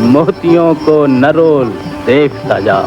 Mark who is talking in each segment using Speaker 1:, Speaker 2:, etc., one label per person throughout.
Speaker 1: मोतियों को नरोल देखता जा।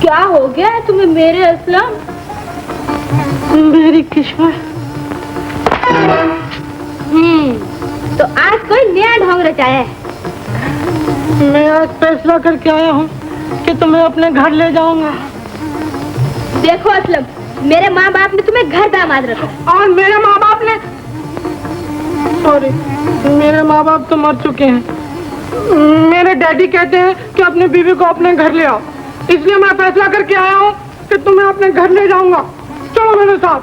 Speaker 2: क्या हो गया है तुम्हें मेरे असलम?
Speaker 3: मेरी किस्मत।
Speaker 2: तो आज कोई नया ढोंग रचाया है।
Speaker 3: मैं आज फैसला करके आया हूँ कि तुम्हें अपने घर ले जाऊंगा।
Speaker 2: देखो असलम, मेरे माँ बाप ने तुम्हें घर दामाद रखा
Speaker 3: और मेरे माँ बाप ने सॉरी, मेरे माँ बाप तो मर चुके हैं। मेरे डैडी कहते हैं कि अपनी बीवी को अपने घर ले आओ, इसलिए मैं फैसला करके आया हूँ कि तुम्हें अपने घर ले जाऊंगा। चलो मेरे साथ।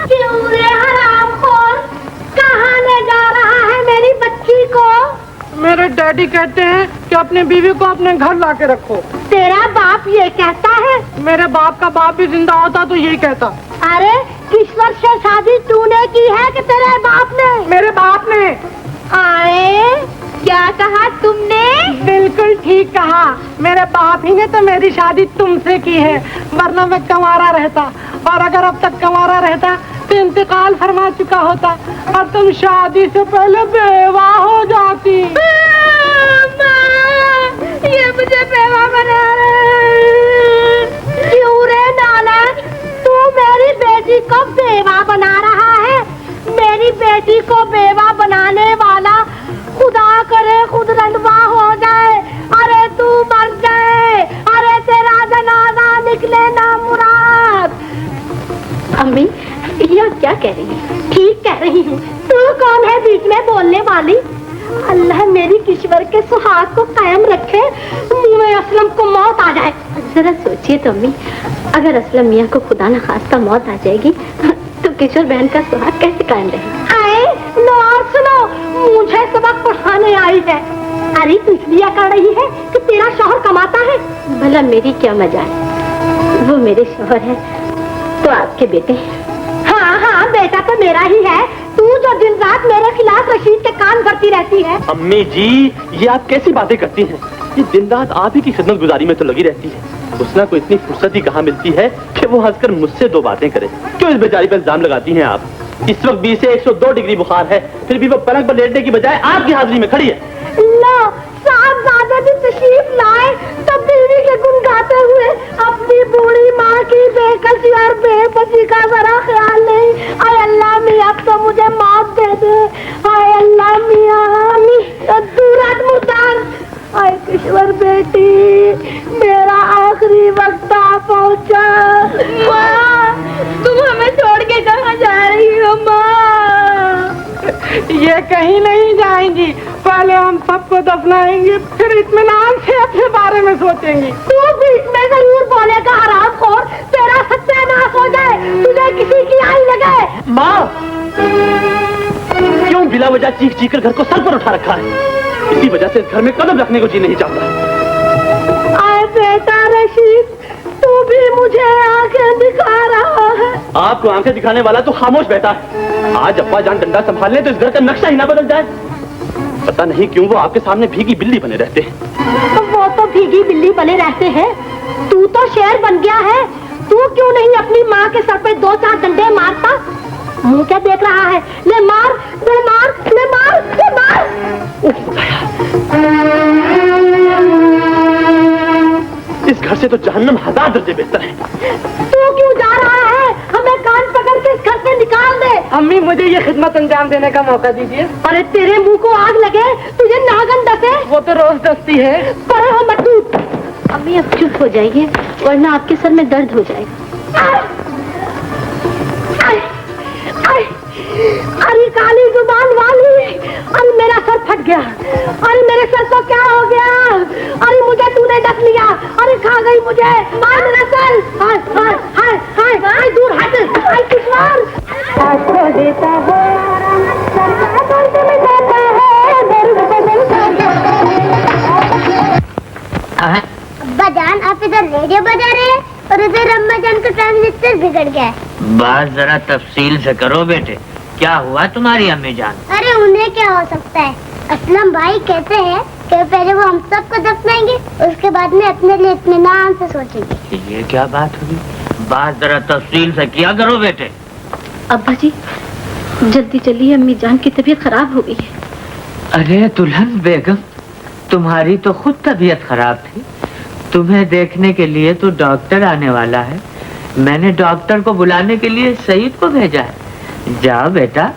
Speaker 2: क्यों रे हरामखोर, कहाँ ले जा रहा है मेरी बच्ची को?
Speaker 3: मेरे डैडी कहते हैं कि अपनी बीवी को अपने घर ला के रखो।
Speaker 2: तेरा बाप ये कहता है?
Speaker 3: मेरे बाप का बाप भी जिंदा होता तो यही कहता।
Speaker 2: अरे किश्वर से शादी तूने की है कि तेरे बाप ने?
Speaker 3: मेरे बाप ने।
Speaker 2: आए, क्या कहा तुमने?
Speaker 3: बिल्कुल ठीक कहा, मेरे बाप ही ने तो मेरी शादी तुमसे की है, वरना मैं कंवारा रहता। और अगर अब तक कंवारा रहता तो इंतकाल फरमा चुका होता और तुम शादी से पहले बेवा हो जाती।
Speaker 2: ये मुझे बेवा बना रहा। क्यों रे नालायक, तू मेरी बेटी को बेवा बना रहा है? मेरी बेटी को बेवा बनाने वाला खुदा करे खुद रंडवा हो जाए। अरे तू मर जाए, अरे तेरा जनाजा निकले ना मुराद। अम्मी, यह क्या कह रही है? ठीक कह रही हूँ। तू कौन है बीच में बोलने वाली? अल्लाह मेरी किश्वर के सुहाग को कायम रखे, मुझे असलम को मौत आ जाए। जरा सोचिए तो अम्मी, अगर असलम मियाँ को खुदा न खास्ता मौत आ जाएगी तो किशोर बहन का सुहाग कैसे कायम रहेगा? आए लो और सुनो, मुझे सबक पढ़ाने आई है। अरे तू इसलिए कर रही है कि तेरा शौहर कमाता है? भला मेरी क्या मजा है, वो मेरे शौहर है तो आपके बेटे। हाँ हाँ, बेटा तो मेरा ही है। तू जो दिन रात मेरे खिलाफ रशीद के कान भरती रहती है।
Speaker 1: अम्मी जी, ये आप कैसी बातें करती हैं? ये दिन रात आप ही की खिदमत गुजारी में तो लगी रहती है। हुस्ना को इतनी फुर्सत ही कहाँ मिलती है कि वो हंसकर मुझसे दो बातें करे। क्यों इस बेचारी पर इल्जाम लगाती हैं आप? इस वक्त 20 से 102 डिग्री बुखार है, फिर भी वो पलंग पर लेटने की बजाय आपकी हाजिरी में खड़ी है।
Speaker 2: लो, साहबजादे भी तशरीफ लाए तो बीवी के गुण गाते हुए अपनी बूढ़ी माँ की बेकसी और बेबसी का जरा ख्याल नहीं। आय अल्लाह मियाँ, अब तो मुझे मौत दे दे। आय अल्लाह मियाँ, दूरत मुतार। आय किश्वर बेटी, मेरा आखिरी वक्त आ पहुँचा। माँ, तुम हमें छोड़ के कहाँ जा रही हो माँ?
Speaker 3: ये कहीं नहीं जाएंगी, पहले हम सबको दफनाएंगे, फिर इत्मीनान से अपने बारे में सोचेंगी।
Speaker 2: तू बीच में जरूर बोलेगा हरामखोर, तेरा सत्यानाश हो जाए, तुझे किसी की आई लगे।
Speaker 1: माँ, क्यों बिला वजह चीख चीख कर घर को सर पर उठा रखा है? इसी वजह से इस घर में कदम रखने को जी नहीं चाहता।
Speaker 2: आए बेटा रशीद, तू भी मुझे आंखें दिखा रहा है।
Speaker 1: आपको आंखें दिखाने वाला तो खामोश बैठा है। आज अब्बा जान डंडा संभालने तो इस घर का नक्शा ही ना बदल जाए। पता नहीं क्यों वो आपके सामने भीगी बिल्ली बने रहते हैं।
Speaker 2: वो तो भीगी बिल्ली बने रहते हैं, तू तो शेर बन गया है। तू क्यों नहीं अपनी माँ के सर पे 2-4 डंडे मारता? मुँह क्या देख रहा है? ले मार, ले मार, ले मार, ले मार।
Speaker 1: इस घर से तो जहन्नम 1000 दर्जे बेहतर है।
Speaker 2: तू क्यों जा रहा है? हमें कान पकड़ के इस घर से निकाल दे।
Speaker 3: अम्मी मुझे ये खिदमत अंजाम देने का मौका दीजिए।
Speaker 2: अरे तेरे मुंह को आग लगे, तुझे नागन डसे।
Speaker 3: वो तो रोज दस्ती है।
Speaker 2: परे हो मट्टू। अम्मी अब चुप हो जाइए, वरना आपके सर में दर्द हो जाएगा। अरे काली जुबान वाली, अरे मेरा सर फट गया। अरे मेरे सर को क्या हो गया? अरे मुझे तूने डस लिया। अरे खा गई मुझे। मार मेरा सर। हाय हाय हाय हाय हाय, दूर हट। हाय किशोर आपको देता है सर का दर्द में जाता है, दर्द बदलता है।
Speaker 4: अब्बा जान, आप इधर रेडियो बजा रहे हैं और इधर अम्मा जान का ट्रांजिस्टर बिगड़ गया है।
Speaker 5: बात जरा तफसील से करो बेटे, क्या हुआ तुम्हारी अम्मी जान?
Speaker 4: अरे उन्हें क्या हो सकता है, असलम भाई कहते हैं कि पहले वो हम सबको दफनाएंगे, उसके बाद में अपने लिए इत्मीनान से सोचेंगे।
Speaker 5: ये क्या बात हुई? बात जरा तफसील से किया करो बेटे।
Speaker 2: अब्बा जी जल्दी चलिए, अम्मी जान की तबीयत खराब हो गई है।
Speaker 5: अरे दुल्हन बेगम, तुम्हारी तो खुद तबीयत खराब थी, तुम्हें देखने के लिए तो डॉक्टर आने वाला है। मैंने डॉक्टर को बुलाने के लिए सईद को भेजा है। जाओ बेटा,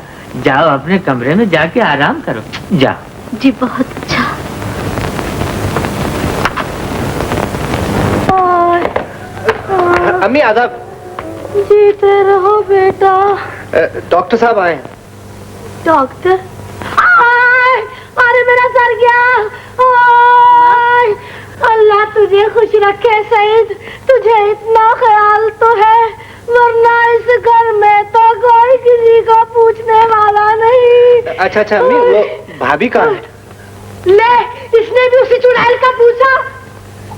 Speaker 5: जाओ अपने कमरे में जाके आराम करो, जाओ।
Speaker 2: जी बहुत अच्छा।
Speaker 1: अम्मी आदाब।
Speaker 2: जीते रहो बेटा।
Speaker 1: डॉक्टर साहब आए।
Speaker 2: डॉक्टर? अरे मेरा सर गया। आय, अल्लाह तुझे खुश रखे सईद, तुझे इतना ख्याल तो है, वरना इस घर में तो कोई किसी को पूछने वाला नहीं।
Speaker 1: अच्छा अच्छा अम्मी, वो भाभी कहाँ है?
Speaker 2: ले, इसने भी उसी चुड़ैल का पूछा।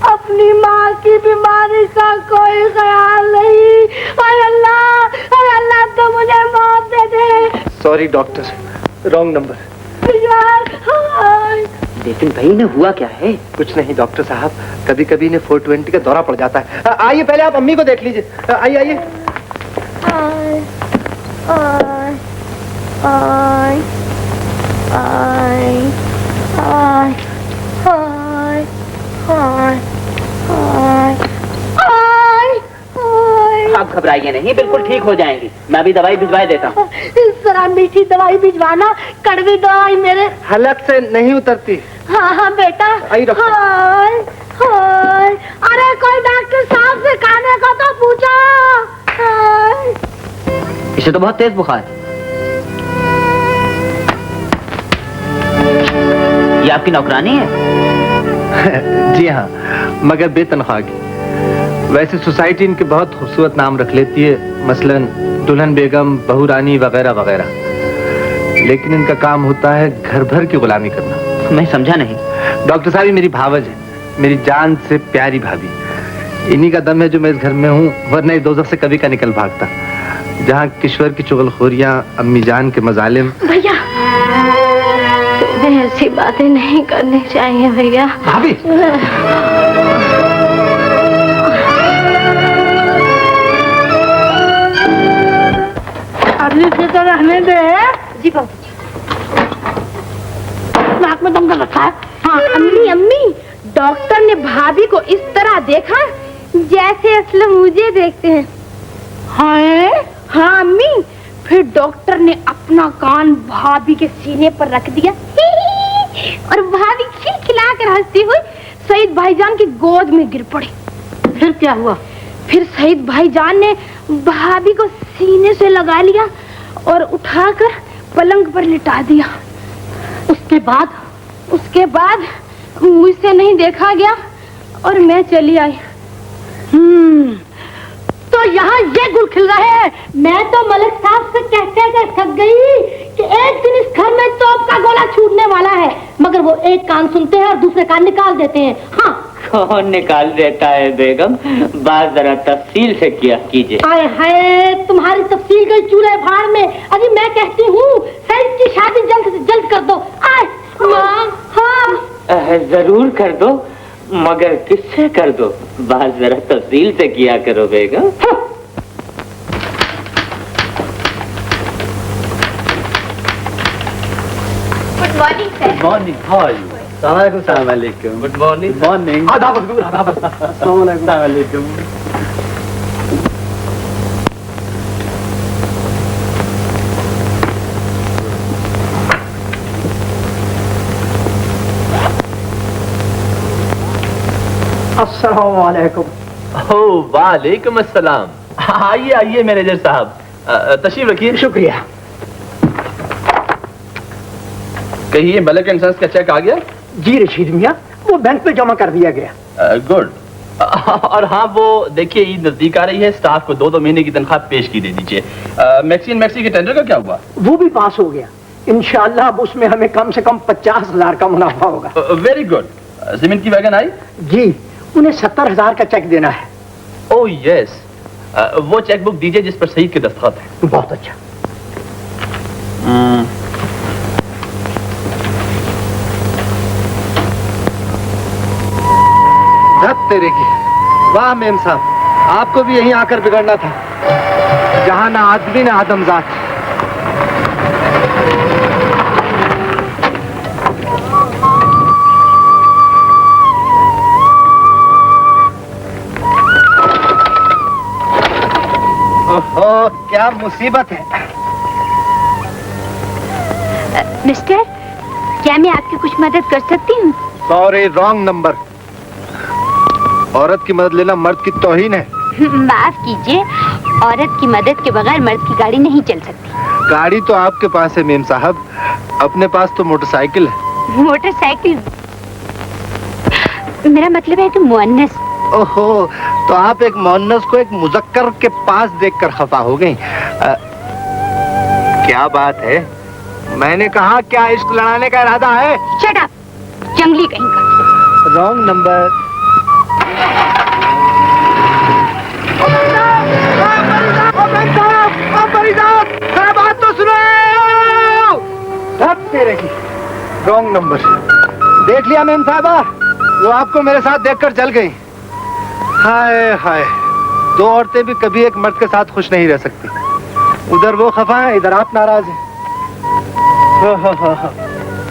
Speaker 2: अपनी माँ की बीमारी का कोई ख्याल नहीं। अरे अल्लाह तो मुझे मौत दे दे।
Speaker 1: Sorry doctor, wrong number.
Speaker 5: लेकिन भाई ने हुआ क्या है?
Speaker 1: कुछ नहीं डॉक्टर साहब, कभी कभी इन्हें 420 का दौरा पड़ जाता है। आइए पहले आप अम्मी को देख लीजिए। आइए आइए।
Speaker 5: आप घबराइए नहीं, बिल्कुल ठीक हो जाएंगी। मैं अभी दवाई भिजवा देता हूँ।
Speaker 2: इस तरह मीठी दवाई भिजवाना, कड़वी दवाई मेरे
Speaker 1: हलक से नहीं उतरती।
Speaker 2: हाँ हाँ बेटा।
Speaker 1: आई डॉक्टर।
Speaker 2: हाय हाय, अरे कोई डॉक्टर साहब से खाने को तो पूछो। हाय।
Speaker 5: इसे तो बहुत तेज बुखार है। ये आपकी नौकरानी है?
Speaker 1: जी हाँ, मगर बेतनख्वाह की। वैसे सोसाइटी इनके बहुत खूबसूरत नाम रख लेती है, मसलन दुल्हन बेगम, बहू रानी वगैरह वगैरह, लेकिन इनका काम होता है घर भर की गुलामी करना।
Speaker 5: मैं समझा नहीं।
Speaker 1: डॉक्टर साहब, ये मेरी भावज है, मेरी जान से प्यारी भाभी। इन्हीं का दम है जो मैं इस घर में हूँ, वरना इस दोज़ख से कभी का निकल भागता। जहाँ किश्वर की चुगलखोरियाँ, अम्मी जान के मजालिम।
Speaker 2: भैया तुम्हें ऐसी बातें नहीं करनी चाहिए भैया।
Speaker 1: भाभी
Speaker 2: अभी से तो रहने दे। जी बाबू जी। नाक में दम कर रखा है। हाँ अम्मी अम्मी, डॉक्टर ने भाभी को इस तरह देखा जैसे असलम मुझे देखते हैं। हाँ हाँ अम्मी, फिर डॉक्टर ने अपना कान भाभी के सीने पर रख दिया और भाभी खिलखिला कर हंसती हुई सईद भाईजान की गोद में गिर पड़ी। फिर क्या हुआ? फिर सईद भाईजान ने भाभी को सीने से लगा लिया और उठाकर पलंग पर लिटा दिया। उसके बाद मुझसे नहीं देखा गया और मैं चली आई। तो यहाँ ये गुल खिल रहे हैं। मैं तो मलिक साहब से कहते थक गई कि एक दिन इस घर में तोप का गोला छूटने वाला है, मगर वो एक कान सुनते हैं और दूसरे कान निकाल देते हैं। हाँ
Speaker 5: कौन निकाल देता है बेगम? बात जरा तफसील से किया कीजिए।
Speaker 2: आए हाय, तुम्हारी तफसील गई चूल्हे भाड़ में। अभी मैं कहती हूँ सईद की शादी जल्द से जल्द कर दो। आए माँ। हाँ
Speaker 5: जरूर कर दो, मगर किससे कर दो? बात जरा तफसील से किया करो बेगम।
Speaker 4: Good morning sir.
Speaker 1: Morning, how are you? अस्सलाम वालेकुम। Good morning. मॉर्निंग। आदाब हुजूर, आदाब। अस्सलाम वालेकुम।
Speaker 6: अस्सलाम वालेकुम।
Speaker 1: ओह वालेकुम अस्सलाम। आइए आइए मैनेजर साहब, तशरीफ रखिए।
Speaker 6: शुक्रिया।
Speaker 1: कहिए मलिक एंड सन्स का चेक आ गया?
Speaker 6: जी रशीद मियाँ, वो बैंक में जमा कर दिया गया।
Speaker 1: गुड। और हाँ वो देखिए ईद नजदीक आ रही है, स्टाफ को 2-2 महीने की तनख्वाह पेश की दे दीजिए। मैक्सी के टेंडर का क्या हुआ?
Speaker 6: वो भी पास हो गया इंशाल्लाह। अब उसमें हमें कम से कम 50,000 का मुनाफा होगा।
Speaker 1: Very good. जमीन की वैगन आई?
Speaker 6: जी, उन्हें 70,000 का चेक देना है।
Speaker 1: ओह यस, वो चेक बुक दीजिए जिस पर सईद के दस्तखत हैं।
Speaker 6: बहुत अच्छा।
Speaker 7: तेरे की वाह मेम साहब, आपको भी यहीं आकर बिगड़ना था, जहां ना आदमी ना आदमजात। ओहो क्या मुसीबत है।
Speaker 2: मिस्टर, क्या मैं आपकी कुछ मदद कर सकती हूँ?
Speaker 7: Sorry, wrong number. औरत की मदद लेना मर्द की तौहीन है।
Speaker 2: माफ कीजिए, औरत की मदद के बगैर मर्द की गाड़ी नहीं चल सकती।
Speaker 7: गाड़ी तो आपके पास है मेम साहब, अपने पास तो मोटरसाइकिल है।
Speaker 2: मोटरसाइकिल? मेरा मतलब है कि मुअन्नस।
Speaker 7: ओहो, तो आप एक मुअन्नस को एक मुज़क्कर के पास देखकर खफा हो गई। क्या बात है? मैंने कहा क्या इश्क लड़ाने का इरादा है?
Speaker 2: शट अप, जंगली कहीं का।
Speaker 7: Wrong number. बात तो सुनो। तेरे की रॉन्ग नंबर। देख लिया मेम साहबा, वो आपको मेरे साथ देखकर जल गई। हाय हाय, 2 औरतें भी कभी एक मर्द के साथ खुश नहीं रह सकती। उधर वो खफा है, इधर आप नाराज हैं।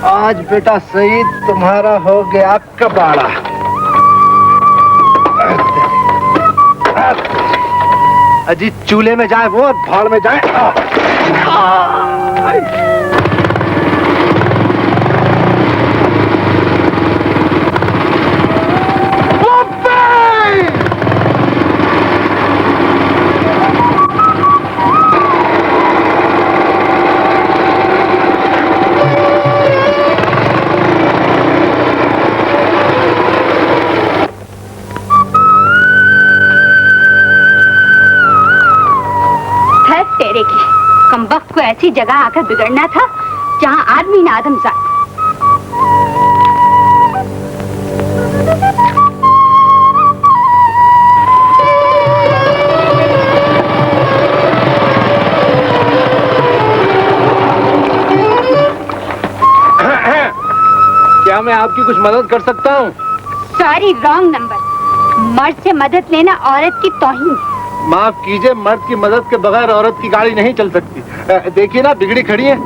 Speaker 7: आज बेटा सईद तुम्हारा हो गया कबाड़ा। अजी चूल्हे में जाए वो और भाड़ में जाए।
Speaker 2: तेरे की कमबख्त को ऐसी जगह आकर बिगड़ना था जहां आदमी ना आदमजात।
Speaker 7: क्या मैं आपकी कुछ मदद कर सकता हूँ?
Speaker 2: Sorry, wrong number. मर्द से मदद लेना औरत की तौहीन है।
Speaker 7: माफ कीजिए, मर्द की मदद के बगैर औरत की गाड़ी नहीं चल सकती। देखिए ना, बिगड़ी खड़ी है।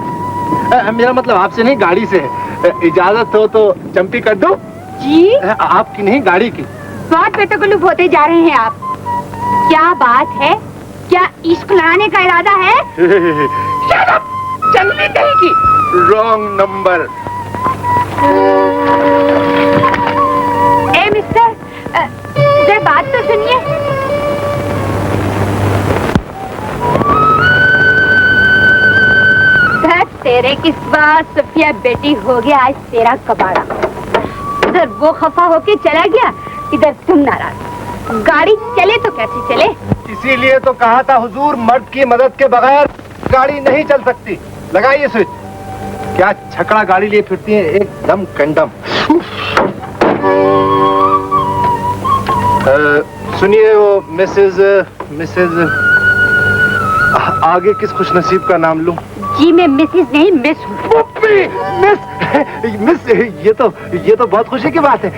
Speaker 7: मेरा मतलब आपसे नहीं, गाड़ी से है। इजाजत हो तो चंपी कर दो।
Speaker 2: जी?
Speaker 7: आपकी नहीं, गाड़ी की।
Speaker 2: बहुत बेतकल्लुफ होते जा रहे हैं आप। क्या बात है? क्या इश्क लड़ाने का इरादा है?
Speaker 7: जंगली कहीं की। Wrong number.
Speaker 2: ए मिस्टर, जरा बात तो सुनिए। तेरे किस बात सफिया बेटी हो गया आज तेरा कबाड़ा। उधर वो खफा होके चला गया, इधर तुम नाराज। गाड़ी चले तो कैसे चले?
Speaker 7: इसीलिए तो कहा था हुजूर, मर्द की मदद के बगैर गाड़ी नहीं चल सकती। लगाइए स्विच। क्या छकड़ा गाड़ी लिए फिरती है, एकदम कंडम। सुनिए, वो मिसेज आगे किस खुशनसीब का नाम लूं?
Speaker 2: जी मैं मिसेज नहीं मिस हूँ।
Speaker 7: मिस ये तो बहुत खुशी की बात है।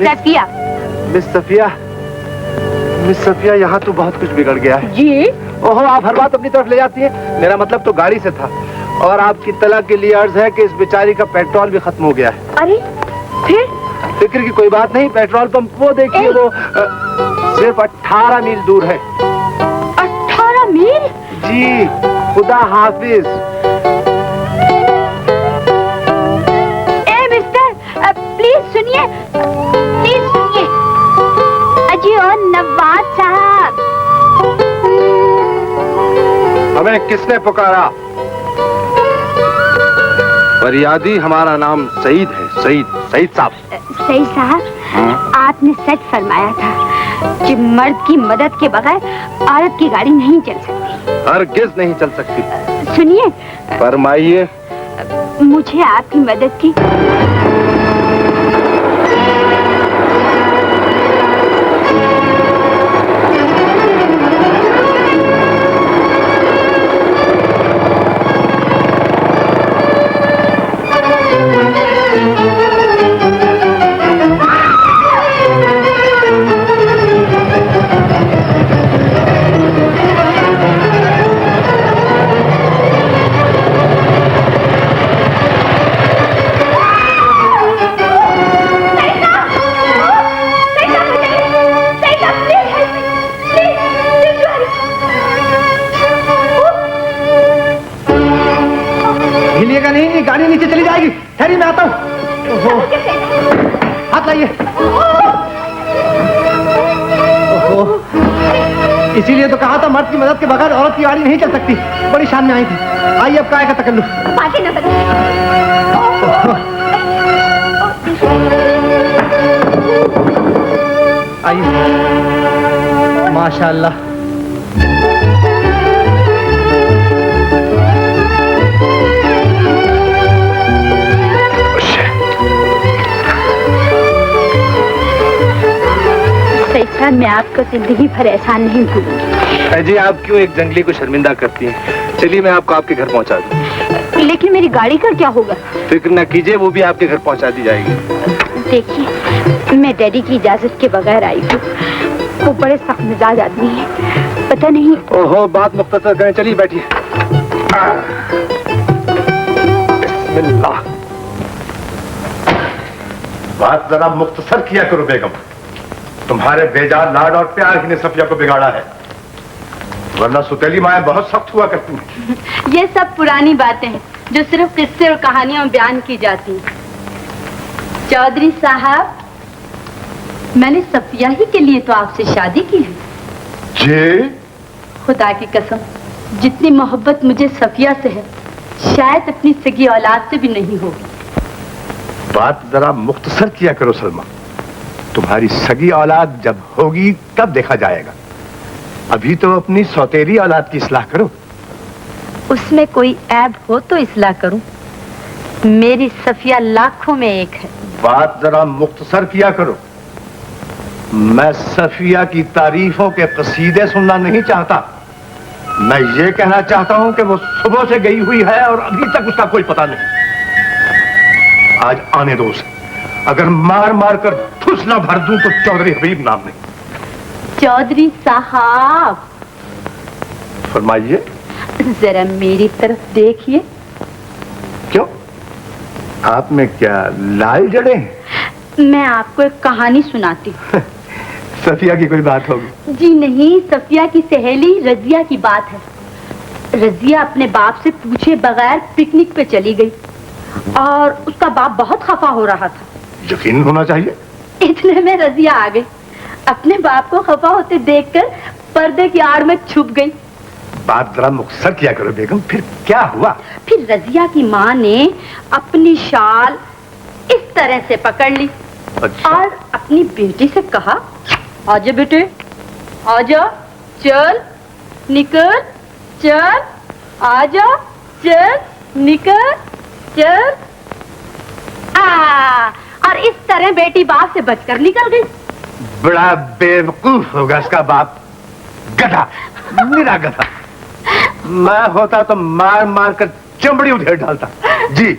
Speaker 2: सफिया।
Speaker 7: मिस सफिया, यहाँ तो बहुत कुछ बिगड़ गया है।
Speaker 2: जी?
Speaker 7: ओहो, आप हर बात अपनी तरफ ले जाती है। मेरा मतलब तो गाड़ी से था। और आपकी तलाक के लिए अर्ज है कि इस बेचारी का पेट्रोल भी खत्म हो गया है।
Speaker 2: अरे फिर
Speaker 7: फिक्र की कोई बात नहीं, पेट्रोल पंप वो देखिए, वो सिर्फ 18 मील दूर है।
Speaker 2: 18 मील?
Speaker 7: जी, खुदा हाफिज।
Speaker 2: ए मिस्टर, प्लीज सुनिए, प्लीज सुनिए। अजी और नवाज साहब।
Speaker 7: हमें किसने पुकारा? फरियादी हमारा नाम सईद है, सईद साहब।
Speaker 2: सईद साहब, आपने सच फरमाया था कि मर्द की मदद के बगैर औरत की गाड़ी नहीं चल सकती।
Speaker 7: हरगिज़ नहीं चल सकती।
Speaker 2: सुनिए,
Speaker 7: फरमाइए।
Speaker 2: मुझे आपकी मदद की
Speaker 6: नहीं, गाड़ी नीचे चली जाएगी। ठहरी, मैं आता हूँ। हाथ लाइए। इसीलिए तो कहा था मर्द की मदद के बगैर औरत की गाड़ी नहीं चल सकती। बड़ी शान में आई थी। आइए, अब काय का तकल्लुफ। आइए। माशाअल्लाह।
Speaker 2: मैं आपको जिंदगी भर एहसान नहीं भूलूंगी।
Speaker 7: जी, आप क्यों एक जंगली को शर्मिंदा करती हैं? चलिए, मैं आपको आपके घर पहुंचा दूं।
Speaker 2: लेकिन मेरी गाड़ी का क्या होगा?
Speaker 7: फिक्र न कीजिए, वो भी आपके घर पहुंचा दी जाएगी।
Speaker 2: देखिए, मैं डैडी की इजाजत के बगैर आई हूँ। वो बड़े सख्त मिजाज आदमी है, पता नहीं।
Speaker 7: ओहो, बात मुख्तसर करें। चलिए बैठिए। बिस्मिल्लाह।
Speaker 8: बात जरा मुख्तसर किया करो बेगम। तुम्हारे बेजार लाड और प्यार ही ने सफिया को बिगाड़ा है, वरना सुतेली माएं बहुत सख्त हुआ करती हैं।
Speaker 2: ये सब पुरानी बातें हैं जो सिर्फ किस्से और कहानियों में बयान की जाती हैं। चौधरी साहब, मैंने सफिया ही के लिए तो आपसे शादी की है।
Speaker 8: जी?
Speaker 2: खुदा की कसम, जितनी मोहब्बत मुझे सफिया से है शायद अपनी सगी औलाद से भी नहीं होगी।
Speaker 8: बात जरा मुख्तसर किया करो सलमा। तुम्हारी सगी औलाद जब होगी तब देखा जाएगा। अभी तो अपनी सौतेरी औलाद की इस्लाह करो।
Speaker 2: उसमें कोई ऐब हो तो इस्लाह करूं। मेरी सफिया लाखों में एक है।
Speaker 8: बात जरा मुख्तसर किया करो। मैं सफिया की तारीफों के कसीदे सुनना नहीं चाहता। मैं ये कहना चाहता हूं कि वो सुबह से गई हुई है और अभी तक उसका कोई पता नहीं। आज आने दो उसे। अगर मार मार कर फुसला भर दूं तो चौधरी हबीब नाम नहीं।
Speaker 2: चौधरी साहब,
Speaker 8: फरमाइए।
Speaker 2: जरा मेरी तरफ देखिए।
Speaker 8: क्यों, आप में क्या लाल जड़े हैं?
Speaker 2: मैं आपको एक कहानी सुनाती हूँ।
Speaker 8: सफिया की कोई बात होगी?
Speaker 2: जी नहीं, सफिया की सहेली रजिया की बात है। रजिया अपने बाप से पूछे बगैर पिकनिक पे चली गई और उसका बाप बहुत खफा हो रहा था।
Speaker 8: यकीन होना चाहिए।
Speaker 2: इतने में रजिया आ गई। अपने बाप को खफा होते देखकर पर्दे की आड़ में छुप गई।
Speaker 8: बात जरा मुख्तसर किया करो बेगम, फिर क्या हुआ?
Speaker 2: फिर रजिया की माँ ने अपनी शाल इस तरह से पकड़ ली।
Speaker 8: अच्छा।
Speaker 2: और अपनी बेटी से कहा, आजा बेटे, आजा, चल निकल, चल, आजा, चल निकल, चल। और इस तरह बेटी बाप से बचकर निकल गई।
Speaker 8: बड़ा बेवकूफ होगा इसका बाप, गधा, मेरा गधा। मैं होता तो मार मार कर चमड़ी उधेड़ डालता। जी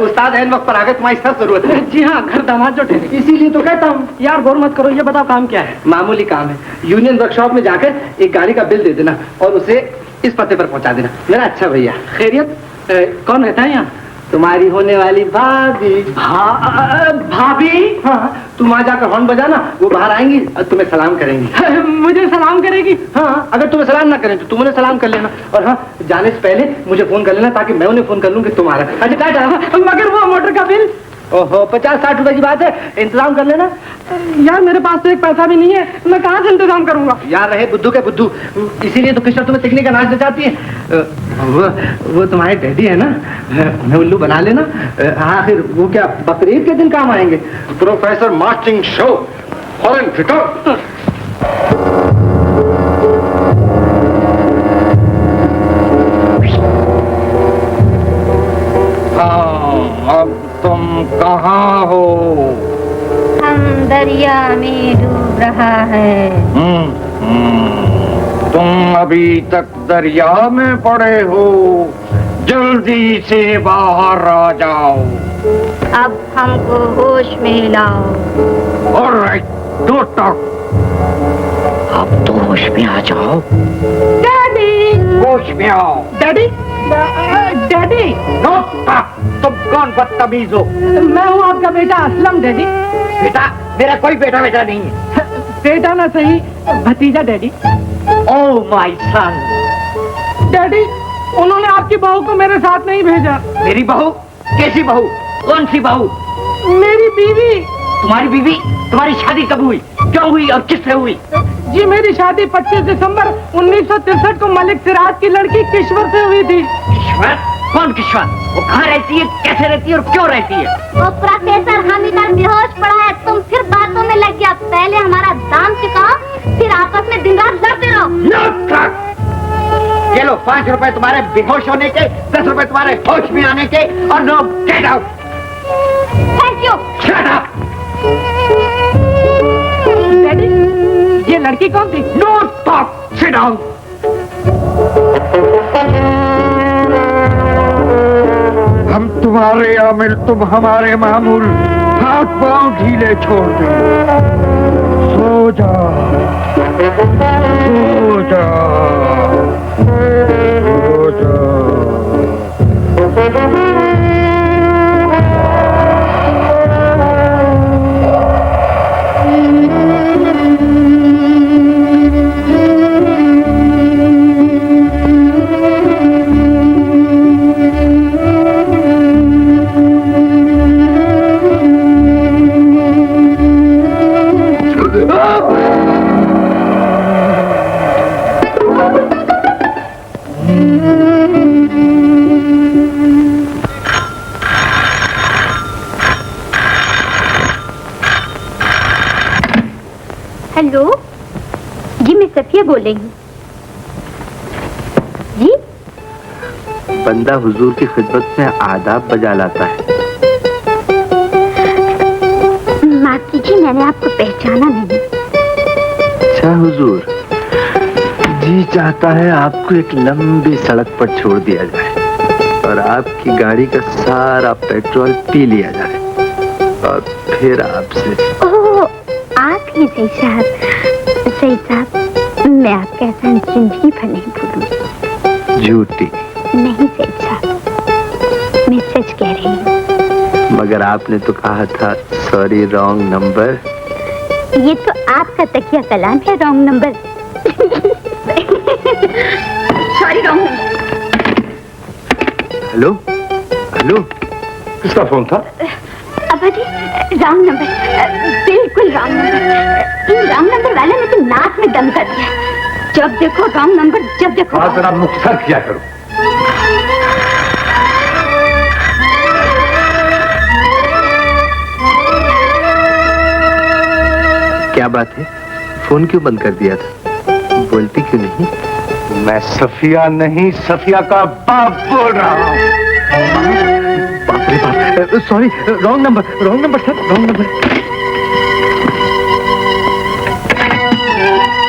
Speaker 6: उस्ताद एन वक्त पर आ गए, तुम्हारी सख्त जरूरत है।
Speaker 3: जी हाँ, घर दामाद जो ठहरे।
Speaker 6: इसीलिए तो कहता हूँ।
Speaker 3: यार गौर मत करो, ये बताओ काम क्या है?
Speaker 6: मामूली काम है। यूनियन वर्कशॉप में जाकर एक गाड़ी का बिल दे देना और उसे इस पते पर पहुंचा देना। मेरा अच्छा भैया।
Speaker 3: खैरियत? कौन रहता है यहाँ?
Speaker 6: तुम्हारी होने वाली भाभी।
Speaker 5: भाभी?
Speaker 6: हाँ, तुम वहाँ जाकर हॉर्न बजाना, वो बाहर आएंगी और तुम्हें सलाम करेंगी।
Speaker 3: मुझे सलाम करेगी?
Speaker 6: हाँ, अगर तुम्हें सलाम ना करें तो तुम उन्हें सलाम कर लेना, और हाँ, जाने से पहले मुझे फोन कर लेना ताकि मैं उन्हें फोन कर लूँ कि तुम आ रहे। अच्छा टाटा।
Speaker 3: मगर वो मोटर का बिल?
Speaker 6: ओहो, 50-60 रुपए की बात है, इंतजाम कर लेना।
Speaker 3: यार मेरे पास तो एक पैसा भी नहीं है, मैं कहाँ से इंतजाम करूंगा?
Speaker 6: यार रहे बुद्धू के बुद्धू, इसीलिए तो कृष्णा तुम्हें तिकने का नाच नचाती है। वो तुम्हारे डैडी है ना, उन्हें उल्लू बना लेना। आखिर वो क्या बकरीद के दिन काम आएंगे?
Speaker 8: Professor marching show foreign fitter. अब तुम कहाँ हो?
Speaker 2: हम दरिया में डूब रहा है।
Speaker 8: तुम अभी तक दरिया में पड़े हो, जल्दी से बाहर आ जाओ।
Speaker 2: अब हमको होश में लाओ।
Speaker 8: Alright, don't talk.
Speaker 5: अब तो होश में आ जाओ।
Speaker 3: डैडी!
Speaker 8: होश में आओ।
Speaker 3: डैडी? डैडी!
Speaker 8: Don't talk. तुम कौन बदतमीज हो?
Speaker 3: मैं हूँ आपका बेटा असलम डैडी।
Speaker 8: बेटा? मेरा कोई बेटा बेटा नहीं है।
Speaker 3: बेटा ना सही, भतीजा daddy.
Speaker 5: Oh my son.
Speaker 3: Daddy, उन्होंने आपकी बहू को मेरे साथ नहीं भेजा।
Speaker 5: मेरी बहू? कैसी बहू? कौन सी बहू?
Speaker 3: मेरी बीवी।
Speaker 5: तुम्हारी बीवी? तुम्हारी शादी कब हुई, क्यों हुई और किससे हुई?
Speaker 3: जी मेरी शादी 25 दिसंबर 1963 को मलिक सिराज की लड़की किश्वर से हुई थी।
Speaker 5: किश्वर? कौन किश्वर? वो कहाँ रहती है, कैसे रहती है और क्यों रहती है?
Speaker 4: वो प्रोफेसर हम इधर बेहोश पड़ा है, तुम फिर बातों में लग गया। पहले हमारा दाम चुकाओ, फिर आपस में दिन रात लड़ते रहो।
Speaker 8: ये लो 5 रुपए तुम्हारे बेहोश होने के, 10 रुपए तुम्हारे होश में आने के, और no get out.
Speaker 4: Thank you.
Speaker 8: Shut up.
Speaker 3: Daddy, ये लड़की कौन थी?
Speaker 8: No talk, sit down. हम तुम्हारे आमिल, तुम हमारे मामूल। हाथ पांव ढीले छोड़ दे। सो जा, सो जा, सो जा।
Speaker 2: हेलो जी, मैं सफिया बोल रही हूँ। जी
Speaker 7: बंदा हुजूर की खिदमत में आदाब बजा लाता है।
Speaker 2: माफ कीजिए, मैंने आपको पहचाना नहीं।
Speaker 7: अच्छा हुजूर, जी चाहता है आपको एक लंबी सड़क पर छोड़ दिया जाए और आपकी गाड़ी का सारा पेट्रोल पी लिया जाए और फिर आपसे।
Speaker 2: ओह, आप ही सही साहब, मैं आपका एहसान जिंदगी भर नहीं भूलूंगी।
Speaker 7: झूठी
Speaker 2: नहीं सही साहब, मैं सच कह रही हूँ।
Speaker 7: मगर आपने तो कहा था सॉरी रॉन्ग नंबर।
Speaker 2: ये तो आपका तकिया कलाम है, wrong number. Sorry wrong number.
Speaker 7: Hello hello,
Speaker 8: किसका फोन था?
Speaker 2: अबा जी, रॉन्ग नंबर, बिल्कुल wrong number. In wrong number वाले ने तो नाक में दम कर दिया। जब देखो रॉन्ग नंबर, जब देखो।
Speaker 8: हाँ, जरा मुख्तर किया करो।
Speaker 7: क्या बात है, फोन क्यों बंद कर दिया था? बोलती क्यों नहीं?
Speaker 8: मैं सफिया नहीं, सफिया का बाप बोल रहा हूँ।
Speaker 7: बाप रे बाप, sorry wrong number sir, wrong number.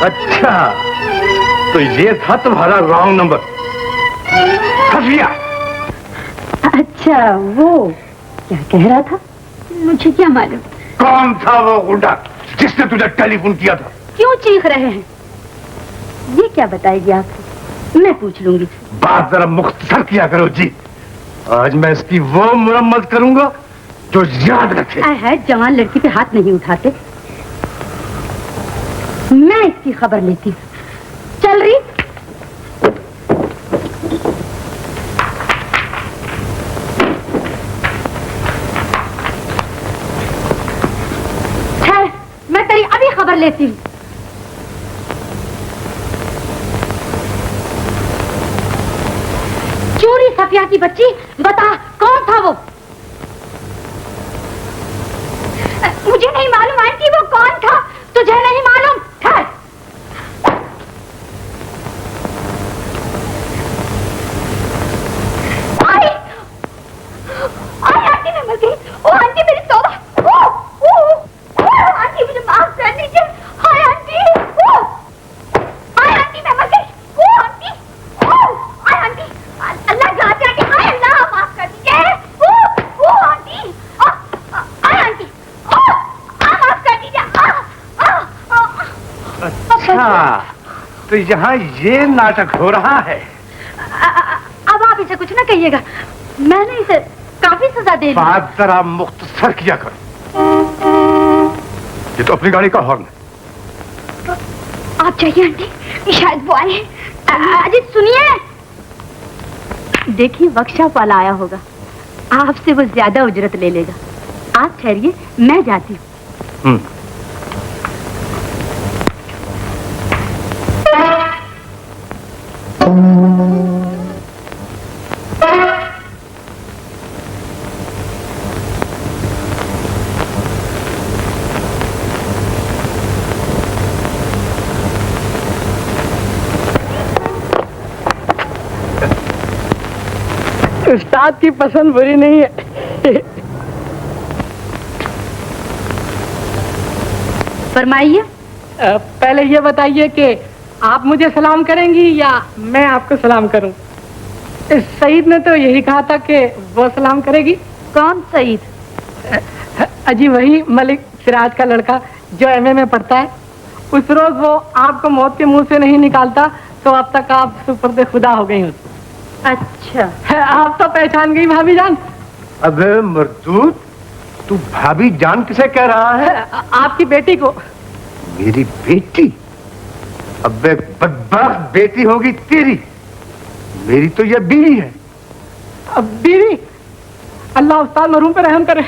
Speaker 8: अच्छा, तो ये था तुम्हारा रॉन्ग नंबर। सफिया।
Speaker 2: अच्छा, वो क्या कह रहा था? मुझे क्या मालूम।
Speaker 8: कौन था वो गुंडा जिसने तुझे टेलीफोन किया था?
Speaker 2: क्यों चीख रहे हैं? ये क्या बताएगी आपको? मैं पूछ लूंगी।
Speaker 8: बात जरा मुख्तसर किया करो जी। आज मैं इसकी वो मुरम्मत करूंगा जो याद रखे।
Speaker 2: है जवान लड़की पे हाथ नहीं उठाते। मैं इसकी खबर लेती हूँ। चल रही है, मैं तेरी अभी खबर लेती हूँ। चोरी सफिया की बच्ची, बता कौन था वो? मुझे नहीं मालूम आंटी वो कौन था। तुझे नहीं मालूम? ठहर। आई आंटी मैं मर गई। ओ आंटी मेरी तौबा। ओ आंटी मुझे माफ कर दीजिए। Hi aunty. हाय आंटी मैं मर गई। ओ आंटी। Hi aunty. अल्लाह जाते आंटी। हाय अल्लाह माफ कर दीजिए। ओ आंटी। Hi aunty. माफ कर दीजिए।
Speaker 8: अच्छा, तो यहाँ ये नाटक हो रहा है।
Speaker 2: अब आप इसे कुछ ना कहिएगा। मैंने इसे काफी सजा दे दी।
Speaker 8: बात जरा मुख्तसर किया करो। ये तो अपनी गाड़ी का हॉर्न है।
Speaker 2: आप चाहिए आंटी, शायद वो आए हैं। अजी सुनिए। देखिए बख्शा वाला आया होगा, आपसे वो ज्यादा उजरत ले लेगा। आप ठहरिए, मैं जाती हूँ।
Speaker 3: उस्ताद की पसंद बुरी नहीं है।
Speaker 2: फरमाइए।
Speaker 3: पहले ये बताइए कि आप मुझे सलाम करेंगी या मैं आपको सलाम करूं? सईद ने तो यही कहा था कि वो सलाम करेगी।
Speaker 2: कौन सईद?
Speaker 3: अजी वही मलिक सिराज का लड़का जो एमए में पढ़ता है। उस रोज वो आपको मौत के मुंह से नहीं निकालता तो अब तक आप सुपर्द खुदा हो गई होती।
Speaker 2: अच्छा,
Speaker 3: आप तो पहचान गई भाभी जान।
Speaker 8: अबे मर्दूद, तू भाभी जान किसे कह रहा है?
Speaker 3: आपकी बेटी को।
Speaker 8: मेरी बेटी? अबे बदबख्त बेटी होगी तेरी, मेरी तो ये बीवी है।
Speaker 3: अब बीवी? अल्लाह उस्ताद मरहूम पे रहम करे।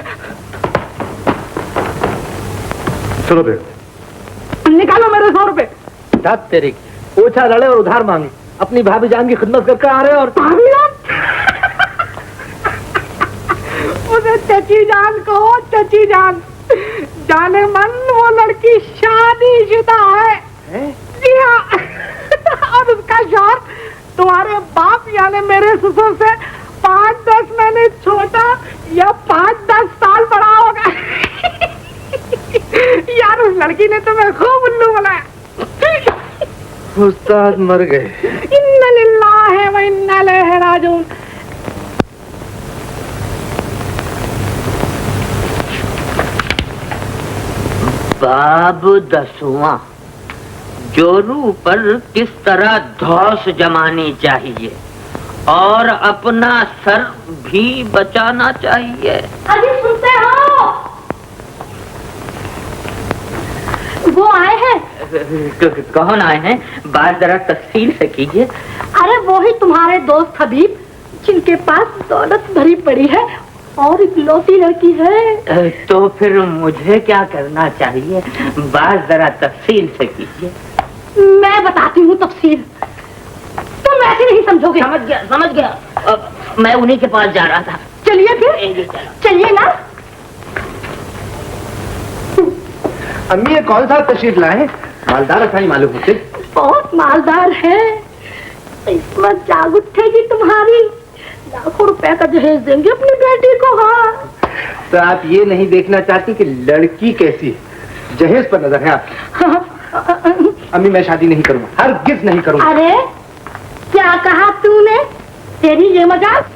Speaker 8: चलो बे,
Speaker 3: निकालो मेरे 100 रुपए।
Speaker 6: तेरी पूछा लड़े और उधार मांगे, अपनी भाभी जान की खिदमत करके आ रहे और
Speaker 3: भाभी जान? उसे चची जान कहो, चची जान। जाने मन वो लड़की शादीशुदा है। जी हाँ। और उसका शौहर तुम्हारे बाप यानी मेरे ससुर से 5-10 महीने छोटा या 5-10 साल बड़ा होगा। यार उस लड़की ने तुम्हें खूब उल्लू बनाया।
Speaker 6: उस्ताद मर गए।
Speaker 3: इन्ना लिल्लाहि व इन्ना इलैहि राजिऊन।
Speaker 5: बाब 10वां, जोरू पर किस तरह धौस जमानी चाहिए और अपना सर भी बचाना चाहिए।
Speaker 2: अभी सुनते हो? वो आए हैं।
Speaker 5: कौन आए हैं? बात जरा तफसील से कीजिए।
Speaker 2: अरे वो ही तुम्हारे दोस्त हबीब, जिनके पास दौलत भरी पड़ी है और इकलौती लड़की है।
Speaker 5: तो फिर मुझे क्या करना चाहिए? बात जरा तफसील से कीजिए।
Speaker 2: मैं बताती हूँ तफसील, तुम ऐसे नहीं समझोगे।
Speaker 5: समझ गया। मैं उन्हीं के पास जा रहा था।
Speaker 2: चलिए फिर, चलिए ना।
Speaker 6: अम्मी ये कौन सा तशरीफ लाए? मालदार असाई मालूम होते।
Speaker 2: बहुत मालदार है, किस्मत जाग उठेगी तुम्हारी। लाखों रुपए का जहेज देंगे अपनी बेटी को। हाँ,
Speaker 6: तो आप ये नहीं देखना चाहती कि लड़की कैसी है? जहेज पर नजर है आपकी। अम्मी मैं शादी नहीं करूंगा, हरगिज़ नहीं करूंगा।
Speaker 2: अरे क्या कहा तूने? तेरी ये मजाक?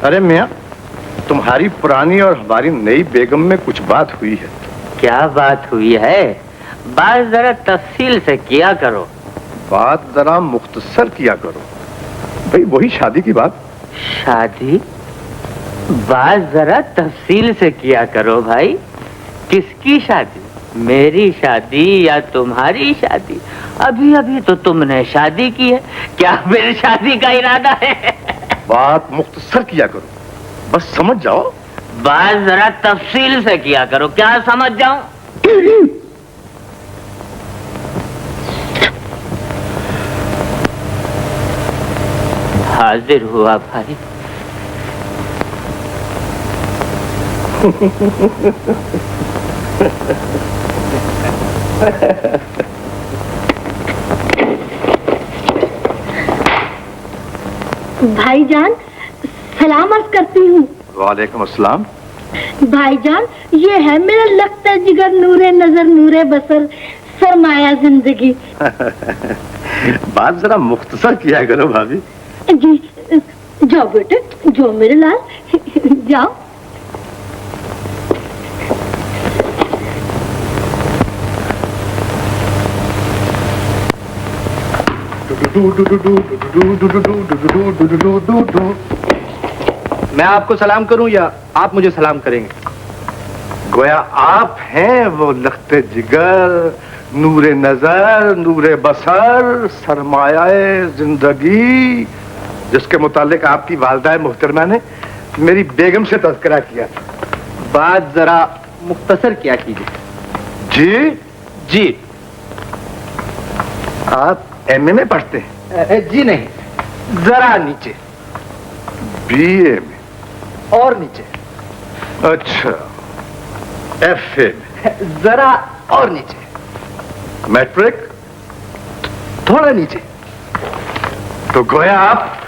Speaker 8: अरे मियाँ, तुम्हारी पुरानी और हमारी नई बेगम में कुछ बात हुई है।
Speaker 5: क्या बात हुई है? बात जरा तफसील से किया करो।
Speaker 8: बात जरा मुख्तसर किया करो। भाई वही शादी की बात।
Speaker 5: शादी? बात जरा तफसील से किया करो भाई। किसकी शादी, मेरी शादी या तुम्हारी शादी? अभी अभी तो तुमने शादी की है, क्या मेरी शादी का इरादा है?
Speaker 8: बात मुख्तसर किया करो, बस समझ जाओ।
Speaker 5: बात जरा तफसील से किया करो, क्या समझ जाऊं? हाजिर हुआ भाई।
Speaker 2: भाईजान सलाम अर्ज करती हूँ।
Speaker 8: वालेकुम अस्सलाम।
Speaker 2: भाईजान ये है मेरा लगता जिगर, नूरे नजर नूरे बसर, सरमाया जिंदगी।
Speaker 8: बात जरा मुख्तसर किया करो भाभी।
Speaker 2: जी जाओ बेटे, जाओ मेरे लाल, जाओ।
Speaker 7: मैं आपको सलाम करूं या आप मुझे सलाम करेंगे?
Speaker 8: गोया आप हैं वो लख्ते जिगर, नूरे नजर, नूरे बसर, सरमायाए जिंदगी, जिसके मुतालिक आपकी वालिदा मोहतरमा ने मेरी बेगम से तज़किरा किया था।
Speaker 7: बात जरा मुख्तसर क्या कीजिए।
Speaker 8: जी
Speaker 7: जी
Speaker 8: आप एमए में पढ़ते हैं?
Speaker 7: जी नहीं, जरा नीचे।
Speaker 8: बीए में?
Speaker 7: और नीचे।
Speaker 8: अच्छा, एफए में?
Speaker 7: जरा और नीचे।
Speaker 8: मैट्रिक?
Speaker 7: थोड़ा नीचे।
Speaker 8: तो गोया आप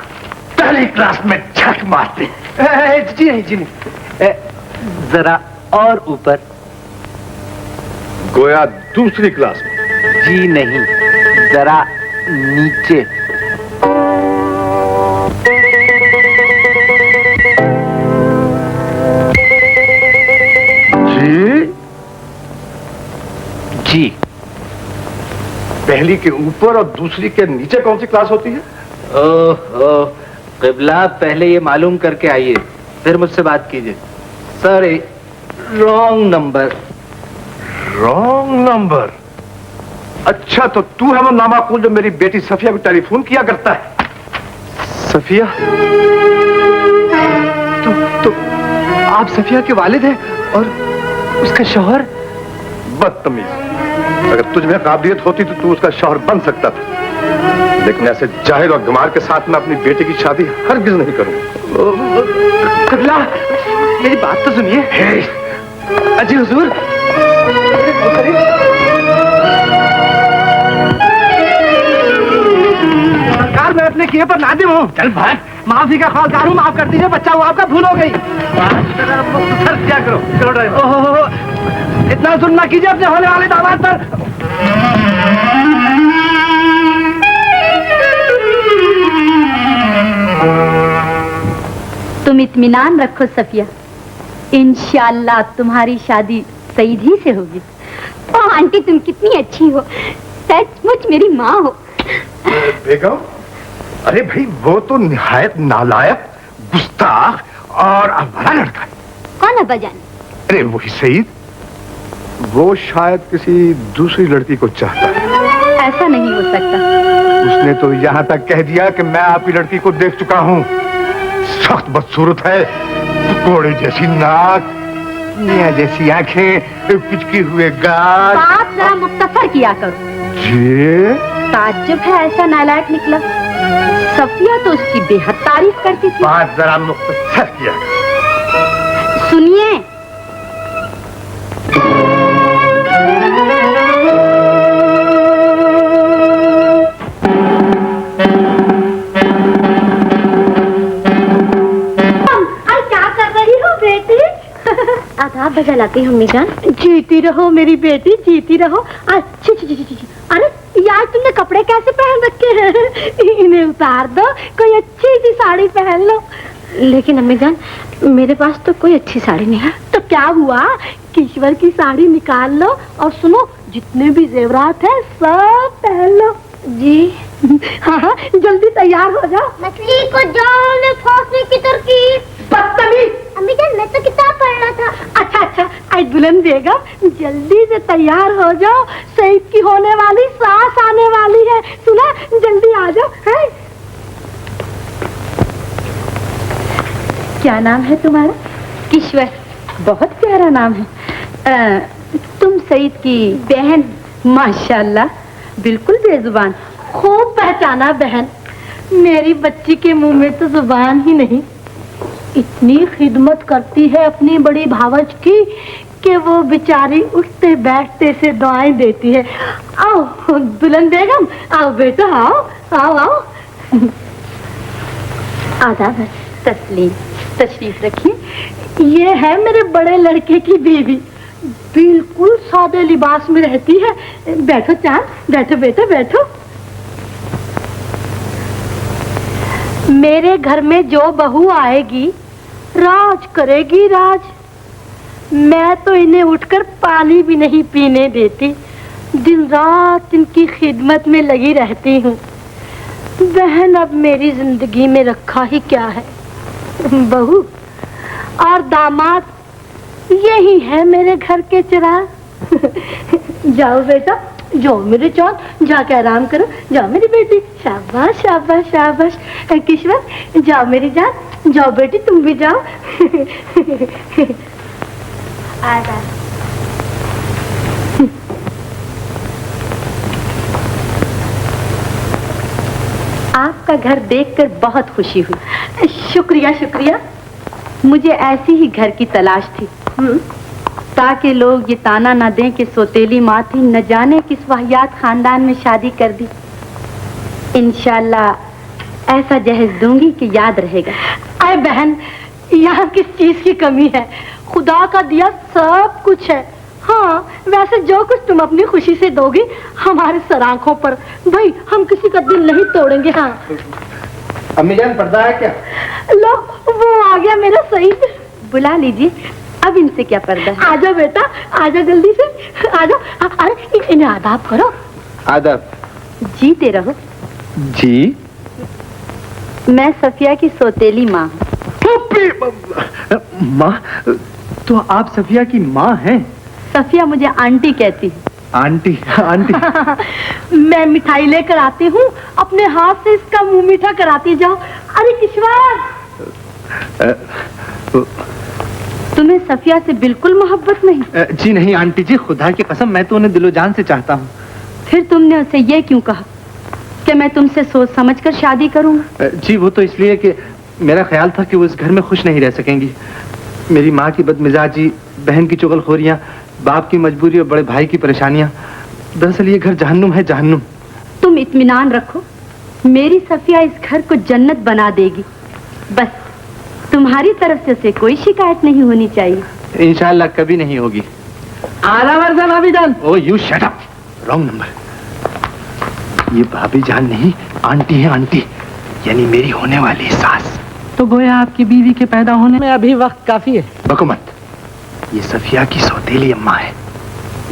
Speaker 8: पहली क्लास में झक मारते हैं।
Speaker 7: जी नहीं, जी नहीं, जरा और ऊपर।
Speaker 8: गोया दूसरी क्लास में?
Speaker 7: जी नहीं, जरा नीचे।
Speaker 8: जी
Speaker 7: जी।
Speaker 8: पहली के ऊपर और दूसरी के नीचे कौन सी क्लास होती है?
Speaker 7: ओह क़िबला, पहले ये मालूम करके आइए, फिर मुझसे बात कीजिए। Sir wrong number.
Speaker 8: Wrong number? अच्छा, तो तू है वो नामाकूल जो मेरी बेटी सफिया को टेलीफोन किया करता है?
Speaker 7: सफिया? तो आप सफिया के वालिद हैं और उसका शौहर?
Speaker 8: बदतमीज, अगर तुझ में काबिलियत होती तो तू उसका शौहर बन सकता था, लेकिन ऐसे जाहिल और गमार के साथ मैं अपनी बेटी की शादी हरगिज नहीं करूंगा।
Speaker 7: क़िबला, मेरी बात तो सुनिए। अजी हुजूर, सरकार मैं अपने किए पर नादिम हूँ। चल भाग। माफी का ख्वाहिशगार हूँ, माफ कर दीजिए, बच्चा वो आपका भूल हो गई।
Speaker 8: सर क्या करो, चलो ड्राइवर।
Speaker 7: इतना जुल्म ना कीजिए अपने होने वाले दामाद पर।
Speaker 9: तुम इत्मीनान रखो सफिया, इंशाअल्लाह तुम्हारी शादी सईद ही से होगी।
Speaker 4: ओह आंटी, तुम कितनी अच्छी हो, सचमुच मेरी माँ हो।
Speaker 8: बेगम, अरे भाई वो तो निहायत नालायक, गुस्ताख और आवारा लड़का है।
Speaker 4: कौन अब्बा जान?
Speaker 8: अरे वही सईद, वो शायद किसी दूसरी लड़की को चाहता है।
Speaker 9: ऐसा नहीं हो सकता।
Speaker 8: उसने तो यहाँ तक कह दिया कि मैं आपकी लड़की को देख चुका हूँ। सख्त बदसूरत है, कोड़े जैसी नाक, मियां जैसी आंखें, पिचकी हुए गाल।
Speaker 9: बात जरा मुख्तसर किया करो।
Speaker 8: जी?
Speaker 9: ताज्जुब है ऐसा नालायक निकला। सफिया तो उसकी बेहद तारीफ करती थी।
Speaker 8: बात जरा मुख्तसर किया करो।
Speaker 9: सुनिए,
Speaker 4: आधा बजा लाती हूँ अम्मी जान।
Speaker 2: जीती रहो मेरी बेटी, जीती रहो। अरे यार, तुमने कपड़े कैसे पहन रखे हैं? इन्हें उतार दो, कोई अच्छी सी साड़ी पहन लो।
Speaker 4: लेकिन अम्मी जान, मेरे पास तो कोई अच्छी साड़ी नहीं है।
Speaker 2: तो क्या हुआ, किश्वर की साड़ी निकाल लो और सुनो, जितने भी जेवरात है सब पहन लो।
Speaker 4: जी
Speaker 2: हाँ जल्दी तैयार हो जाओ।
Speaker 4: मछली को जाल में फंसने की तरकीब।
Speaker 2: बदतमीज,
Speaker 4: अम्मी जान मैं तो किताब पढ़ रहा था।
Speaker 2: अच्छा अच्छा, आई दुल्हन बेगम जल्दी से तैयार हो जाओ, सईद की होने वाली सास आने वाली है, सुना, जल्दी आ जाओ। है क्या नाम है तुम्हारा?
Speaker 9: किश्वर, बहुत प्यारा नाम है। तुम सईद की
Speaker 2: बहन?
Speaker 9: माशाल्लाह, बिल्कुल बेजुबान।
Speaker 2: खूब पहचाना बहन, मेरी बच्ची के मुंह में तो जुबान ही नहीं। इतनी खिदमत करती है अपनी बड़ी भावज की कि वो बेचारी उठते बैठते से दुआएं देती है। आओ दुल्हन बेगम, आओ बेटा, आओ आओ आओ।
Speaker 9: आदाब है। तस्लीम, तशरीफ रखिए।
Speaker 2: ये है मेरे बड़े लड़के की बीवी, बिल्कुल सादे लिबास में रहती है। बैठो चांद, बैठो बेटा बैठो। मेरे घर में जो बहू आएगी राज करेगी राज। मैं तो इन्हें उठकर पानी भी नहीं पीने देती, दिन रात इनकी खिदमत में लगी रहती हूँ। बहन अब मेरी जिंदगी में रखा ही क्या है, बहू और दामाद यही है मेरे घर के चिराग। जाओ बेटा, जाओ मेरे चौथ, जाके आराम करो। जाओ मेरी बेटी, शाबाश शाबाश शाबाश। किश्वर जाओ मेरी जान, जाओ बेटी तुम भी जाओ।
Speaker 9: आपका घर देखकर बहुत खुशी हुई।
Speaker 2: शुक्रिया शुक्रिया।
Speaker 9: मुझे ऐसी ही घर की तलाश थी, ताकि लोग ये ताना न दें कि सौतेली माँ थी, न जाने किस वाहियात खानदान में शादी कर दी। इंशाल्लाह ऐसा जहेज दूंगी कि याद रहेगा।
Speaker 2: अरे बहन, यहाँ किस चीज की कमी है, खुदा का दिया सब कुछ है। हाँ वैसे जो कुछ तुम अपनी खुशी से दोगी हमारे सर आंखों पर, भाई हम किसी का दिल नहीं तोड़ेंगे। हाँ
Speaker 6: अम्मी जान पर्दा है क्या?
Speaker 2: लो वो आ गया मेरा सईद।
Speaker 9: बुला लीजिए, अब इनसे क्या पर्दा है।
Speaker 2: आजा बेटा, आजा जल्दी से आजा। अरे इन्हें आदाब करो।
Speaker 6: आदाब।
Speaker 9: जीते रहो।
Speaker 6: जी?
Speaker 9: मैं सफिया की सौतेली माँ।
Speaker 6: माँ? तो आप सफिया की माँ हैं?
Speaker 9: सफिया मुझे आंटी कहती है।
Speaker 6: Aunty aunty.
Speaker 2: मैं मिठाई लेकर आती हूँ, अपने हाथ से इसका मुंह मीठा कराती जाओ। अरे किश्वर,
Speaker 9: तुम्हें सफिया से बिल्कुल मोहब्बत नहीं?
Speaker 6: जी नहीं आंटी जी, खुदा की कसम मैं तो उन्हें दिलो जान से चाहता हूँ।
Speaker 9: फिर तुमने उसे ये क्यों कहा कि मैं तुमसे सोच समझकर शादी करूंगा?
Speaker 6: जी वो तो इसलिए कि मेरा ख्याल था कि वो इस घर में खुश नहीं रह सकेंगी। मेरी माँ की बदमिजाजी, बहन की चुगलखोरियाँ, बाप की मजबूरी और बड़े भाई की परेशानियाँ, दरअसल ये घर जहन्नुम है, जहन्नुम।
Speaker 9: तुम इत्मीनान रखो, मेरी सफिया इस घर को जन्नत बना देगी। बस तुम्हारी तरफ से उसे कोई शिकायत नहीं होनी चाहिए।
Speaker 6: इंशाल्लाह कभी नहीं होगी।
Speaker 3: आला वर्जन भाभी जान।
Speaker 6: Oh you shut up, wrong number. ये भाभी जान नहीं, आंटी है, आंटी, यानी मेरी होने वाली सास।
Speaker 3: तो गोया आपकी बीवी के पैदा होने में अभी वक्त काफी है।
Speaker 6: बको मत, ये सफिया की सौतेली अम्मा है।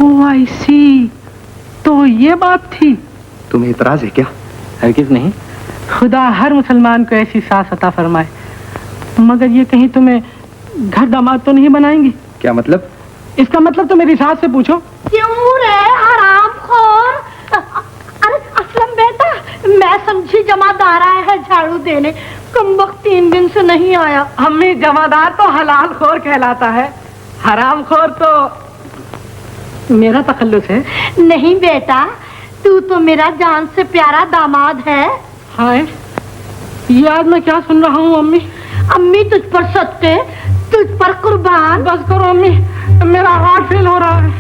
Speaker 3: ओह आई सी, तो ये बात थी।
Speaker 6: तुम्हें इतराज है क्या? हरगिज़ नहीं।
Speaker 3: खुदा हर मुसलमान को ऐसी सास अता फरमाए, मगर ये कहीं तुम्हें घर दामाद तो नहीं बनाएंगी?
Speaker 6: क्या मतलब?
Speaker 3: इसका मतलब तो मेरी सास से पूछो।
Speaker 2: क्यों रे हरामखोर? अरे असलम बेटा, मैं समझी जमादार आया है झाड़ू देने, कमबख्त 3 दिन से नहीं आया।
Speaker 3: अम्मी जमादार तो हलाल खोर कहलाता है, हराम खोर तो मेरा तखल्लुस है।
Speaker 2: नहीं बेटा, तू तो मेरा जान से प्यारा दामाद है।
Speaker 3: हाय, ये आज मैं क्या सुन रहा हूँ अम्मी?
Speaker 2: अम्मी तुझ पर सत्ते, तुझ पर कुर्बान।
Speaker 3: बस करो अम्मी, मेरा हार्ट फेल हो रहा है।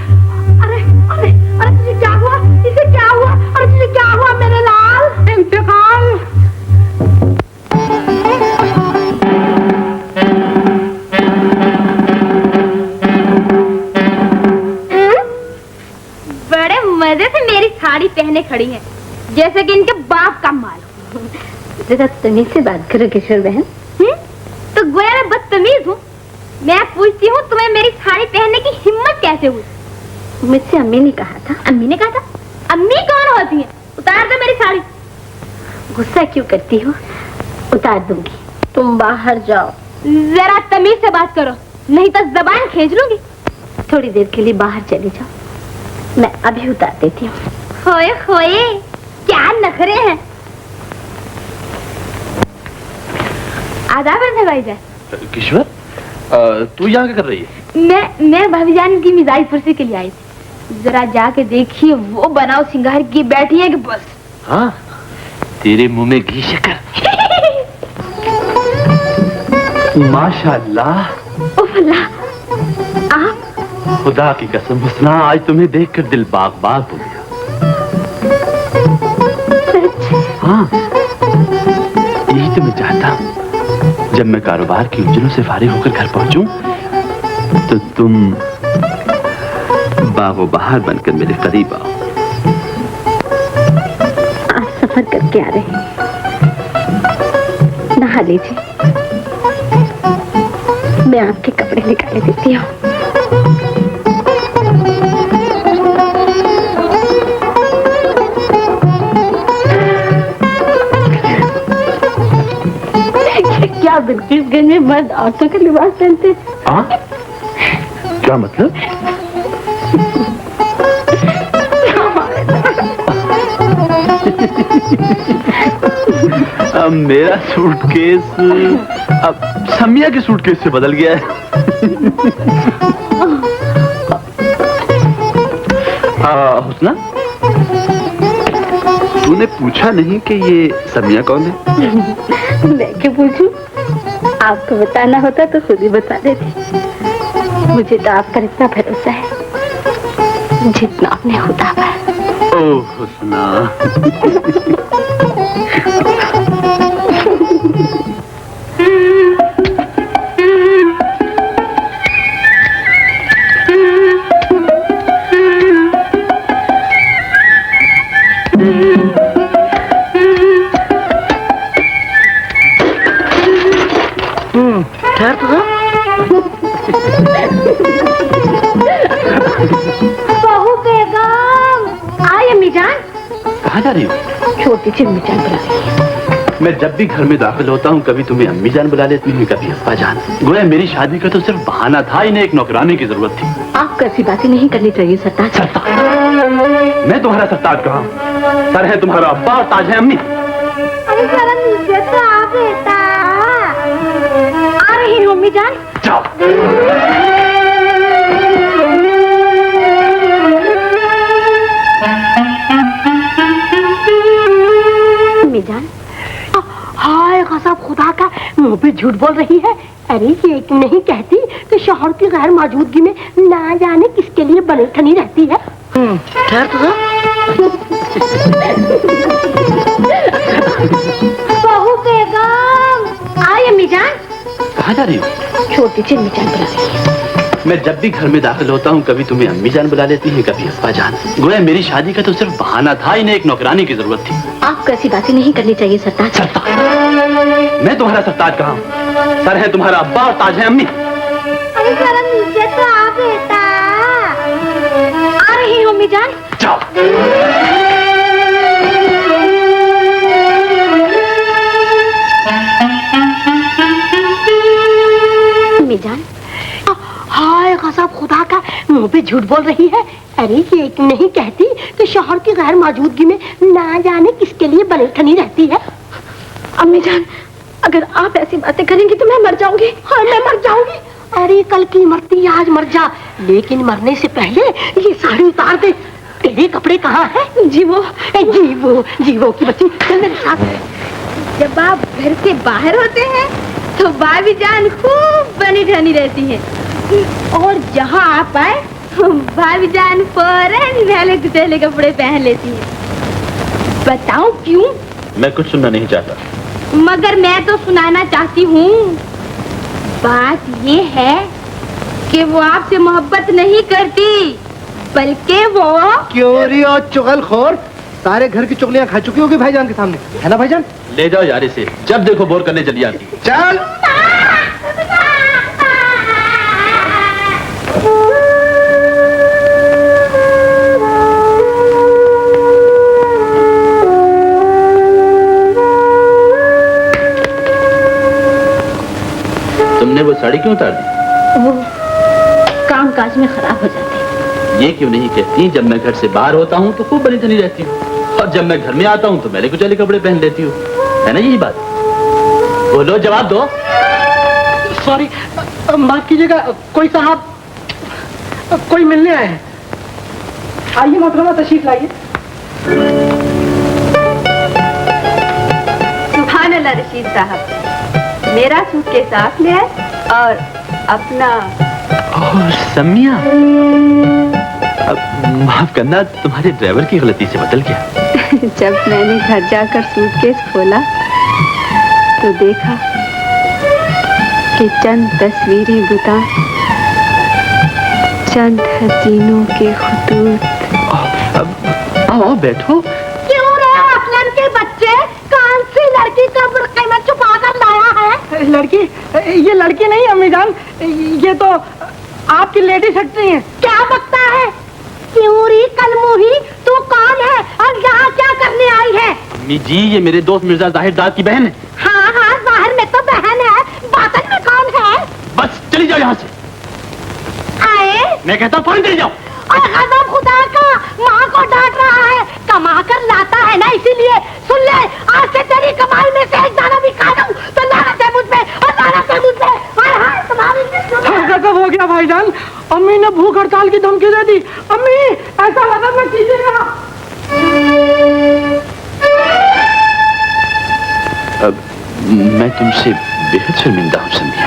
Speaker 2: अरे अरे अरे तुझे क्या हुआ? इसे क्या हुआ? अरे तुझे क्या हुआ मेरे लाल?
Speaker 3: इंतकाल।
Speaker 10: बड़े मजे से मेरी साड़ी पहने खड़ी है, जैसे कि इनके बाप का माल।
Speaker 9: जरा तमीज से बात करो किशोर बहन।
Speaker 10: तो गोया मैं बदतमीज हूँ? मैं पूछती हूँ तुम्हें मेरी साड़ी पहनने की हिम्मत कैसे हुई?
Speaker 9: मुझसे अम्मी ने कहा था।
Speaker 10: अम्मी ने कहा था? अम्मी कौन होती है? उतार दो मेरी साड़ी।
Speaker 9: गुस्सा क्यों करती हो? उतार दूंगी। तुम बाहर जाओ।
Speaker 10: जरा तमीज से बात करो, नहीं तो जबान खींच लूंगी।
Speaker 9: थोड़ी देर के लिए बाहर चली जाओ, मैं अभी उतार देती हूँ।
Speaker 10: खोए खोए, क्या नखरे हैं। आदाब है भाईजान।
Speaker 1: किश्वर, तू यहाँ क्या कर रही है?
Speaker 10: मैं भाभी जान की मिजाज पुरसी के लिए आई थी। जरा जाके देखिए, वो बनाओ सिंगार की बैठी है कि बस।
Speaker 1: हाँ, तेरे मुंह में घी शक्कर। माशाल्लाह।
Speaker 10: उफ अल्लाह, आप?
Speaker 1: खुदा की कसम हुस्ना, आज तुम्हें देखकर दिल बाग बाग हो गया। हाँ, यही तो मैं चाहता हूँ। जब मैं कारोबार की उलझनों से फारिग होकर घर पहुंचूं, तो तुम बागो बहार बनकर मेरे करीब आओ।
Speaker 9: आप सफर करके आ रहे हैं, नहा लीजिए, मैं आपके कपड़े निकाल देती हूँ। क्या बिल्किसगंज में मर्द औरतों का लिबास पहनते हैं?
Speaker 1: क्या मतलब? अब मेरा सूटकेस अब समिया के सूटकेस से बदल गया है। हुस्ना, तूने पूछा नहीं कि ये समिया कौन है?
Speaker 9: मैं क्या पूछूं? आपको बताना होता तो खुद ही बता देती। मुझे तो आप पर इतना भरोसा है जितना आपने खुदा पर।
Speaker 1: ओह हुस्ना।
Speaker 5: ठहर तो
Speaker 2: बहू बेगम।
Speaker 10: आई अम्मी जान।
Speaker 1: कहाँ जा रही हो?
Speaker 9: छोटी सी अम्मी जान बुला रही है।
Speaker 1: मैं जब भी घर में दाखिल होता हूँ, कभी तुम्हें अम्मी जान बुला लेती हूँ, कभी अब्बा जान। गोया मेरी शादी का तो सिर्फ बहाना था, इन्हें एक नौकरानी की जरूरत थी।
Speaker 9: आपको ऐसी बातें नहीं करनी चाहिए सरताज।
Speaker 1: सरताज? मैं तुम्हारा सरताज कहाँ हूँ? सर है तुम्हारा अब्बा और ताज है अम्मी।
Speaker 2: अरे जरा नीचे तो आ बेटा।
Speaker 10: आ रही हूँ अम्मी जान।
Speaker 1: जाओ।
Speaker 9: अम्मी जान,
Speaker 2: हाय कसम खुदा का, मुंह पे झूठ बोल रही है। अरे ये एक नहीं कहती कि शौहर की गैर मौजूदगी में ना जाने किसके लिए बनी ठनी रहती है।
Speaker 5: ठहर तो
Speaker 2: बहू बेगम।
Speaker 10: आई अम्मी जान।
Speaker 1: कहाँ जा रही हो?
Speaker 9: छोटी सी अम्मी जान बुला रही है।
Speaker 1: मैं जब भी घर में दाखिल होता हूँ, कभी तुम्हें अम्मी जान बुला लेती है, कभी अब्बा जान। गोया मेरी शादी का तो सिर्फ बहाना था, इन्हें एक नौकरानी की जरूरत थी।
Speaker 9: आपको ऐसी बातें नहीं करनी चाहिए सरताज।
Speaker 1: सरताज? मैं तुम्हारा सरताज कहाँ हूँ? सर है तुम्हारा अब्बा और ताज है अम्मी।
Speaker 2: अरे जरा नीचे तो आ बेटा।
Speaker 10: आ रही हूँ अम्मी जान।
Speaker 1: जाओ।
Speaker 9: अम्मी जान,
Speaker 2: हाय कसम खुदा का, मुंह पे झूठ बोल रही है। अरे ये एक नहीं कहती कि शौहर की गैर मौजूदगी में ना जाने किसके लिए बनी ठनी रहती है।
Speaker 9: अम्मी जान, अगर आप ऐसी बातें करेंगी तो मैं मर जाऊंगी।
Speaker 2: हाँ, मैं मर जाऊंगी। अरे कल की मरती आज मर जा, लेकिन मरने से पहले ये साड़ी उतार दे। तेरे कपड़े कहाँ हैं? जीवो जीवो की बच्ची, चल मेरे साथ।
Speaker 10: जब आप घर से बाहर होते हैं तो भाभी जान खूब बनी ठनी रहती है, और जहाँ आप आए भाभी जान फौरन नहले कुचैले कपड़े पहन लेती है। बताऊं क्यों?
Speaker 1: मैं कुछ सुनना नहीं चाहता।
Speaker 10: मगर मैं तो सुनाना चाहती हूँ। बात ये है कि वो आपसे मोहब्बत नहीं करती, बल्कि वो
Speaker 7: क्योरी और चुगलखोर सारे घर की चुगलियां खा चुकी होगी भाईजान के सामने, है ना भाईजान?
Speaker 1: ले जाओ यार इसे, जब देखो बोर करने चली आती।
Speaker 7: चल।
Speaker 1: साड़ी क्यों उतार दी?
Speaker 9: वो काम काज में खराब हो जाते हैं।
Speaker 1: ये क्यों नहीं कहती जब मैं घर से बाहर होता हूँ तो खूब बनी धनी रहती हूँ, और जब मैं घर में आता हूँ तो मैले कुचले कपड़े पहन लेती हूँ, है ना यही बात? बोलो, जवाब दो।
Speaker 3: सॉरी, माफ कीजिएगा, कोई साहब कोई मिलने आए हैं। आइए मोहतरमा, तशरीफ लाइए।
Speaker 9: सुभान अल्लाह रशीद साहब, मेरा सूटकेस आप ले आए और अपना।
Speaker 1: और समिया, माफ करना, तुम्हारे ड्राइवर की गलती से बदल गया।
Speaker 9: जब मैंने घर जाकर सूटकेस खोला तो देखा कि चंद तस्वीरें बुता, चंद हसीनों के खुतूत।
Speaker 1: आओ बैठो।
Speaker 2: क्यों रे असलन के बच्चे, कौन सी लड़की का बुर्के में छुपा कर लाया है?
Speaker 3: लड़की? ये लड़की नहीं अम्मी जान, ये तो आपकी लेडी सेक्रेटरी है।
Speaker 2: क्या बकता है? क्यों री कलमुही, तू कौन है और यहाँ क्या करने आई है?
Speaker 1: अम्मी जी, ये मेरे दोस्त मिर्जा जाहिर दाद की बहन है।
Speaker 2: हाँ हाँ, जाहिर में तो बहन है, बातन में कौन है?
Speaker 1: बस चली जाओ यहाँ से।
Speaker 2: आए?
Speaker 1: मैं कहता हूँ फौरन चली जाओ।
Speaker 2: और गजब खुदा का, माँ को डांट रहा है, कमा कर लाता है ना, इसीलिए। सुन ले, आज से तेरी कमाई में से एक दाना भी खा दूं तो लानत है मुझ पे, और लानत है मुझ पे। हाय तुम्हारी
Speaker 3: गजब हो गया भाईजान, अम्मी ने भूख हड़ताल की धमकी दे दी। अम्मी, ऐसा गजब मत कीजिएगा।
Speaker 1: अब मैं तुमसे बेहद शर्मिंदा हूँ समिया।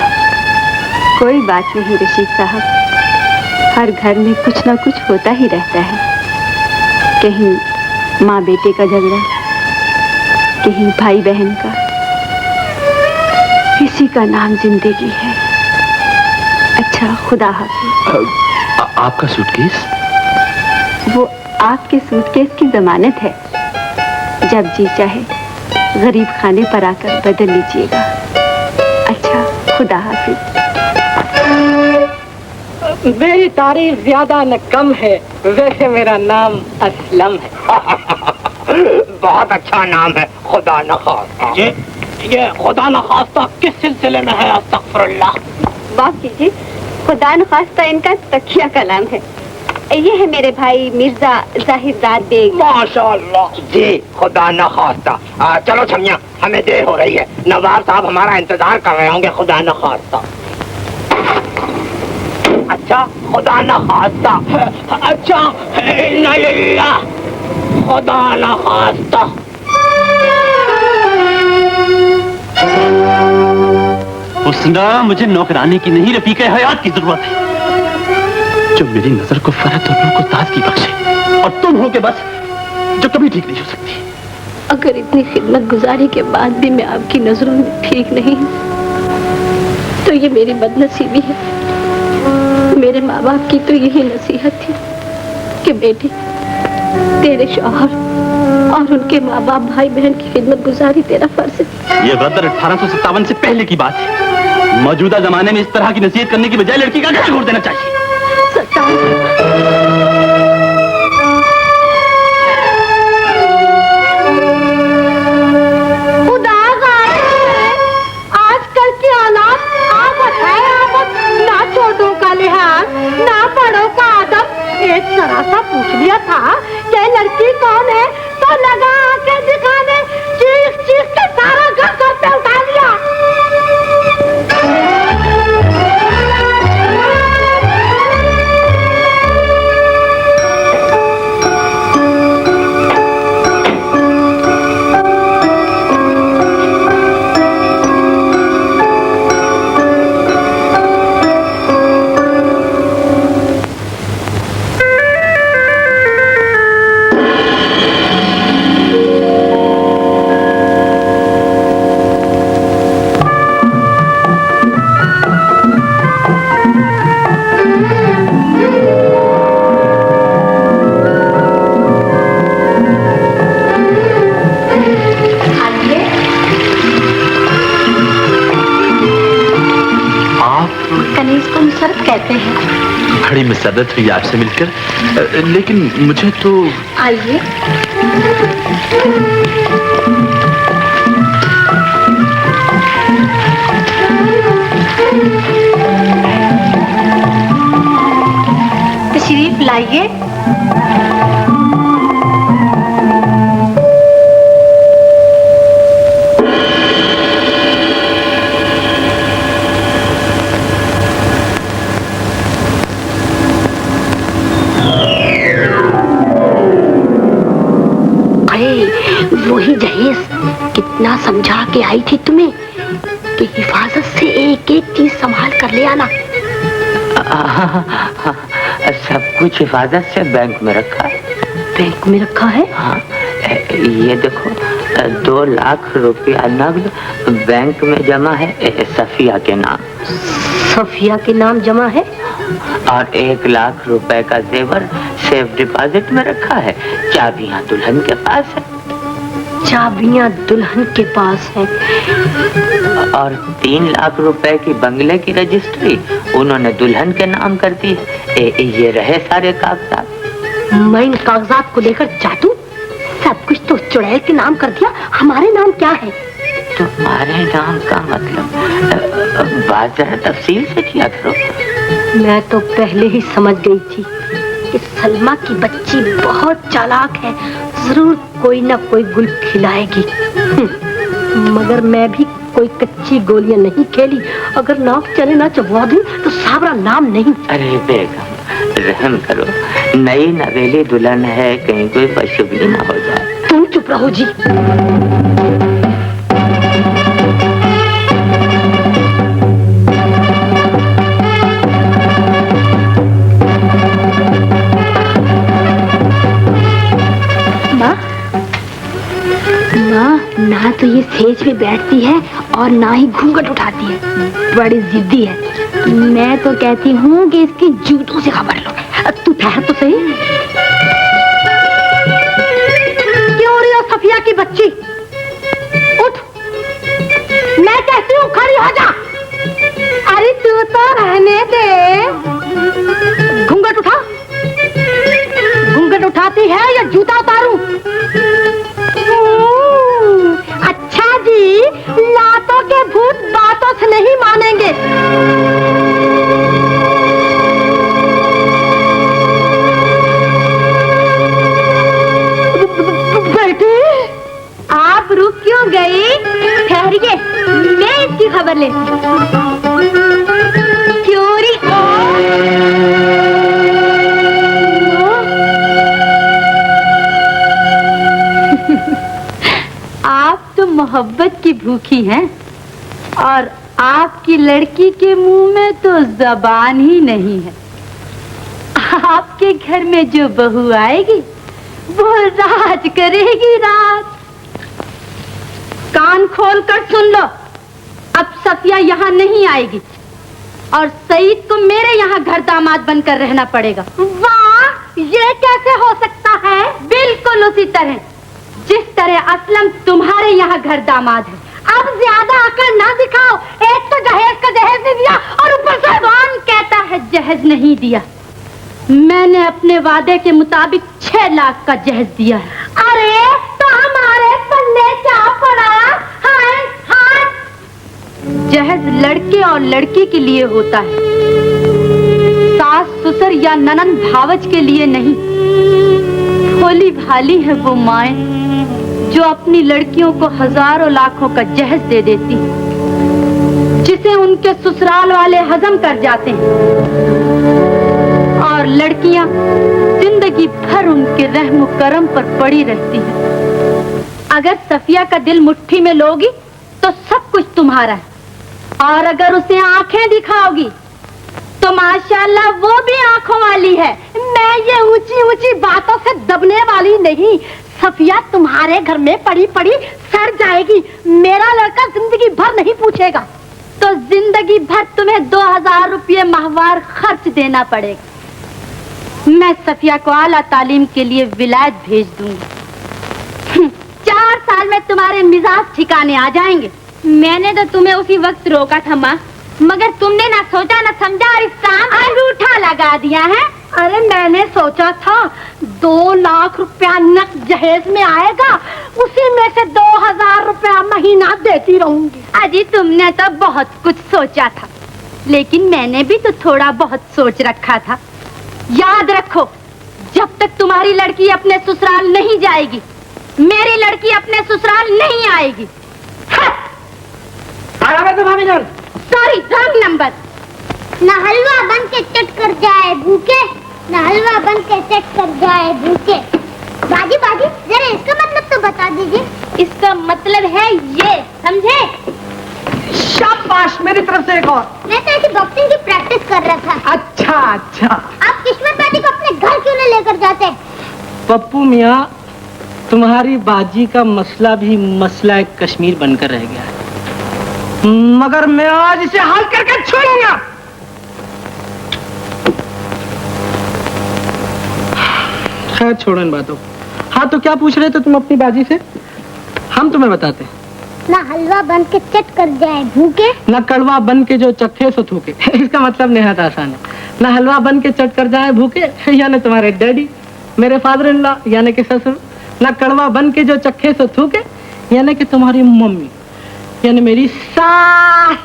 Speaker 9: कोई बात नहीं रशीद साहब, हर घर में कुछ ना कुछ होता ही रहता है। कहीं माँ बेटे का झगड़ा, कहीं भाई बहन का, इसी का नाम जिंदगी है। अच्छा, खुदा हाफिज।
Speaker 1: आपका सूटकेस?
Speaker 9: वो आपके सूटकेस की जमानत है, जब जी चाहे गरीब खाने पर आकर बदल लीजिएगा। अच्छा, खुदा हाफिज।
Speaker 3: मेरी तारीफ ज्यादा न कम है, वैसे मेरा नाम असलम है।
Speaker 11: बहुत अच्छा नाम है, खुदा न खास्ता। ये खुदा न खास्ता किस सिलसिले में है? अस्तगफिरुल्लाह।
Speaker 9: माफ कीजिए, खुदा न खास्ता इनका तकिया कलाम है। ये है मेरे भाई मिर्जा जाहिरदार बेग।
Speaker 11: माशाअल्लाह जी, खुदा न खास्ता। चलो छमिया, हमें देर हो रही है, नवाब साहब हमारा इंतजार कर रहे होंगे। खुदा न खास्ता। अच्छा, खुदा न खास्ता। अच्छा, खुदा न खास्ता।
Speaker 1: हुस्ना, मुझे नौकरानी की नहीं, रफीके हयात की जरूरत है, जो मेरी नजर को फरत और रूह को ताजगी बख्शे। और तुम हो के बस जो कभी ठीक नहीं हो सकती।
Speaker 9: अगर इतनी खिदमत गुजारी के बाद भी मैं आपकी नजरों में ठीक नहीं तो ये मेरी बदनसीबी है। मेरे माँ बाप की तो यही नसीहत थी कि बेटी, तेरे शौहर और उनके माँ बाप भाई बहन की खिदमत गुजारी तेरा फर्ज है।
Speaker 1: ये गदर 1857 से पहले की बात है। मौजूदा जमाने में इस तरह की नसीहत करने की बजाय लड़की का घर छोड़ देना चाहिए।
Speaker 2: खुदा आजकल के हालात आफत है, आफत। ना छोटों का लिहाज, ना बड़ों का अदब। एक जरा सा पूछ लिया था कि लड़की कौन है तो लगा आके दिखाने, चीख चीख के सारा घर घर पे उठा लिया।
Speaker 1: बड़ी मसरत हुई आपसे मिलकर, लेकिन मुझे तो।
Speaker 9: आइए। लाइए।
Speaker 2: वही जहेज कितना समझा के आई थी तुम्हें कि हिफाजत से एक एक चीज संभाल कर ले आना।
Speaker 5: सब कुछ हिफाजत से बैंक में रखा है।
Speaker 2: बैंक में रखा है?
Speaker 5: हाँ, ये देखो 2 लाख रुपया नकद बैंक में जमा है सफिया के नाम।
Speaker 2: सफिया के नाम जमा है?
Speaker 5: और 1 लाख रुपए का जेवर सेफ डिपॉजिट में रखा है। चाबियां दुल्हन के पास है।
Speaker 2: चाबियां दुल्हन के पास है।
Speaker 5: और 3 लाख रुपए की बंगले की रजिस्ट्री उन्होंने दुल्हन के नाम कर दी है। ये रहे सारे कागजात।
Speaker 2: मैं इन कागजात को लेकर जादू सब कुछ तो चुड़ैल के नाम कर दिया। हमारे नाम क्या है?
Speaker 5: तुम्हारे नाम का मतलब बात जरा तफसील से किया करो।
Speaker 2: मैं तो पहले ही समझ गई थी कि सलमा की बच्ची बहुत चालाक है, जरूर कोई ना कोई गुल खिलाएगी। मगर मैं भी कोई कच्ची गोलियां नहीं खेली। अगर नाक चले ना चबवा दूं तो साबरा नाम नहीं।
Speaker 5: अरे बेगम रहम करो, नई नवेली दुल्हन है, कहीं कोई बशुबली ना हो जाए।
Speaker 2: तुम चुप रहो जी। ना तो ये सेज पे बैठती है और ना ही घूंघट उठाती है। बड़ी जिद्दी है। मैं तो कहती हूँ कि इसकी जूतों से खबर लो। तू ठहर तो सही। क्यों रही हो सफिया की बच्ची? उठ, मैं कहती हूँ खड़ी हो जा। अरे तू तो रहने दे। घूंघट उठा। घूंघट उठाती है या जूता उतारूं? अच्छा जी, लातों के भूत बातों से नहीं मानेंगे। बेटी, आप रुक क्यों गई? ठहरिए, मैं इसकी खबर लेती हूँ। क्यों री? आप तो मोहब्बत की भूखी हैं और आपकी लड़की के मुंह में तो जबान ही नहीं है। आपके घर में जो बहू आएगी वो राज करेगी राज। कान खोल कर सुन लो, अब सफिया यहाँ नहीं आएगी और सईद को मेरे यहाँ घर दामाद बनकर रहना पड़ेगा। वाह, ये कैसे हो सकता है? बिल्कुल उसी तरह जिस तरह असलम तुम्हारे यहाँ घर दामाद है। अब ज्यादा अकल ना दिखाओ। एक तो जहेज का जहेज नहीं दिया और ऊपर से कौन कहता है जहेज नहीं दिया? मैंने अपने वादे के मुताबिक 6 लाख का जहेज दिया है। अरे तो हमारे पल्ले क्या पड़ा? हाय हाय। जहेज लड़के और लड़की के लिए होता है, सास ससुर या ननंद भावज के लिए नहीं। भोली भाली है वो माएं जो अपनी लड़कियों को हजारों लाखों का जहेज दे देती, जिसे उनके ससुराल वाले हजम कर जाते हैं, और लड़कियां जिंदगी भर उनके रहम करम पर पड़ी रहती हैं। अगर सफिया का दिल मुट्ठी में लोगी तो सब कुछ तुम्हारा है, और अगर उसे आंखें दिखाओगी तो माशाल्लाह वो भी आंखों वाली है। मैं ये ऊंची ऊंची बातों से दबने वाली नहीं। सफिया तुम्हारे घर में पड़ी पड़ी सड़ जाएगी। मेरा लड़का जिंदगी भर नहीं पूछेगा तो जिंदगी भर तुम्हें 2000 रुपये माहवार खर्च देना पड़ेगा। मैं सफिया को आला तालीम के लिए विलायत भेज दूंगी। 4 साल में तुम्हारे मिजाज ठिकाने आ जाएंगे। मैंने तो तुम्हें उसी वक्त रोका था माँ, मगर तुमने ना सोचा ना समझा और इस काम अंगूठा लगा दिया है। अरे मैंने सोचा था 2 लाख रुपया नकद जहेज में आएगा, उसी में से 2000 रुपया महीना देती रहूंगी। अजी तुमने तो बहुत कुछ सोचा था, लेकिन मैंने भी तो थोड़ा बहुत सोच रखा था।
Speaker 10: याद रखो, जब तक तुम्हारी लड़की अपने ससुराल नहीं जाएगी, मेरी लड़की अपने ससुराल नहीं आएगी।
Speaker 3: भाभी जान।
Speaker 10: Sorry, wrong number.
Speaker 4: ना हलवा बन के चट कर जाए भूखे, ना हलवा बन के चट कर जाए भूखे। बाजी बाजी, जरा इसका मतलब तो बता दीजिए।
Speaker 10: इसका मतलब है ये, समझे?
Speaker 3: शाबाश, मेरी तरफ से एक और।
Speaker 4: मैं तो ऐसी बॉक्सिंग की प्रैक्टिस कर रहा था।
Speaker 3: अच्छा अच्छा।
Speaker 4: आप किस्मत बाजी को अपने घर क्यों नहीं लेकर जाते?
Speaker 3: पप्पू मियाँ, तुम्हारी बाजी का मसला भी मसला कश्मीर बनकर रह गया है, मगर मैं आज इसे हल करके छोड़ूंगा। खैर छोड़ो इन बातों। हाँ, तो क्या पूछ रहे थे तुम अपनी बाजी से? हम तुम्हें बताते हैं।
Speaker 4: ना हलवा बन के चट कर जाए भूखे,
Speaker 3: न कड़वा बन के जो चखे सो थूके। इसका मतलब निहायत आसान है। न हलवा बन के चट कर जाए भूखे, यानी तुम्हारे डैडी, मेरे फादर इन लॉ यानी कि ससुर। न कड़वा बन के जो चखे सो थूके, यानी कि तुम्हारी मम्मी, यानी मेरी सास।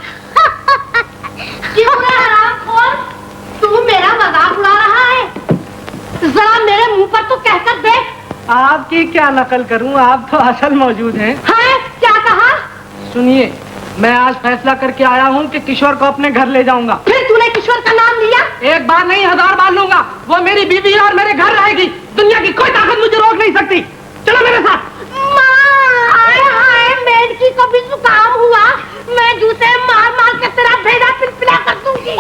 Speaker 2: तू मेरा मजाक उड़ा रहा है? जरा मेरे मुंह पर तो कहकर देख।
Speaker 3: आपकी क्या नकल करूं, आप तो असल मौजूद हैं।
Speaker 2: हाँ, क्या कहा?
Speaker 3: सुनिए, मैं आज फैसला करके आया हूं कि किशोर को अपने घर ले जाऊंगा।
Speaker 2: फिर तूने किशोर का नाम लिया?
Speaker 3: एक बार नहीं, 1000 बार लूंगा। वो मेरी बीवी और मेरे घर रहेगी। दुनिया की कोई ताकत मुझे रोक नहीं सकती। चलो मेरे साथ।
Speaker 2: मेंढकी को भी जुकाम हुआ, मैं जूते मार मार के तेरा भेजा पिलपिला कर दूंगी।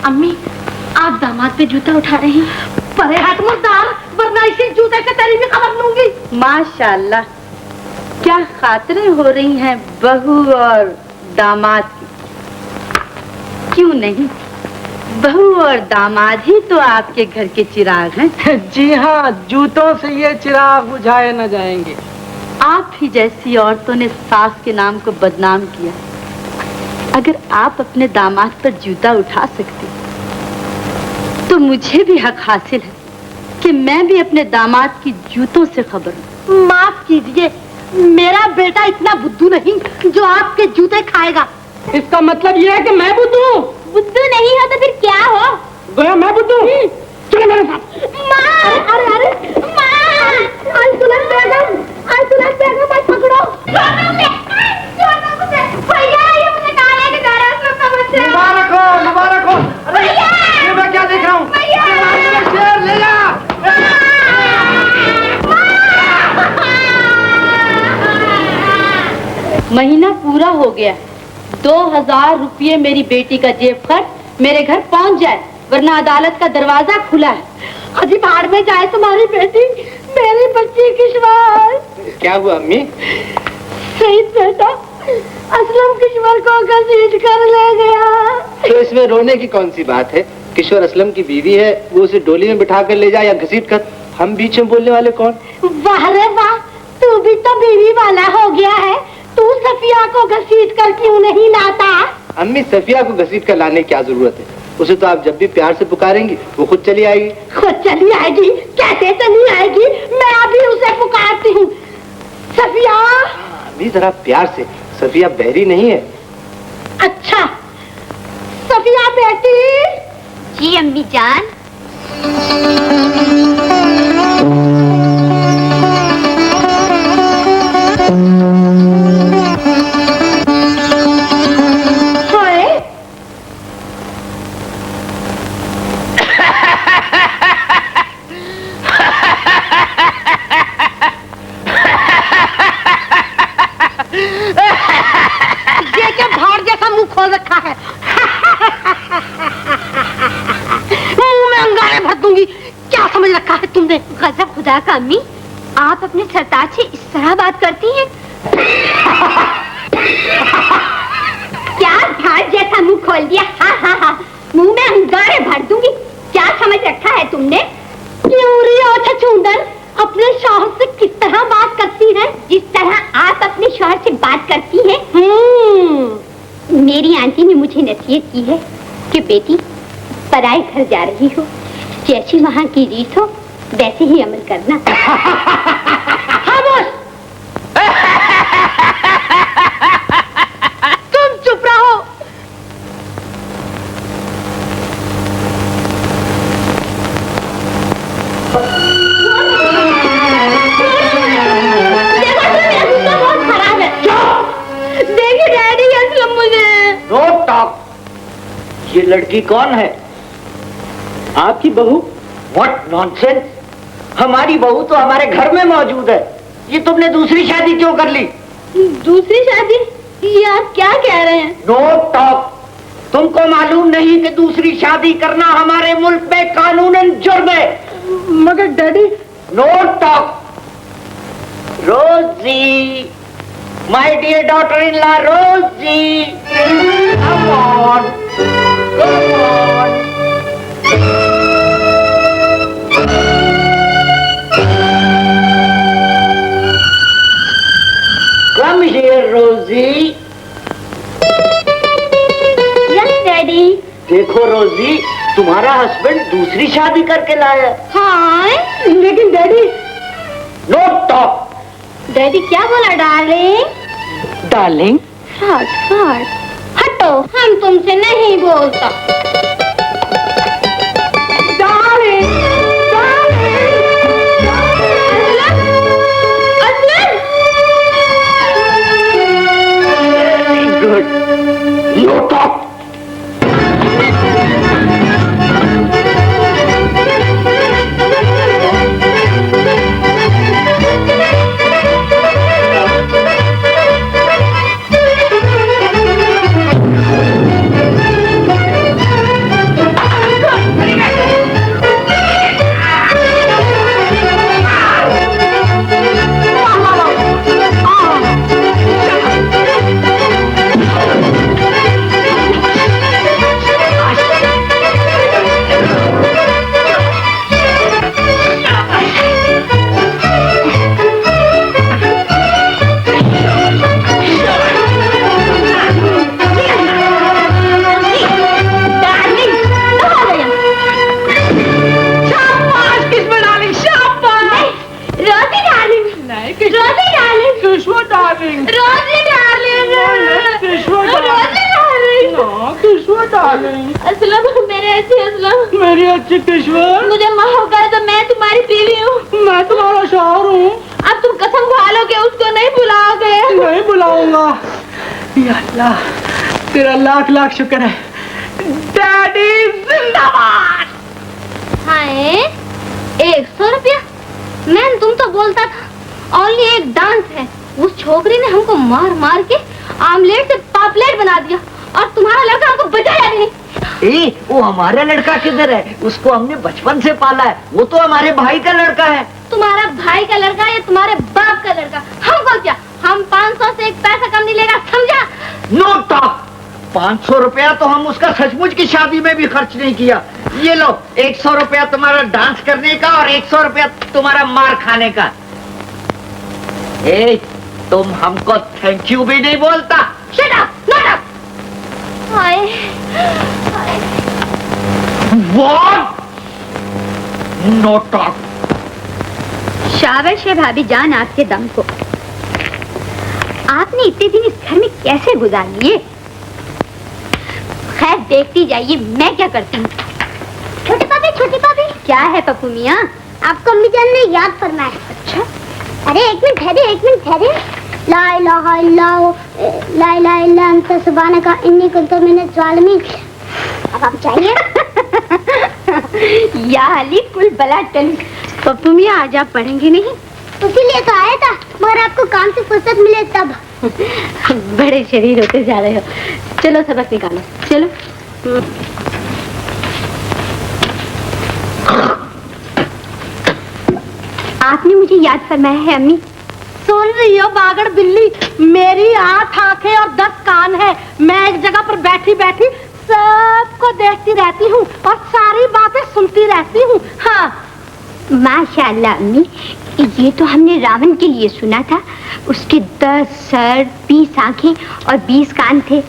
Speaker 10: अम्मी, आप दामाद पे जूता उठा रही हैं?
Speaker 2: परे हट मुर्दार, वरना इसी जूते से तेरी भी खबर लूंगी।
Speaker 10: माशाल्लाह, क्या खातरें हो रही हैं बहू और दामाद की। क्यों नहीं, बहू और दामाद ही तो आपके घर के चिराग हैं।
Speaker 3: जी हाँ, जूतों से ये चिराग बुझाए न जाएंगे।
Speaker 10: आप ही जैसी औरतों ने सास के नाम को बदनाम किया। अगर आप अपने दामाद पर जूता उठा सकते तो मुझे भी हक हासिल है कि मैं भी अपने दामाद की जूतों से खबर हूँ।
Speaker 2: माफ कीजिए, मेरा बेटा इतना बुद्धू नहीं जो आपके जूते खाएगा।
Speaker 3: इसका मतलब ये है कि मैं बुद्धू हूँ?
Speaker 2: बुद्धू नहीं हो तो फिर क्या हो?
Speaker 3: गोया मैं बुद्धू हूँ। चलो मेरे साथ।
Speaker 2: माँ, अरे दुल्हन बेगम, दुल्हन बेगम, मत पकड़ो। भैया, ये मुझे डाले के जा रहा है।
Speaker 3: मुबारक हो, मुबारक हो। अरे ये मैं क्या देख रहा हूँ? शेर ले जा।
Speaker 10: महीना पूरा हो गया, 2000 रुपये मेरी बेटी का जेब खर्च मेरे घर पहुंच जाए, वरना अदालत का दरवाजा खुला है।
Speaker 2: अजी बाहर में जाए तुम्हारी बेटी, मेरी बच्ची किश्वर।
Speaker 6: क्या हुआ अम्मी?
Speaker 2: शहीद बेटा असलम किश्वर को घसीट कर ले गया।
Speaker 6: तो इसमें रोने की कौन सी बात है? किशोर असलम की बीवी है, वो उसे डोली में बिठा कर ले जाए या घसीट कर। हम बीच में बोलने वाले कौन?
Speaker 2: वाह रे वाह, तू भी तो बीवी वाला हो गया है। तू सफिया को घसीट कर क्यों नहीं लाता?
Speaker 6: अम्मी, सफिया को घसीट कर लाने की क्या जरूरत है? उसे तो आप जब भी प्यार से पुकारेंगी वो खुद चली आएगी।
Speaker 2: खुद चली आएगी? कैसे चली आएगी? मैं अभी उसे पुकारती हूँ। सफिया।
Speaker 6: अम्मी जरा प्यार से, सफिया बहरी नहीं है।
Speaker 2: अच्छा, सफिया बेटी।
Speaker 4: जी अम्मी जान।
Speaker 2: खोल रखा है। मुंह में अंगारे भर दूंगी। क्या समझ रखा है तुमने?
Speaker 10: गजब खुदा का अम्मी, आप अपने सरताज से इस तरह बात करती हैं? क्या भाग जैसा मुंह खोल दिया। हाँ हाँ हाँ, मुंह में अंगारे भर दूंगी। क्या समझ रखा है तुमने?
Speaker 2: छछूंदर अपने शौहर से किस तरह बात करती है?
Speaker 10: जिस तरह आप अपने शौहर से बात करती हैं। मेरी आंटी ने मुझे नसीहत की है कि बेटी, पराए घर जा रही हो, जैसी वहाँ की रीत हो वैसे ही अमल करना।
Speaker 2: खामोश! तुम चुप रहो।
Speaker 5: ये लड़की कौन है?
Speaker 1: आपकी बहू।
Speaker 5: What nonsense! हमारी बहू तो हमारे घर में मौजूद है। ये तुमने दूसरी शादी क्यों कर ली?
Speaker 10: दूसरी शादी? ये आप क्या कह रहे हैं?
Speaker 5: No talk. तुमको मालूम नहीं कि दूसरी शादी करना हमारे मुल्क में कानूनन जुर्म है?
Speaker 3: मगर daddy.
Speaker 5: No talk. Rosie, my dear daughter in law Rosie, come on, come on. Come here Rosie.
Speaker 10: Yes daddy.
Speaker 5: देखो रोजी, तुम्हारा हस्बैंड दूसरी शादी करके लाया।
Speaker 10: हाँ,
Speaker 3: लेकिन डैडी।
Speaker 5: No talk.
Speaker 10: डैडी क्या बोला डार्लिंग?
Speaker 5: डार्लिंग?
Speaker 10: फाट फाट हटो, हम तुमसे नहीं बोलता।
Speaker 3: Darling,
Speaker 5: good. No talk.
Speaker 10: Aslam, मेरे अच्छे असलम।
Speaker 3: मेरी अच्छी किश्वर।
Speaker 10: मुझे माफ कर दो, मैं तुम्हारी बीवी हूँ।
Speaker 3: मैं तुम्हारा शौहर हूँ।
Speaker 10: अब तुम कसम खा लो कि उसको नहीं बुलाओगे।
Speaker 3: नहीं बुलाऊंगा। या अल्लाह, तेरा लाख लाख शुक्र है। डैडी जिंदाबाद।
Speaker 10: हाय, 100 रुपया? मैन तुम तो बोलता था ओनली एक डांस है। उस छोकरी ने हमको मार मार के आमलेट से पापलेट बना दिया और तुम्हारा लड़का हमको बचाया भी नहीं।
Speaker 5: वो हमारा लड़का किधर है? उसको हमने बचपन से पाला है। वो तो हमारे भाई का लड़का है।
Speaker 10: तुम्हारा भाई का लड़का या तुम्हारे बाप का लड़का, हमको क्या? हम 500 से एक पैसा कम नहीं लेगा, समझा?
Speaker 5: No talk. 500 रुपया तो हम उसका सचमुच की शादी में भी खर्च नहीं किया। ये लो, 100 रुपया तुम्हारा डांस करने का और 100 रुपया तुम्हारा मार खाने का। तुम हमको थैंक यू भी नहीं बोलता।
Speaker 10: Shut up, not up. हाय हाय।
Speaker 5: व्हाट? No talk.
Speaker 10: शाबाश है भाभी जान आपके दम को। आपने इतने दिन इस घर में कैसे गुजार लिए? खैर देखती जाइए मैं क्या करती हूँ।
Speaker 4: छोटी पापी
Speaker 10: क्या है पप्पू मियाँ?
Speaker 4: आपको अम्मी जान ने याद फरमाया।
Speaker 10: अच्छा,
Speaker 4: अरे एक मिनट ठहरे। ला इलाहा इल्ला अंता सुब्हानका इन्नी कुन्तु मिनज़ ज़ालिमीन। अब आप चाहिए।
Speaker 10: या अली कुल बला टली। पप्पू मियाँ आज आप पढ़ेंगे नहीं?
Speaker 4: इसीलिए तो आया था, मगर आपको काम से फुर्सत मिले तब।
Speaker 10: बड़े शरीर होते जा रहे हो। चलो सबक निकालो, चलो। आपने मुझे याद फरमाया है अम्मी।
Speaker 2: सुन रही हो बागड़ बिल्ली, मेरी 8 आंखें और 10 कान है। मैं एक जगह पर बैठी बैठी सबको देखती रहती हूँ और सारी बातें सुनती रहती हूँ। हाँ
Speaker 10: माशाअल्लाह अम्मी, ये तो हमने रावण के लिए सुना था। उसके 10 सर, 20 आंखें और 20 कान थे।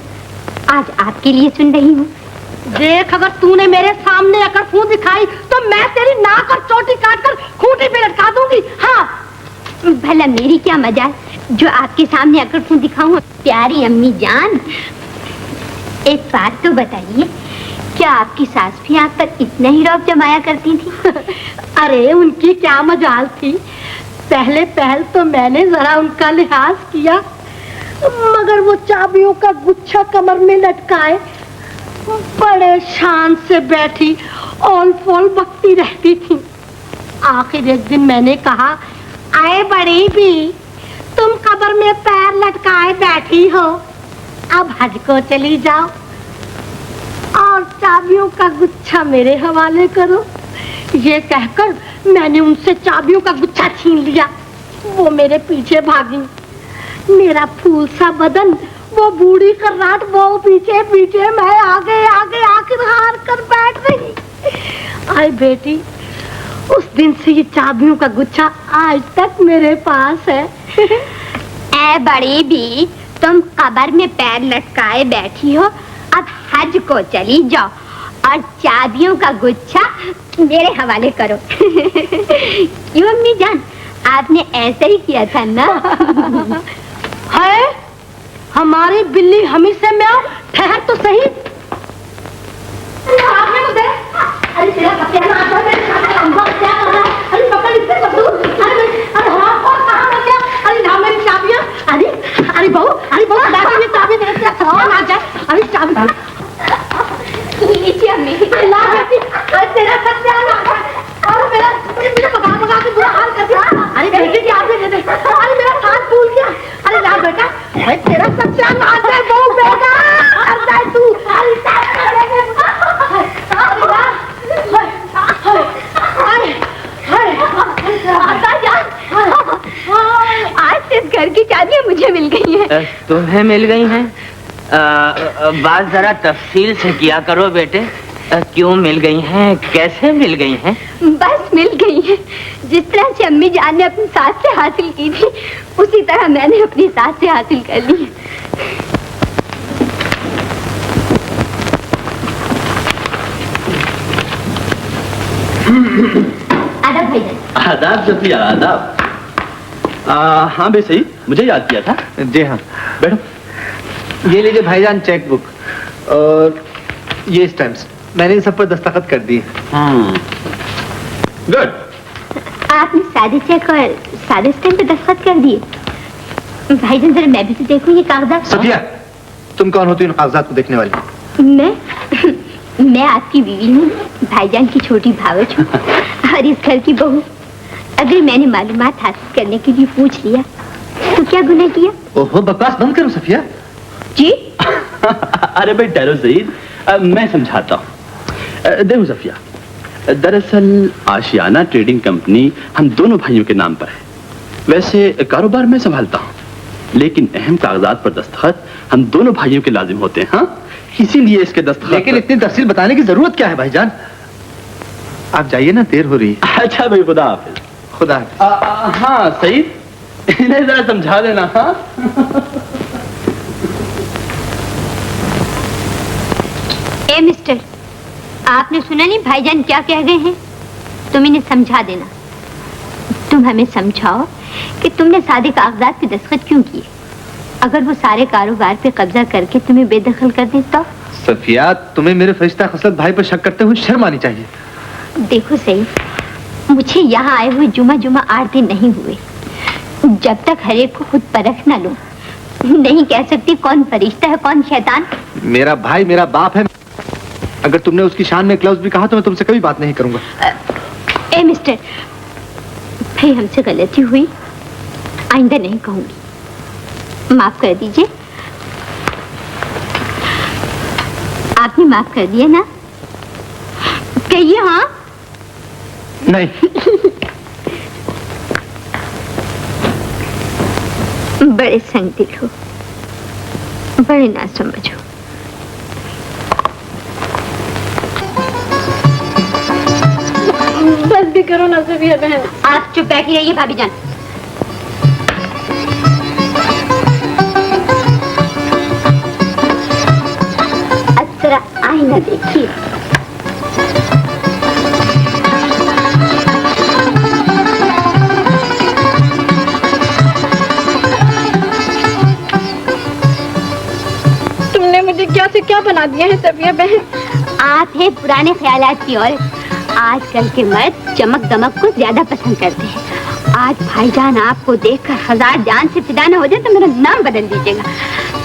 Speaker 10: आज आपके लिए सुन रही हूँ।
Speaker 2: देख, अगर तूने मेरे सामने आकर फूं दिखाई तो मैं तेरी नाक और चोटी काटकर खूंटी पे लटका दूंगी। हाँ,
Speaker 10: भला मेरी क्या मजाल जो आपके सामने आकर फूं दिखाऊं। प्यारी अम्मी जान, एक बात तो बताइए, क्या आपकी सास भी आप पर इतना ही रौब जमाया करती थी?
Speaker 2: अरे उनकी क्या मजाल थी। पहले तो मैंने जरा उनका लिहाज किया, मगर वो चाबियों का गुच्छा कमर में लटकाए परेशान से बैठी ऑल फॉल बकती रहती थी। आखिर एक दिन मैंने कहा, आए बड़ी भी, तुम कब्र में पैर लटकाए बैठी हो, अब हज को चली जाओ और चाबियों का गुच्छा मेरे हवाले करो। ये कहकर मैंने उनसे चाबियों का गुच्छा छीन लिया। वो मेरे पीछे भागी। मेरा फूल सा बदन, वो बूढ़ी कर्राट, वो पीछे पीछे, मैं आगे आगे, आखिर हार कर बैठ रही। आई बेटी, उस दिन से ये चाबियों का गुच्छा आज तक मेरे पास है।
Speaker 10: ऐ बड़ी भी, तुम कब्र में पैर लटकाए बैठी हो, अब हज को चली जाओ और चाबियों का गुच्छा मेरे हवाले करो। क्यों अम्मी जान, आपने ऐसा ही किया था ना?
Speaker 2: है हमारी बिल्ली हमेशा म्याऊं, ठहर तो सही। आपने मुझे, अरे तेरा सत्यानाश है, मेरे साथ अंबा क्या कर रहा है? अरे पकड़ इससे पकड़ो। अरे हाँ, कौन कहाँ हो गया? अरे ना मेरी चाबियाँ। अरे बहू लाके ये चाबी मेरे से ना जाए। अरे चाबी
Speaker 10: लीजिए अम्मी।
Speaker 2: ला बेटी, अरे तेरा सत्यानाश है। अरे मेरा मुझे भगा के बुरा हाल कर दिया। अरे बेटी की आपने दे दे। अरे मेरा हाथ फूल गया। अरे ला बेटा, अरे तेरा सत्यानाश है बहू, बेटा करता है तू।
Speaker 10: आज इस घर की चाबियां मुझे मिल गई हैं।
Speaker 5: तुम्हें मिल गई हैं? बात जरा तफसील से किया करो बेटे। क्यों मिल गई हैं, कैसे मिल गई हैं?
Speaker 10: बस मिल गई हैं। जिस तरह से अम्मी जान ने अपनी सास से हासिल की थी, उसी तरह मैंने अपनी सास से हासिल कर ली। आदाब भैया।
Speaker 1: आदाब सफिया, आदाब। हाँ बे सही, मुझे याद किया था।
Speaker 6: जी हाँ,
Speaker 1: बैठो।
Speaker 6: ये लीजिए भाईजान चेक बुक और ये स्टैम्प्स, मैंने इन सब पर दस्तखत कर दिए।
Speaker 1: गुड।
Speaker 10: आपने सादे चेक और सादे स्टैम्प पे दस्तखत कर दिए। भाईजान जरा मैं भी तो देखूं ये कागजात।
Speaker 6: सफिया, तुम कौन होती इन कागजात को देखने वाली?
Speaker 10: मैं आपकी बीवी हूँ, भाईजान की छोटी भावज हूँ और इस घर की बहू। अगर मैंने मालूमात हासिल करने के लिए पूछ लिया तो क्या गुनाह किया?
Speaker 6: ओहो, बकवास बंद करो सफिया।
Speaker 10: जी?
Speaker 1: अरे भाई डरो सईद, मैं समझाता हूँ। देखो सफिया, दरअसल आशियाना ट्रेडिंग कंपनी हम दोनों भाइयों के नाम पर है। वैसे कारोबार मैं संभालता हूँ, लेकिन अहम कागजात पर दस्तखत हम दोनों भाइयों के लाजिम होते हैं। हाँ, इसीलिए इसके दस्तखत।
Speaker 6: लेकिन इतनी तफसील बताने की जरूरत क्या है भाईजान? आप जाइए ना, देर हो रही है।
Speaker 1: अच्छा भाई, खुदा हाफिज।
Speaker 6: खुदा।
Speaker 1: हाँ सईद, इन्हें जरा समझा देना। हाँ
Speaker 10: ए मिस्टर, आपने सुना नहीं भाईजान क्या कह गए हैं? तुम इन्हें समझा देना। तुम हमें समझाओ कि तुमने सादे कागजात पे दस्तखत क्यों किए? अगर वो सारे कारोबार पे कब्जा करके तुम्हें बेदखल कर दे तो?
Speaker 6: सफिया, तुम्हें मेरे फरिश्ता खसलत भाई पर शक करते हुए शर्म आनी चाहिए।
Speaker 10: देखो सही, मुझे यहाँ आए हुए जुमा 8 दिन नहीं हुए। जब तक हर एक को खुद परख न लो, नहीं कह सकती कौन फरिश्ता है कौन शैतान।
Speaker 6: मेरा भाई मेरा बाप है। अगर तुमने उसकी शान में क्लब्स भी कहा तो मैं तुमसे कभी बात नहीं करूंगा।
Speaker 10: ए मिस्टर, भाई हमसे गलती हुई, आइंदा नहीं कहूंगी। माफ कर दीजिए। आपने माफ कर दिया ना? कहिए हाँ।
Speaker 6: नहीं।
Speaker 10: बड़े संगदिल हो, बड़े नासमझ हो।
Speaker 9: बस भी करो ना सफिया बहन।
Speaker 10: आप चुप बैठी रहिए भाभी जान। जरा आईना देखिए।
Speaker 9: तुमने मुझे क्या से क्या बना दिया है सफिया बहन।
Speaker 10: आप है पुराने ख्यालात की औरत। आजकल के मर्द चमक दमक को ज्यादा पसंद करते हैं। आज भाईजान आपको देखकर 1000 जान से फिदा न हो जाए तो मेरा नाम बदल दीजिएगा।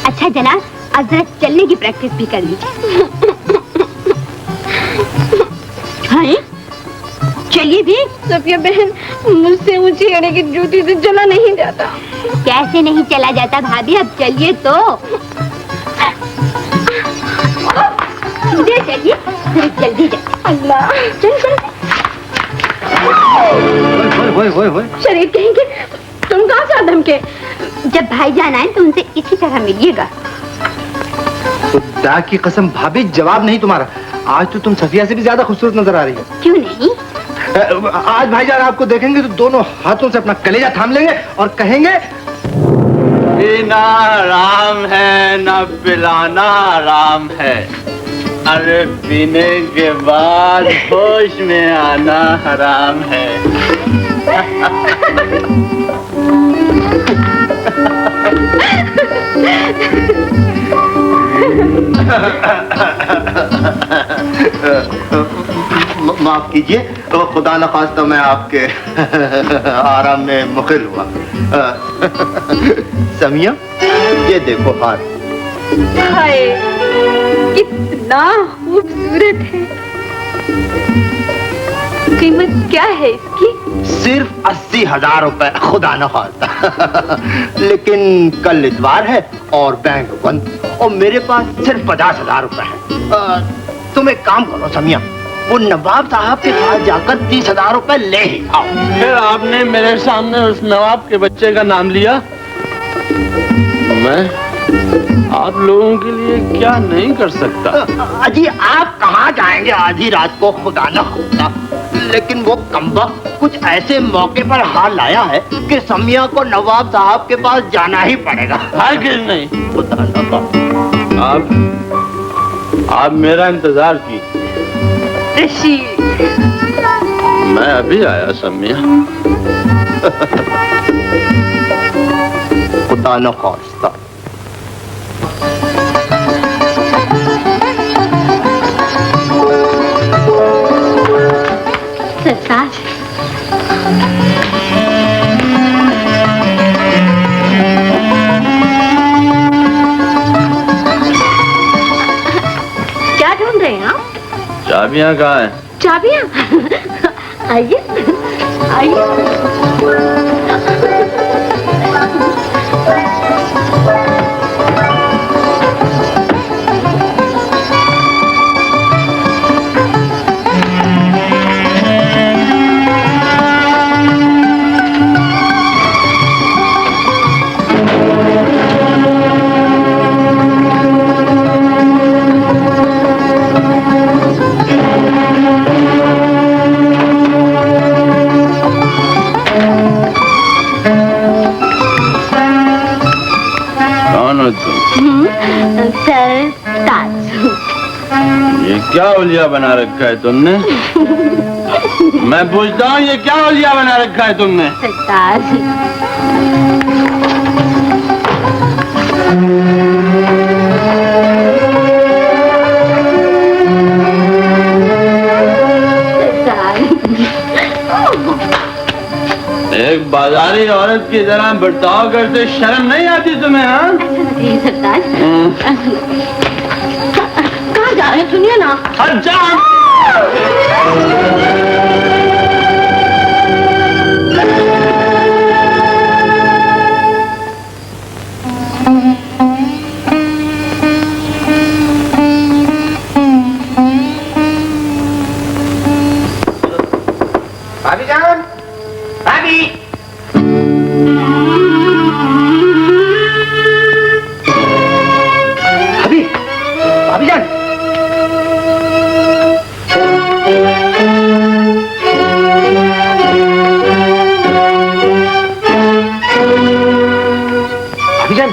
Speaker 10: अच्छा जनाब, अब जरा चलने की प्रैक्टिस भी कर लीजिए। हाय चलिए भी।
Speaker 9: सफिया बहन, मुझसे ऊंची एड़े की जूती से चला नहीं जाता।
Speaker 10: कैसे नहीं चला जाता भाभी, अब चलिए तो। सीधे चलिए, जल्दी जाइए।
Speaker 9: अल्लाह,
Speaker 10: चल चल।
Speaker 9: शरीर कहेंगे, तुम कहाँ से आदम के?
Speaker 10: जब भाईजान आए तो उनसे इसी तरह मिलिएगा।
Speaker 6: खुदा की कसम भाभी, जवाब नहीं तुम्हारा। आज तो तुम सफिया से भी ज्यादा खूबसूरत नजर आ रही हो।
Speaker 10: क्यों नहीं?
Speaker 6: आज भाईजान आपको देखेंगे तो दोनों हाथों से अपना कलेजा थाम लेंगे और कहेंगे,
Speaker 1: पीना राम है ना पिलाना राम है, अरे पीने के बाद होश में आना हराम है।
Speaker 8: माफ कीजिए, तो खुदा न खास्ता मैं आपके आराम में मुखिल हुआ। समिया, ये देखो हाथ।
Speaker 9: हाय, कितना खूबसूरत है। कीमत क्या है इसकी?
Speaker 8: सिर्फ 80,000 रुपए, खुदा न खास्ता। लेकिन कल इतवार है और बैंक बंद, और मेरे पास सिर्फ 50,000 रुपए है। तुम एक काम करो समिया, वो नवाब साहब के पास जाकर 30,000 रुपए ले ही आओ।
Speaker 1: फिर आपने मेरे सामने उस नवाब के बच्चे का नाम लिया। मैं आप लोगों के लिए क्या नहीं कर सकता।
Speaker 8: अजी आप कहाँ जाएंगे आधी रात को, खुदा न खास्ता। लेकिन वो कमबख्त कुछ ऐसे मौके पर हाल लाया है कि समिया को नवाब साहब के पास जाना ही पड़ेगा।
Speaker 1: हरगिज़ नहीं। खुदा न खास्ता। आप मेरा इंतजार कीजिए। मैं अभी आया समिया।
Speaker 8: खुदा न खास्ता।
Speaker 10: सरताज, क्या ढूंढ रहे हैं आप?
Speaker 1: चाबियां कहाँ हैं?
Speaker 10: चाबियां? आइए आइए। सरताज,
Speaker 1: ये क्या उलिया बना रखा है तुमने? मैं पूछता हूँ, ये क्या उलिया बना रखा है तुमने?
Speaker 10: सरताज,
Speaker 1: एक बाजारी औरत की तरह बर्ताव करते शर्म नहीं आती तुम्हें? हाँ
Speaker 10: सरताज, कहाँ जा रहे हैं? सुनिए ना।
Speaker 6: भाभी जान, भाभी। भाभी, भाभी जान। भाभी जान,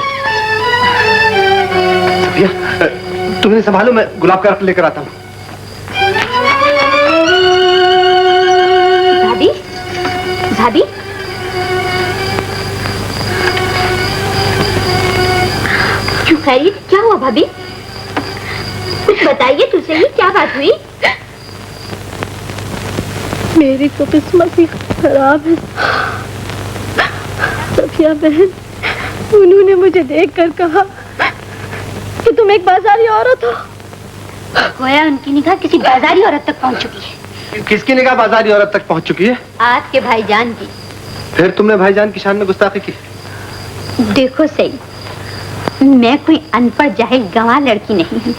Speaker 6: सफिया, तुम्हें संभालो, मैं गुलाब का रख लेकर आता हूँ।
Speaker 10: भाभी, भाभी, क्यों खैरियत? क्या हुआ भाभी? कुछ बताइए तो सही, क्या बात हुई?
Speaker 9: मेरी तो किस्मत ही खराब है सफिया बहन। उन्होंने मुझे देखकर कहा कि तुम एक बाजारी औरत हो।
Speaker 10: गोया उनकी निगाह किसी बाजारी औरत तक पहुंच चुकी है।
Speaker 6: किसकी निगाह बाजारी औरत तक पहुंच चुकी है?
Speaker 9: आपके भाईजान की।
Speaker 6: फिर तुमने भाईजान की शान में गुस्ताखी की?
Speaker 9: देखो सही, मैं कोई अनपढ़ जाहिल गंवार लड़की नहीं हूँ।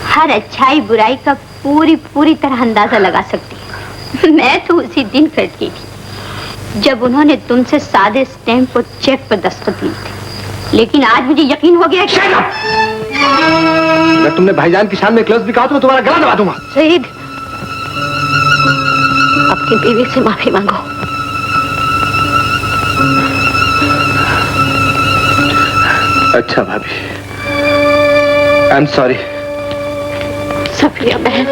Speaker 9: हर अच्छाई बुराई का पूरी तरह अंदाजा लगा सकती हूँ। मैं तो उसी दिन खटकी थी जब उन्होंने तुमसे सादे स्टैम्प और चेक पर दस्तखत दिए थे, लेकिन आज मुझे यकीन हो गया कि
Speaker 6: अगर तुमने भाईजान की शान में क्लोज भी कहा तो मैं तुम्हारा गला दबा दूंगा।
Speaker 9: शहीद, अपनी बीवी से माफी मांगो।
Speaker 6: अच्छा भाभी, आई एम सॉरी।
Speaker 9: सफिया बहन,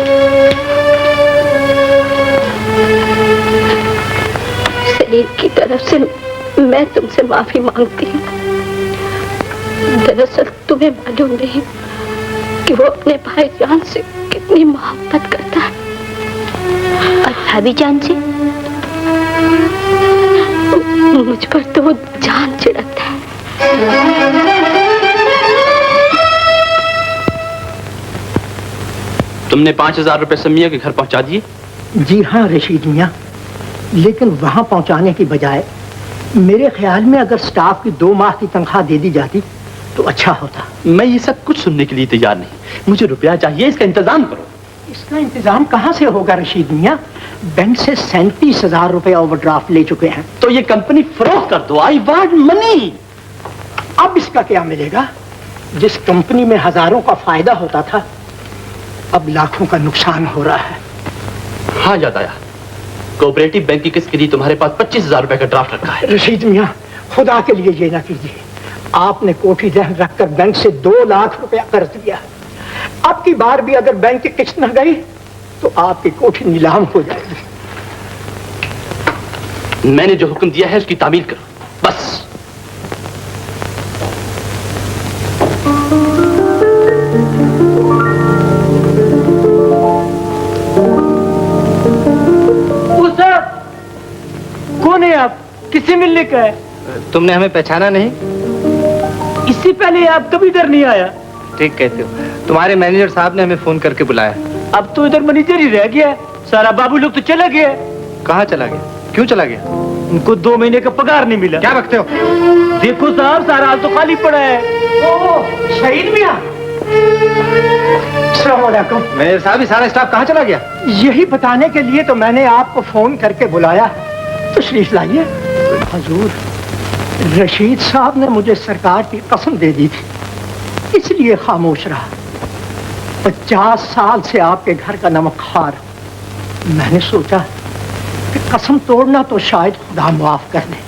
Speaker 9: शरीर की तरफ से मैं तुमसे माफी मांगती हूँ। दरअसल तुम्हें मालूम नहीं कि वो अपने भाईजान से कितनी मोहब्बत करता है। और भाभीजान से मुझ पर तो वो जान छिड़कता है।
Speaker 1: तुमने 5,000 रुपए समिया के घर पहुंचा दिए?
Speaker 12: जी हाँ रशीद मियाँ, लेकिन वहां पहुंचाने की बजाय मेरे ख्याल में अगर स्टाफ की 2 माह की तनख्वाह दे दी जाती तो अच्छा होता।
Speaker 1: मैं ये सब कुछ सुनने के लिए तैयार नहीं, मुझे रुपया चाहिए, इसका इंतजाम करो।
Speaker 12: इसका इंतजाम कहाँ से होगा रशीद मियाँ? बैंक से 37,000 रुपए ओवरड्राफ्ट ले चुके हैं।
Speaker 1: तो ये कंपनी फरोख्त कर दो। I want money.
Speaker 12: अब इसका क्या मिलेगा? जिस कंपनी में हजारों का फायदा होता था, अब लाखों का नुकसान हो रहा है।
Speaker 1: हाँ, याद आया, कोऑपरेटिव बैंक की किस्त के लिए तुम्हारे पास 25,000 रुपए का ड्राफ्ट रखा है।
Speaker 12: रशीद मियाँ, खुदा के लिए ये ना कीजिए। आपने कोठी जहन रखकर बैंक से 2 लाख रुपया कर्ज लिया। अब की बार भी अगर बैंक की किस्त न गई तो आपकी कोठी नीलाम हो जाएगी।
Speaker 1: मैंने जो हुक्म दिया है उसकी तामील करो, बस।
Speaker 12: कौन है आप? किससे मिलने का है?
Speaker 6: तुमने हमें पहचाना नहीं?
Speaker 12: इससे पहले आप कभी इधर नहीं आया।
Speaker 6: ठीक कहते हो, तुम्हारे मैनेजर साहब ने हमें फोन करके बुलाया।
Speaker 12: अब तो इधर मैनेजर ही रह गया, सारा बाबू लोग तो चला गया।
Speaker 6: कहाँ चला गया? क्यों चला गया?
Speaker 12: उनको 2 महीने का पगार नहीं मिला।
Speaker 6: क्या रखते हो?
Speaker 12: देखो साहब, सारा हाल तो खाली पड़ा है। ओह, शहीद मियां। अस्सलाम वालेकुम।
Speaker 6: मैनेजर साहब, सारा स्टाफ कहाँ चला गया?
Speaker 12: यही बताने के लिए तो मैंने आपको फोन करके बुलाया। तशरीफ लाइए। हुजूर, रशीद साहब ने मुझे सरकार की कसम दे दी थी, इसलिए खामोश रहा। 50 साल से आपके घर का नमक खा रहा। मैंने सोचा कि कसम तोड़ना तो शायद खुदा माफ कर दे,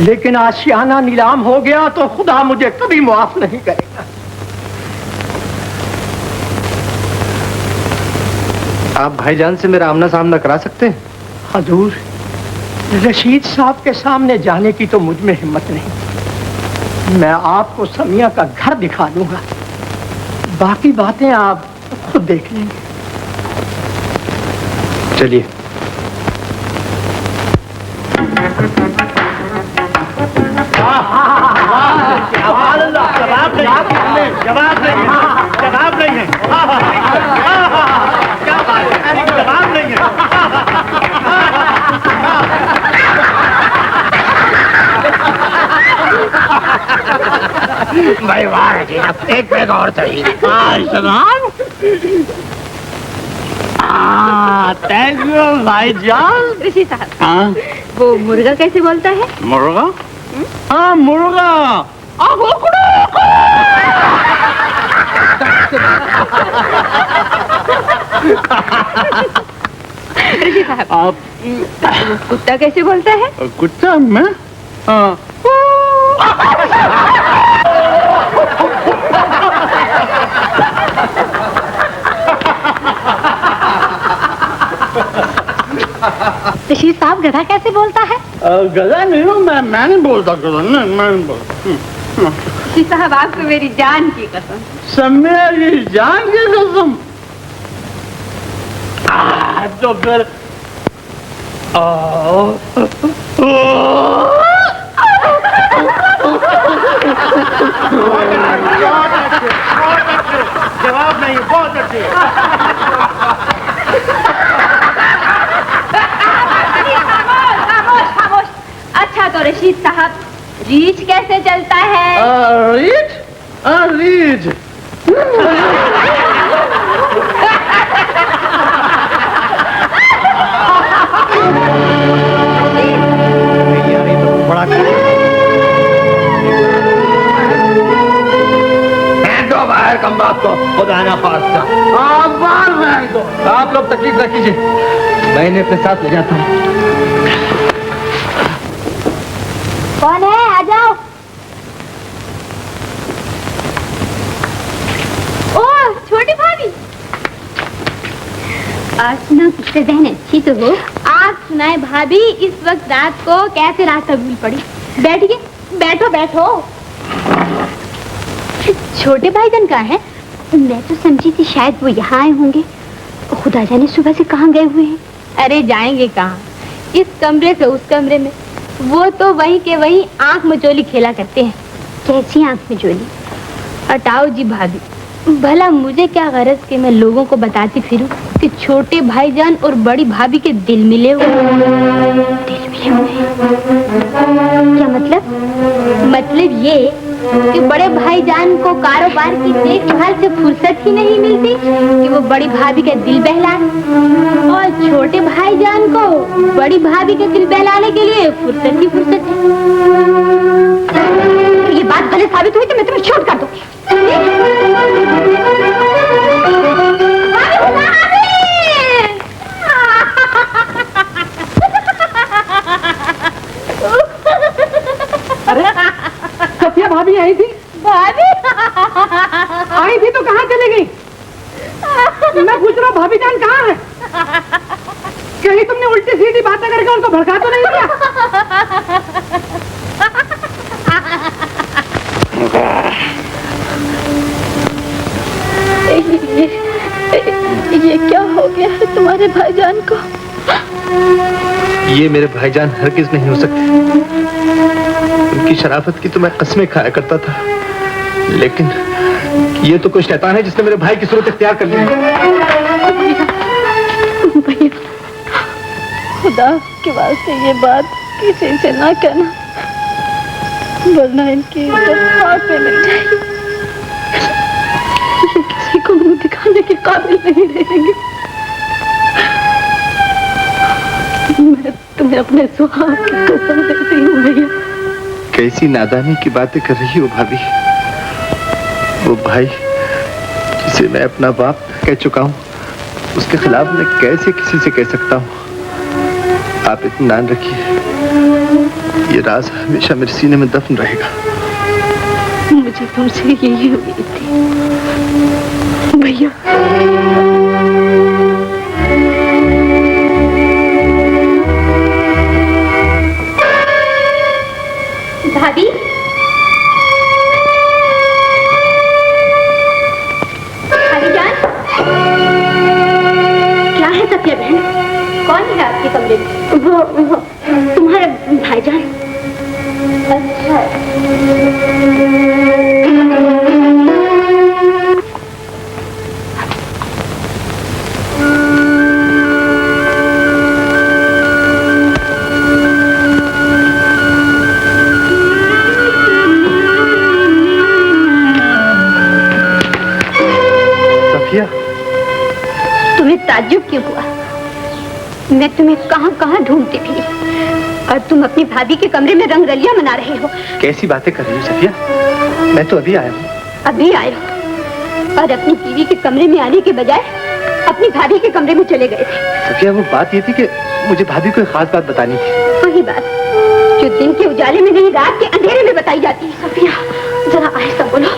Speaker 12: लेकिन आशियाना नीलाम हो गया तो खुदा मुझे कभी माफ नहीं करेगा।
Speaker 6: आप भाईजान से मेरा आमना सामना करा सकते हैं?
Speaker 12: हुजूर, रशीद साहब के सामने जाने की तो मुझ में हिम्मत नहीं। मैं आपको समिया का घर दिखा दूंगा, बाकी बातें आप खुद देख लेंगे।
Speaker 6: चलिए।
Speaker 11: जवाब नहीं है। क्या बात है? जवाब नहीं है। भाई वाह जी, एक पैग और चाहिए। थैंक यू भाईजान।
Speaker 10: ऋषि साहब, वो मुर्गा कैसे बोलता है?
Speaker 11: मुर्गा? हाँ, मुर्गा।
Speaker 10: ऋषि साहब,
Speaker 11: आप
Speaker 10: कुत्ता कैसे बोलता है?
Speaker 11: कुत्ता में? हाँ।
Speaker 10: ऋषि साहब, गधा कैसे बोलता है?
Speaker 11: गधा नहीं हूँ मैं नहीं बोलता गधा, नहीं मैं नहीं बोलता।
Speaker 10: ऋषि साहब, आपको मेरी जान की कसम।
Speaker 11: समय की जान की कसम? तो फिर जवाब नहीं, बहुत अच्छे।
Speaker 10: रशीद साहब, रीच कैसे चलता है?
Speaker 1: रीच रीच
Speaker 7: बड़ा
Speaker 8: दो बाहर कम बात को खुदा ना खास्ता।
Speaker 7: आप बाहर फेंक दो। आप लोग तकलीफ न कीजिए, मैं इन्हें अपने साथ ले जाता हूँ।
Speaker 4: कौन है? आ जाओ।
Speaker 10: ओ छोटी भाभी, आज सुना किससे बहन अच्छी तो हो। आज सुनाए भाभी, इस वक्त रात को कैसे रात कबूल पड़ी। बैठिए, बैठो बैठो। छोटे भाईजान कहाँ है? मैं तो समझी थी शायद वो यहाँ आए होंगे। खुदा जाने सुबह से कहाँ गए हुए हैं। अरे जाएंगे कहाँ, इस कमरे से उस कमरे में। वो तो वहीं के वहीं आंख मचोली खेला करते हैं। कैसी आंख मचोली? हटाओ जी भाभी, भला मुझे क्या गरज कि मैं लोगों को बताती फिरूं कि छोटे भाईजान और बड़ी भाभी के दिल मिले हुए। दिल मिले हुए? क्या मतलब? मतलब ये कि बड़े भाईजान को कारोबार की देखभाल से फुर्सत ही नहीं मिलती कि वो बड़ी भाभी का दिल बहलाए, और छोटे भाईजान को बड़ी भाभी के दिल बहलाने के लिए फुर्सत ही फुर्सत है। ये बात गलत साबित हुई तो मैं तुम्हें छोड़ कर दूंगी।
Speaker 3: अरे सफिया भाभी आई थी?
Speaker 10: भाभी
Speaker 3: आई थी तो कहाँ चली गई? मैं पूछ रहा हूँ भाभी जान कहाँ है? कहीं तुमने उल्टी सीधी बातें करके उनको भड़का तो नहीं दिया?
Speaker 9: ये क्या हो गया है तुम्हारे भाईजान को?
Speaker 6: ये मेरे भाईजान हरगिज नहीं हो सकते। उनकी शराफत की तो मैं कस्में खाया करता था, लेकिन ये तो कोई शैतान है जिसने मेरे भाई की सूरत इख्तियार कर ली है।
Speaker 9: भैया, खुदा के वास्ते ये बात किसी से ना कहना, वरना इनकी इज्जत हाथ में मिल जाएगी। ये किसी को मुंह दिखाने के काबिल नहीं रहेंगे। मैं तुम्हें अपने सुहाग की कसम देती हूँ भैया।
Speaker 6: कैसी नादानी की बातें कर रही हो भाभी? वो भाई जिसे मैं अपना बाप कह चुका हूँ, उसके खिलाफ मैं कैसे किसी से कह सकता हूँ? आप इत्मीनान रखिए, ये राज हमेशा मेरे सीने में दफन रहेगा।
Speaker 9: मुझे तुमसे यही उम्मीद थी भैया।
Speaker 10: भाभी, भाभी जान, क्या है सफिया बहन? कौन है आपके कमरे में? वो तुम्हारे भाईजान। अच्छा, तुम्हें ताज्जुब क्यों हुआ? मैं तुम्हें कहां ढूंढती फिरी और तुम अपनी भाभी के कमरे में रंगरलियां मना रहे हो।
Speaker 6: कैसी बातें कर रही हो सफिया? मैं तो अभी आया हूँ।
Speaker 10: अभी आए हो और अपनी बीवी के कमरे में आने के बजाय अपनी भाभी के कमरे में चले गए थे।
Speaker 6: सफिया, वो बात ये थी कि मुझे भाभी को एक खास बात बतानी थी।
Speaker 10: वही बात जो दिन के उजाले में नहीं, रात के अंधेरे में बताई जाती है। सफिया, जरा आहिस्ता बोलो,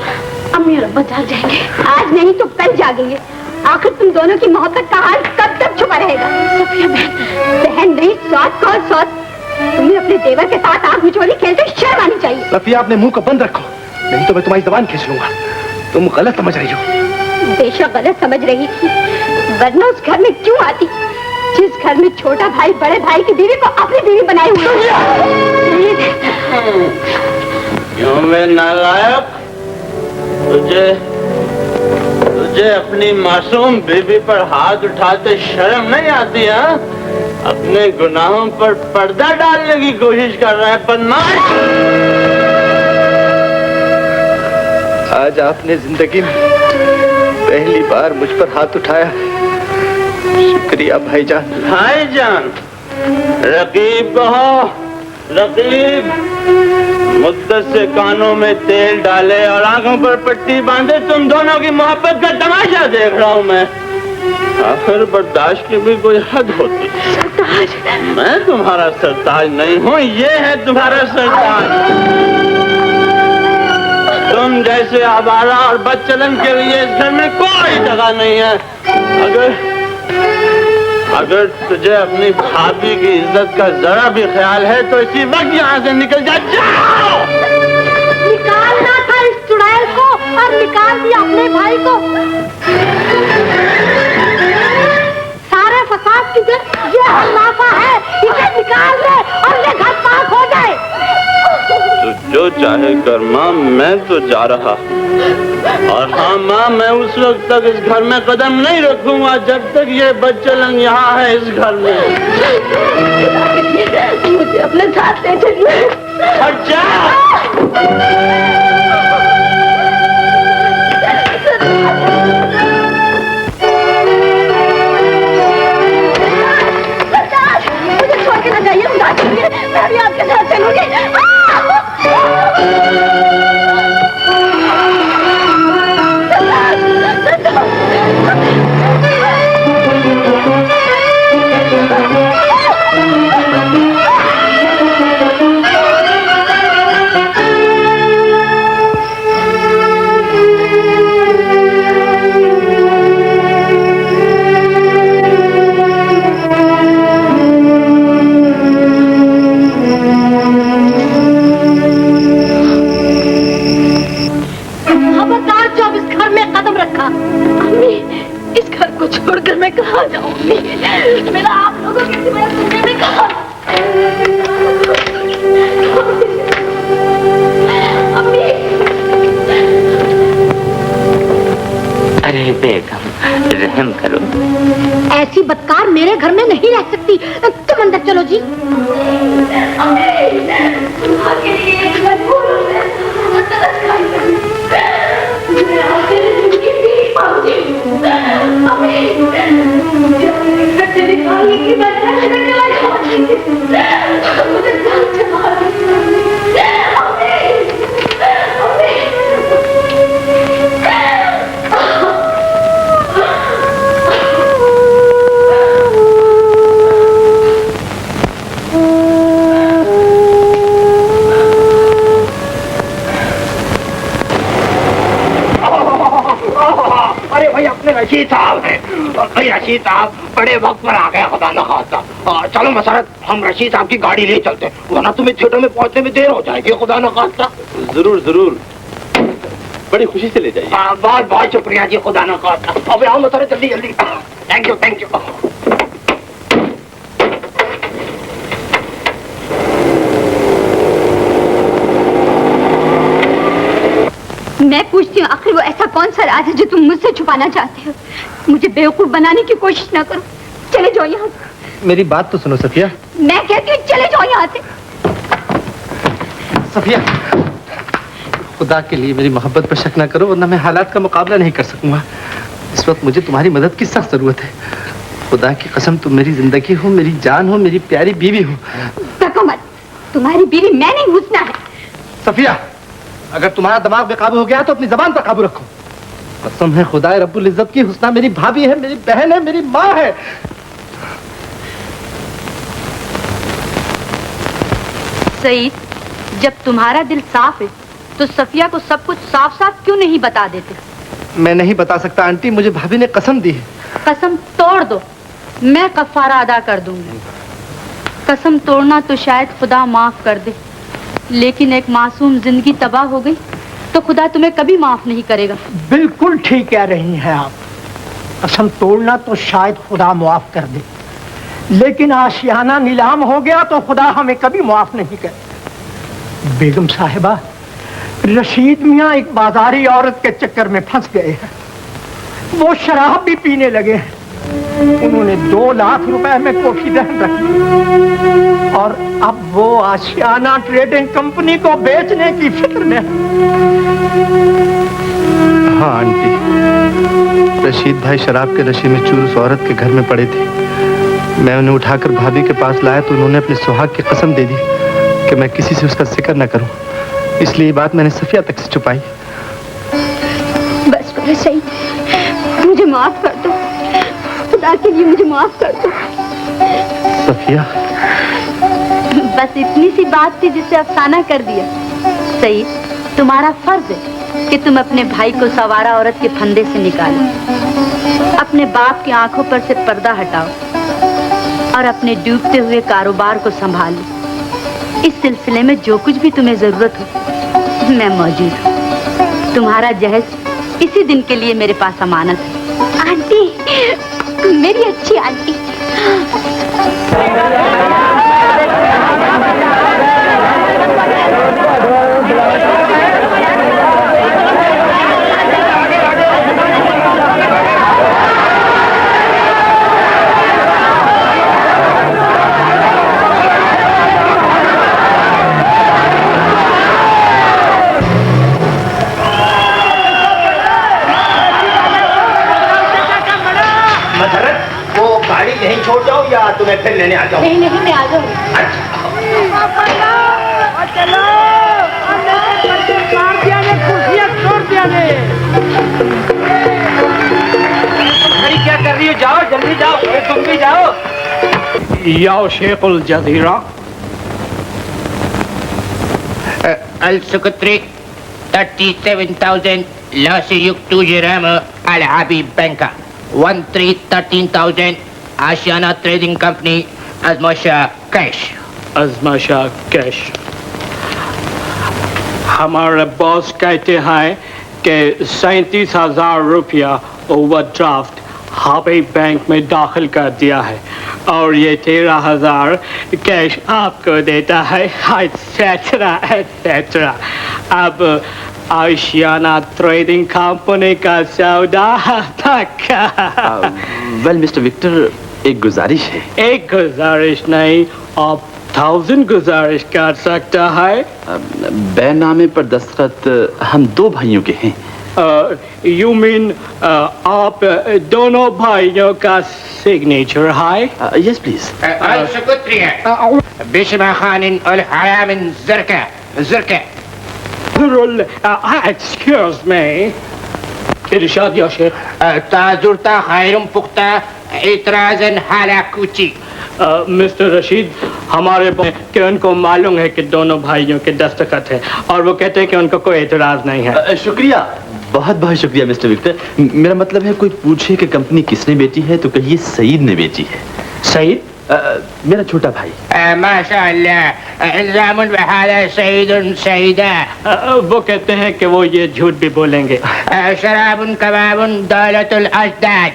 Speaker 10: अम्मी और अब्बा जाग जाएंगे। आज नहीं तो कल जागेंगे। आखिर तुम दोनों की मोहब्बत का हाल कब तक छुपा रहेगा? सफिया बहन नहीं, सौत कौन सौत। तुम्हें अपने देवर के साथ आंख मिचोली खेलते शर्म आनी चाहिए।
Speaker 6: सफिया, अपने मुंह को बंद रखो, नहीं तो मैं तुम्हारी जबान खींच लूंगा। तुम गलत समझ रही हो।
Speaker 10: बेशक गलत समझ रही थी, वरना उस घर में क्यों आती जिस घर में छोटा भाई बड़े भाई की बीवी को अपनी बीवी बनाए हुए।
Speaker 1: क्यों मैं नालायक, तुझे अपनी मासूम बीबी पर हाथ उठाते शर्म नहीं आती? अपने गुनाहों पर पर्दा डालने की कोशिश कर रहा है बदमाश।
Speaker 6: आज आपने जिंदगी में पहली बार मुझ पर हाथ उठाया। शुक्रिया भाईजान।
Speaker 1: भाईजान रकीब कहो, रकीब। मुद्दत से कानों में तेल डाले और आंखों पर पट्टी बांधे तुम दोनों की मोहब्बत का तमाशा देख रहा हूँ मैं। आखिर बर्दाश्त की भी कोई हद होती है। मैं तुम्हारा सरताज नहीं हूँ, ये है तुम्हारा सरताज। तुम जैसे आवारा और बदचलन के लिए इस घर में कोई जगह नहीं है। अगर तुझे अपनी भाभी की इज्जत का जरा भी ख्याल है तो इसी वक्त यहाँ से निकल जा। जाओ।
Speaker 2: निकालना था इस चुड़ैल को और निकाल दिया अपने भाई को। सारे फसाद की जड़ ये हल्लाफा है, इसे निकाल दे और ये घर पाक हो जाए।
Speaker 1: तो जो चाहे कर माँ, मैं तो जा रहा। और हाँ माँ, मैं उस वक्त तक इस घर में कदम नहीं रखूंगा जब तक ये बदचलन यहाँ है इस घर में।
Speaker 2: मुझे अपने साथ ले चलिए।
Speaker 1: अच्छा
Speaker 2: मुझे छोड़ के ना जाइए, मैं भी आपके साथ चलूंगी। छोड़कर मैं कहाँ जाऊंगी? मेरा आप लोगों के सिवाय सुनने में कहाँ? अम्मी!
Speaker 5: अरे बेगम रहम करो।
Speaker 2: ऐसी बदकार मेरे घर में नहीं रह सकती। तुम अंदर चलो जी।
Speaker 11: रशीद साहब है भाई। रशीद साहब बड़े वक्त पर आ गए, खुदा न खास्ता। चलो मसरत, हम रशीद साहब की गाड़ी ले चलते, वरना तुम्हें थिएटर में पहुंचने में देर हो जाएगी। खुदा न खास्ता।
Speaker 1: जरूर जरूर, बड़ी खुशी से ले जाइए।
Speaker 11: बहुत बहुत शुक्रिया जी, खुदा न खास्ता। अब आओ मसरत, जल्दी जल्दी। Thank you thank you.
Speaker 10: मैं पूछती हूँ, आखिर वो ऐसा कौन सा राज है जो तुम मुझसे छुपाना चाहते हो? मुझे बेवकूफ बनाने की कोशिश ना करो। चले जाओ यहाँ से।
Speaker 6: मेरी बात तो सुनो सफिया।
Speaker 10: मैं कहती हूँ चले जाओ यहाँ से।
Speaker 6: सफिया, खुदा के लिए मेरी मोहब्बत पर शक ना करो, वरना मैं हालात का मुकाबला नहीं कर सकूंगा। इस वक्त मुझे तुम्हारी मदद की सख्त जरूरत है। खुदा की कसम, तुम मेरी जिंदगी हो, मेरी जान हो, मेरी प्यारी बीवी हो।
Speaker 10: तुम्हारी बीवी मैं नहीं, हुस्ना है।
Speaker 6: सफिया, अगर तुम्हारा दिमाग बेकाबू हो गया तो अपनी जबान पर काबू रखो। कसम है खुदा रब्बुल इज्जत की, हुस्ना मेरी भाभी है, मेरी बहन है, मेरी माँ है।
Speaker 10: सईद, जब तुम्हारा दिल साफ है तो सफिया को सब कुछ साफ साफ क्यों नहीं बता देते?
Speaker 6: मैं नहीं बता सकता आंटी, मुझे भाभी ने कसम दी है।
Speaker 10: कसम तोड़ दो, मैं कफारा अदा कर दूंगी। कसम तोड़ना तो शायद खुदा माफ कर दे, लेकिन एक मासूम जिंदगी तबाह हो गई तो खुदा तुम्हें कभी माफ नहीं करेगा।
Speaker 12: बिल्कुल ठीक कह रही हैं आप। कसम तोड़ना तो शायद खुदा माफ कर दे, लेकिन आशियाना नीलाम हो गया तो खुदा हमें कभी माफ नहीं करे। बेगम साहिबा, रशीद मियाँ एक बाजारी औरत के चक्कर में फंस गए हैं। वो शराब भी पीने लगे हैं उन्होंने 2 लाख रुपए में कॉफी दहन रखी और अब वो आशियाना ट्रेडिंग कंपनी को बेचने की फिक्र में।
Speaker 6: हाँ आंटी, रशीद भाई शराब के नशे में चूर उस औरत के घर में पड़े थे। मैं उन्हें उठाकर भाभी के पास लाया तो उन्होंने अपने सुहाग की कसम दे दी कि मैं किसी से उसका जिक्र न करूं। इसलिए ये बात मैंने सफिया तक से छुपाई।
Speaker 9: बस करो सईद, मुझे माफ कर दो, खुदा के लिए मुझे माफ कर दो।
Speaker 6: सफिया,
Speaker 10: बस इतनी सी बात थी जिसे अफसाना कर दिया। सईद, तुम्हारा फर्ज है कि तुम अपने भाई को सवारा औरत के फंदे से निकालो, अपने बाप की आंखों पर से पर्दा हटाओ और अपने डूबते हुए कारोबार को संभालो। इस सिलसिले में जो कुछ भी तुम्हें जरूरत हो मैं मौजूद हूँ। तुम्हारा जहेज इसी दिन के लिए मेरे पास अमानत है।
Speaker 9: आंटी, मेरी अच्छी आंटी।
Speaker 11: यहीं छोड़ जाओ या तुम्हें फिर लेने आ जाओ?
Speaker 9: नहीं नहीं, मैं आ जाऊंगी।
Speaker 12: क्या कर रही हो? जाओ जल्दी जाओ, तुम भी जाओ।
Speaker 13: या शेखुल जजीरा
Speaker 11: अल सुकत्री 37,000 लासियुक 2 जराम अल हबीब बैंका 13,000 आशियाना ट्रेडिंग कंपनी अजमाशा कैश।
Speaker 13: अजमाशा कैश। हमारे बॉस कहते हैं कि 37,000 रुपया ओवरड्राफ्ट हबीब बैंक में दाखिल कर दिया है और ये 13,000 कैश आपको देता है, एटसेट्रा एटसेट्रा। अब आशियाना ट्रेडिंग कंपनी का सौदा पक्का।
Speaker 1: वेल मिस्टर विक्टर, एक गुजारिश है।
Speaker 13: एक गुजारिश नहीं, आप 1000 गुजारिश कर सकता है।
Speaker 1: बैनामे पर दस्तखत हम 2 भाइयों के हैं।
Speaker 13: यू मीन आप दोनों भाइयों का सिग्नेचर है?
Speaker 1: Yes please.
Speaker 11: अल शुक्रिया बिस्मा खानिन अल हरामिन ज़रका ज़रका।
Speaker 13: एक्सक्यूज मी, इरशाद या शेख।
Speaker 11: ताजुरता खैरुम पुख्ता इतराजन हाला कुची।
Speaker 13: मिस्टर रशीद, हमारे कि उनको मालूम है कि दोनों भाइयों के दस्तखत है और वो कहते हैं कि उनको कोई एतराज नहीं है।
Speaker 1: शुक्रिया, बहुत बहुत शुक्रिया मिस्टर विक्टर। मेरा मतलब है कोई पूछे कि कंपनी किसने बेची है तो कहिए सईद ने बेची है।
Speaker 13: सईद?
Speaker 1: मेरा छोटा भाई।
Speaker 11: माशाअल्लाह, इल्जामुन बहादा सईदुन सईदा।
Speaker 13: वो कहते हैं कि वो ये झूठ भी बोलेंगे।
Speaker 11: शराबुन कबाबुन दौलतुल अजदाद।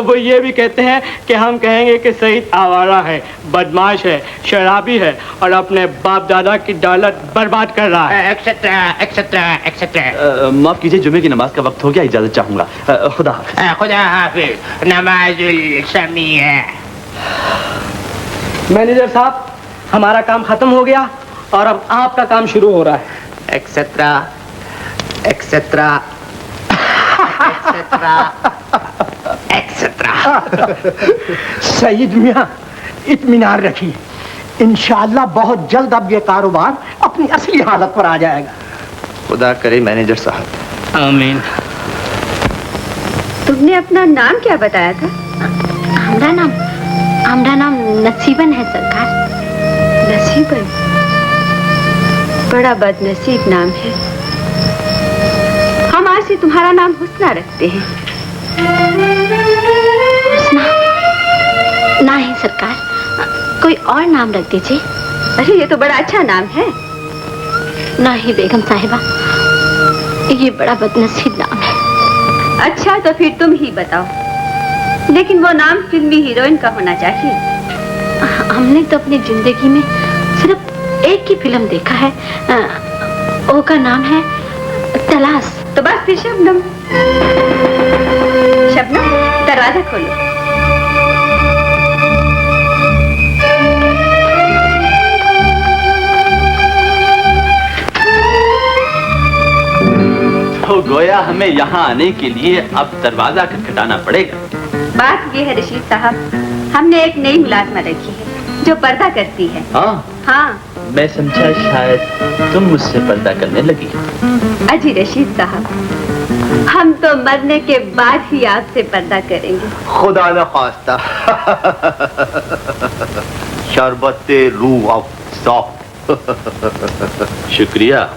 Speaker 13: वो ये भी कहते हैं कि हम कहेंगे कि सईद आवारा है, बदमाश है, शराबी है और अपने बाप दादा की दौलत बर्बाद कर रहा है,
Speaker 11: एक्सेट्रा एक्सेट्रा एक्सेट्रा।
Speaker 1: माफ कीजिए, जुमे की नमाज का वक्त हो गया, इजाजत चाहूंगा। खुदा हाफिज।
Speaker 11: खुदा हाफिज। नमाजुल समिया।
Speaker 3: मैनेजर साहब, हमारा काम खत्म हो गया और अब आपका काम शुरू हो रहा है।
Speaker 11: Etcetera etcetera etcetera etcetera.
Speaker 12: Saeed मियां, इत्मीनान रखिए, इंशाअल्लाह बहुत जल्द अब ये कारोबार अपनी असली हालत पर आ जाएगा।
Speaker 6: खुदा करे मैनेजर साहब।
Speaker 13: आमीन।
Speaker 10: तुमने अपना नाम क्या बताया था?
Speaker 9: हमारा नाम नसीबन है सरकार।
Speaker 10: नसीबन? बड़ा बदनसीब नाम है। हम आज से तुम्हारा नाम हुस्ना रखते हैं।
Speaker 9: हुस्ना? नहीं सरकार, कोई और नाम रख दीजिए।
Speaker 10: अरे ये तो बड़ा अच्छा नाम है।
Speaker 9: नहीं बेगम साहिबा, ये बड़ा बदनसीब नाम है।
Speaker 10: अच्छा तो फिर तुम ही बताओ, लेकिन वो नाम फिल्मी हीरोइन का होना चाहिए।
Speaker 9: हमने तो अपनी जिंदगी में सिर्फ एक ही फिल्म देखा है, वो का नाम है तलाश।
Speaker 10: तो बस फिर शबनम। शबनम, दरवाजा खोलो।
Speaker 1: तो गोया हमें यहाँ आने के लिए अब दरवाजा खटखटाना पड़ेगा।
Speaker 10: बात ये है रशीद साहब, हमने एक नई मुलाजमा रखी है जो पर्दा करती है। हाँ,
Speaker 1: मैं समझा शायद तुम मुझसे पर्दा करने लगी।
Speaker 10: अजी रशीद साहब, हम तो मरने के बाद ही आपसे पर्दा करेंगे।
Speaker 8: खुदा न खास्ता। शरबत रूह अफ़ज़ा।
Speaker 1: शुक्रिया।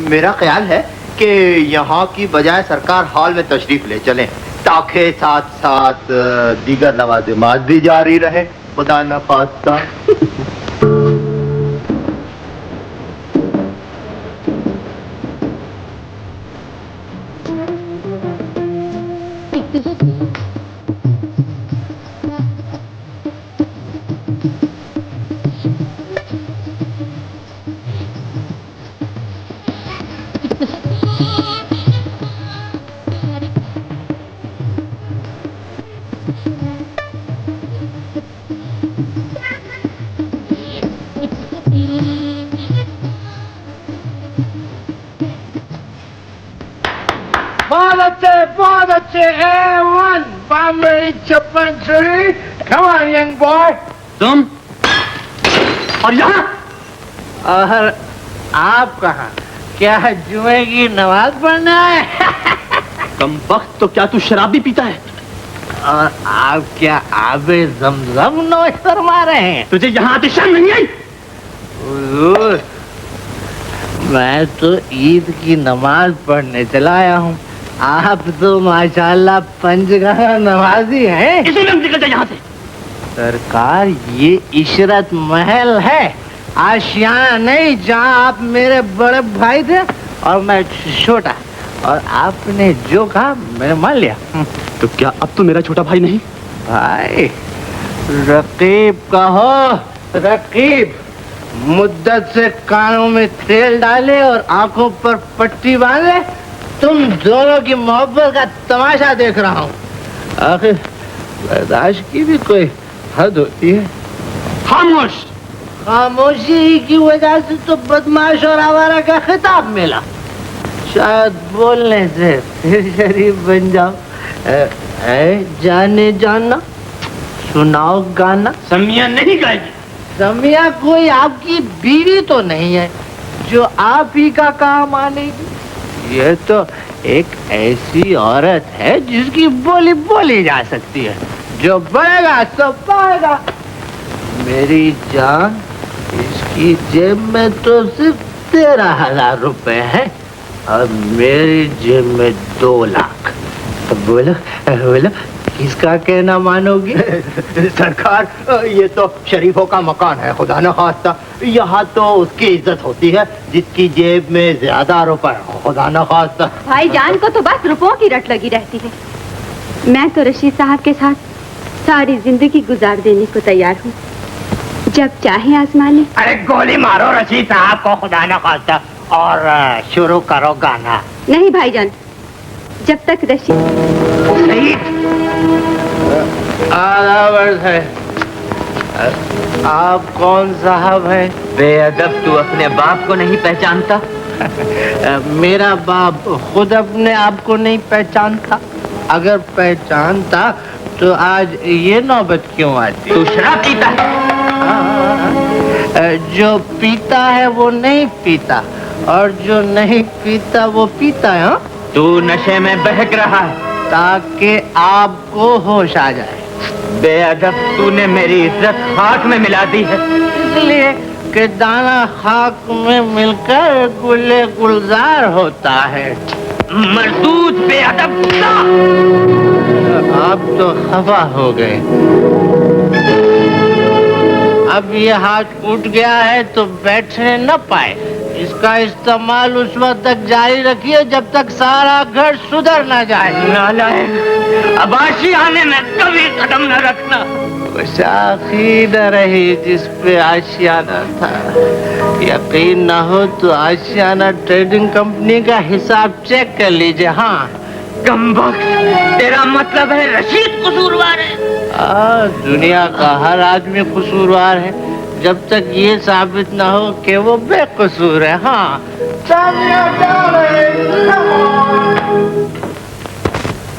Speaker 8: मेरा ख्याल है कि यहाँ की बजाय सरकार हॉल में तशरीफ ले चलें ताकि साथ साथ दीगर नवाज़िमात भी जारी रहे। खुदा न खास्ता।
Speaker 11: बहुत अच्छे A1 Bombay Chapman Tree. Come on, young boy.
Speaker 1: तुम और यहाँ?
Speaker 12: और आप कहाँ? क्या जुमे की नमाज पढ़ना है?
Speaker 1: कम वक्त तो क्या तू शराब भी पीता है?
Speaker 12: और आप क्या आबे जमजम नोश फरमा रहे हैं?
Speaker 1: तुझे यहाँ आते शर्म नहीं आई?
Speaker 12: हुजूर, मैं तो ईद की नमाज पढ़ने चला आया हूँ। आप तो माशाल्लाह पंचगाना नमाजी हैं।
Speaker 1: इसीलिए निकल जा यहाँ से।
Speaker 12: सरकार, ये इशरत महल है, आशियाना नहीं जहाँ आप मेरे बड़े भाई थे और मैं छोटा, और आपने जो कहा मैंने मान लिया।
Speaker 1: तो क्या अब तो मेरा छोटा भाई नहीं?
Speaker 12: भाई रकीब कहो, रकीब। मुद्दत से कानों में तेल डाले और आंखों पर पट्टी बांधे, तुम दोनों की मोहब्बत का तमाशा देख रहा हूँ। आखिर बर्दाश्त की भी कोई हद होती है।
Speaker 1: खामोश।
Speaker 12: खामोशी की वजह से तो बदमाश और आवारा का खिताब मिला। शायद बोलने से फिर शरीफ बन जाओ। जाने जाना, सुनाओ गाना।
Speaker 1: समिया नहीं गाएगी।
Speaker 12: समिया कोई आपकी बीवी तो नहीं है जो आप ही का काम आनेगी। यह तो एक ऐसी औरत है जिसकी बोली बोली जा सकती है। जो बढ़ेगा तो पाएगा। मेरी जान, इसकी जेब में तो सिर्फ 13,000 रुपए है और मेरी जेब में 2 लाख। बोलो बोलो, किसका कहना मानोगी?
Speaker 8: सरकार, ये तो शरीफों का मकान है, खुदा न खास्ता। यहाँ तो उसकी इज्जत होती है जिसकी जेब में ज्यादा रुपए हो, खुदा न खास्ता।
Speaker 10: भाईजान को तो बस रुपयों की रट लगी रहती है। मैं तो रशीद साहब के साथ सारी जिंदगी गुजार देने को तैयार हूँ। जब चाहे आजमा ले।
Speaker 11: अरे गोली मारो रशीद साहब को, खुदा न खास्ता, और शुरू करो गाना।
Speaker 10: नहीं भाईजान, जब तक रशीद
Speaker 12: आधा वर्ष है। आप कौन साहब हैं?
Speaker 5: बेअदब, तू अपने बाप को नहीं पहचानता?
Speaker 12: मेरा बाप खुद अपने आप को नहीं पहचानता। अगर पहचानता तो आज ये नौबत क्यों आती?
Speaker 5: तू शराब पीता
Speaker 12: है? जो पीता है वो नहीं पीता, और जो नहीं पीता वो पीता है।
Speaker 5: तू नशे में बहक रहा है
Speaker 12: ताकि आपको होश आ जाए।
Speaker 5: बेअदब, तूने मेरी इज्जत खाक में मिला दी है।
Speaker 12: इसलिए कि दाना खाक में मिलकर गुले गुलजार होता है।
Speaker 5: मरदूद, बेअदब।
Speaker 12: आप तो खफा हो गए। अब ये हाथ टूट गया है तो बैठने न पाए। इसका इस्तेमाल उस वक्त तक जारी रखिए जब तक सारा घर सुधर न जाए।
Speaker 5: नालायक, अब आशियाने में कभी कदम न रखना।
Speaker 12: साखी न रही जिस पे आशियाना था। यकीन न हो तो आशियाना ट्रेडिंग कंपनी का हिसाब चेक कर लीजिए। हाँ,
Speaker 5: कमबख्त, तेरा मतलब है रशीद कसूरवार है?
Speaker 12: दुनिया का हर आदमी कसूरवार है,
Speaker 5: जब तक ये साबित ना हो कि वो बेकसूर है। हाँ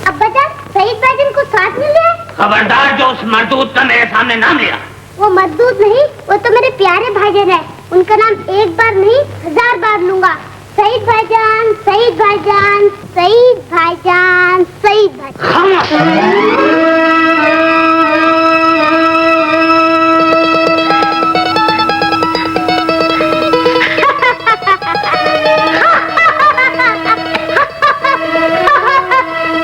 Speaker 4: अब्बा जान, सईद भाईजान को साथ में लिया?
Speaker 11: खबरदार जो उस मरदूत का मेरे सामने नाम लिया।
Speaker 4: वो मजदूर नहीं, वो तो मेरे प्यारे भाईजान है। उनका नाम एक बार नहीं 1000 बार लूंगा। सईद भाईजान, सईद भाईजान, सईद भाईजान, सईद भाईजान।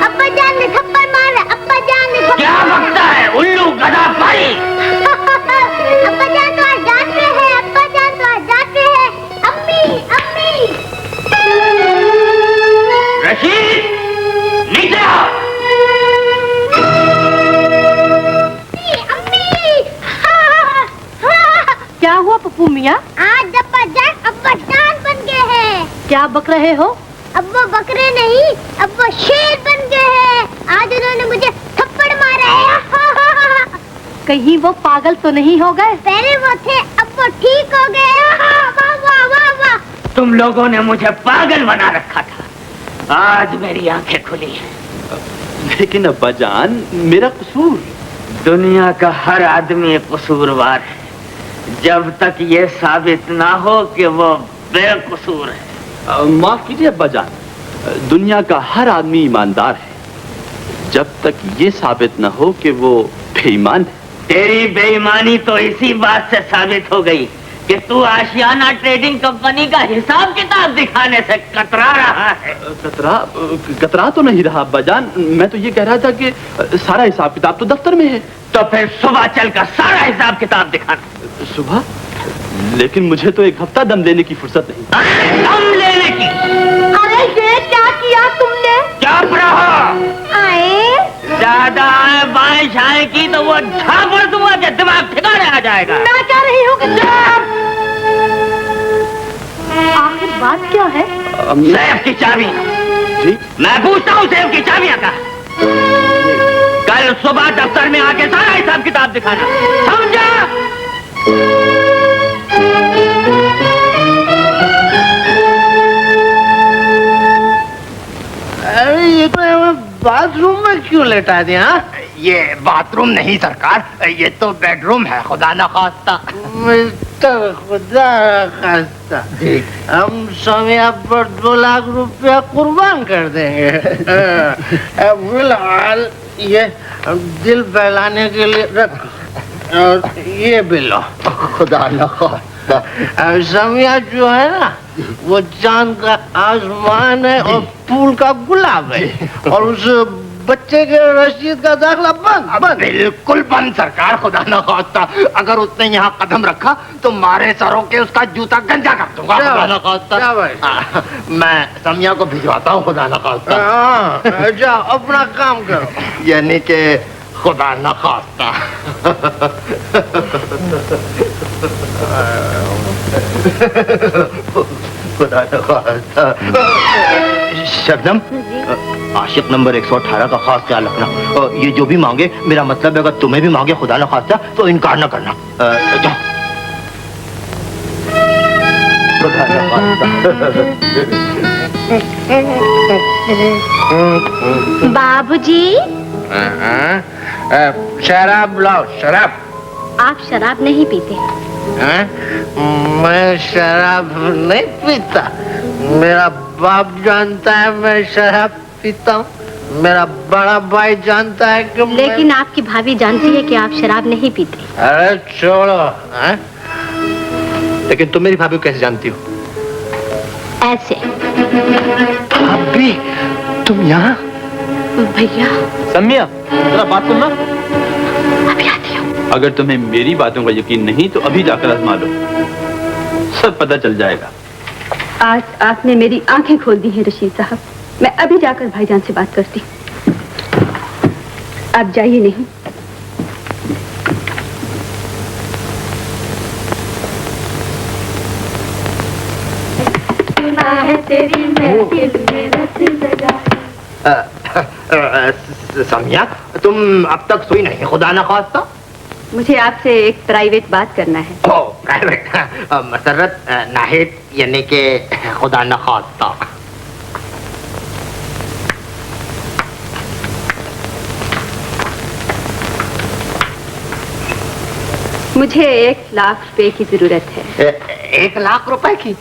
Speaker 4: अब्बा जान ने थप्पड़ मारा, अब्बा जान ने।
Speaker 11: क्या बकता है उल्लू गधा भाई?
Speaker 4: अब्बा जान तो आज डांट रहे हैं, अब्बा जान तो आज डांट रहे हैं। अम्मी, अम्मी।
Speaker 11: रशीद, नीचे आओ।
Speaker 4: अम्मी,
Speaker 2: क्या हुआ पप्पू मियाँ?
Speaker 4: आज अब्बा जान बन गए हैं।
Speaker 2: क्या बक रहे हो?
Speaker 4: अब वो बकरे नहीं, अब वो शेर बन गए हैं। आज उन्होंने मुझे थप्पड़ मारा है।
Speaker 2: कहीं वो पागल तो नहीं हो गए?
Speaker 4: पहले वो थे, अब वो ठीक हो गए। वाह वाह वाह वाह।
Speaker 11: तुम लोगों ने मुझे पागल बना रखा था, आज मेरी आंखें खुली हैं।
Speaker 1: लेकिन अब्बा जान, मेरा कसूर?
Speaker 5: दुनिया का हर आदमी कसूरवार है जब तक ये साबित ना हो कि वो बेकसूर है।
Speaker 1: माफ कीजिए अब्बा जान, दुनिया का हर आदमी ईमानदार है जब तक ये साबित न हो कि वो बेईमान है।
Speaker 5: तेरी बेईमानी तो इसी बात से साबित हो गई कि तू आशियाना ट्रेडिंग कंपनी का हिसाब किताब दिखाने से कतरा रहा है।
Speaker 1: कतरा तो नहीं रहा अब्बा जान, मैं तो ये कह रहा था कि सारा हिसाब किताब तो दफ्तर में है।
Speaker 5: तो फिर सुबह चलकर सारा हिसाब किताब दिखाना।
Speaker 1: सुबह? लेकिन मुझे तो एक हफ्ता दम लेने की फुर्सत नहीं।
Speaker 5: दम लेने की?
Speaker 2: अरे ये क्या किया तुमने?
Speaker 5: चुप रहो। ज्यादा आए बाएं छाए की तो वो झापड़ दूंगा कि दिमाग ठिकाने आ जाएगा।
Speaker 2: मैं कह रही हूँ कि आखिर बात क्या है?
Speaker 5: सेफ की चाबियां।
Speaker 1: जी?
Speaker 5: मैं पूछता हूँ सेफ की चाबियां का। कल सुबह दफ्तर में आके सारा हिसाब किताब दिखाना, समझा?
Speaker 11: अरे ये तो बाथरूम में क्यों लेटा दिया? ये बाथरूम नहीं सरकार, ये तो बेडरूम है, खुदा न खास्ता। मिस्टर खुदा खास्ता, हम समिया पर 2 लाख रुपया कुर्बान कर देंगे। फिलहाल ये दिल बहलाने के लिए रख, और ये भी लो। खुदा न खास्ता, समिया जो है ना, वो चांद का आसमान है और फूल का गुलाब है, और उस बच्चे के रशीद का दाखला बंद। बिल्कुल बंद सरकार, खुदा न खास्ता। अगर उसने यहाँ कदम रखा तो मारे सरों के उसका जूता गंजा कर दूंगा। खुदा न खास्ता। मैं समिया को भिजवाता हूँ, खुदा न खास्ता। जाओ अपना काम करो, यानी के खुदा न खास्ता। खुदा न खास्ता। शबनम, आशिक नंबर 118 का खास ख्याल रखना। ये जो भी मांगे, मेरा मतलब है अगर तुम्हें भी मांगे खुदा न खास्ता तो इनकार न करना। जाओ। खुदा न खास्ता।
Speaker 9: बाबूजी,
Speaker 11: शराब लाओ, शराब।
Speaker 9: आप शराब नहीं पीते?
Speaker 11: मैं शराब नहीं पीता, मेरा बाप जानता है मैं शराब पीता हूँ, मेरा बड़ा भाई जानता है कि
Speaker 9: लेकिन आपकी भाभी जानती है कि आप शराब नहीं पीते।
Speaker 11: अरे छोड़ो।
Speaker 6: लेकिन तुम मेरी भाभी को कैसे जानती हो?
Speaker 9: ऐसे।
Speaker 6: भाभी, तुम यहाँ?
Speaker 9: भैया।
Speaker 1: समिया, जरा बात सुनना।
Speaker 9: अभी आती हूँ।
Speaker 1: अगर तुम्हें मेरी बातों का यकीन नहीं तो अभी जाकर आजमा लो, सब पता चल जाएगा।
Speaker 9: आज आपने मेरी आंखें खोल दी हैं रशीद साहब। मैं अभी जाकर भाईजान से बात करती। आप जाइए नहीं।
Speaker 11: समिया, तुम अब तक सोई नहीं खुदा न खास्ता?
Speaker 9: मुझे आपसे एक प्राइवेट बात करना है।
Speaker 11: ओ प्राइवेट मसरत नाहिद यानी कि खुदा न खास्ता।
Speaker 9: मुझे 1 लाख रुपए की जरूरत है।
Speaker 11: 1 लाख रुपए की?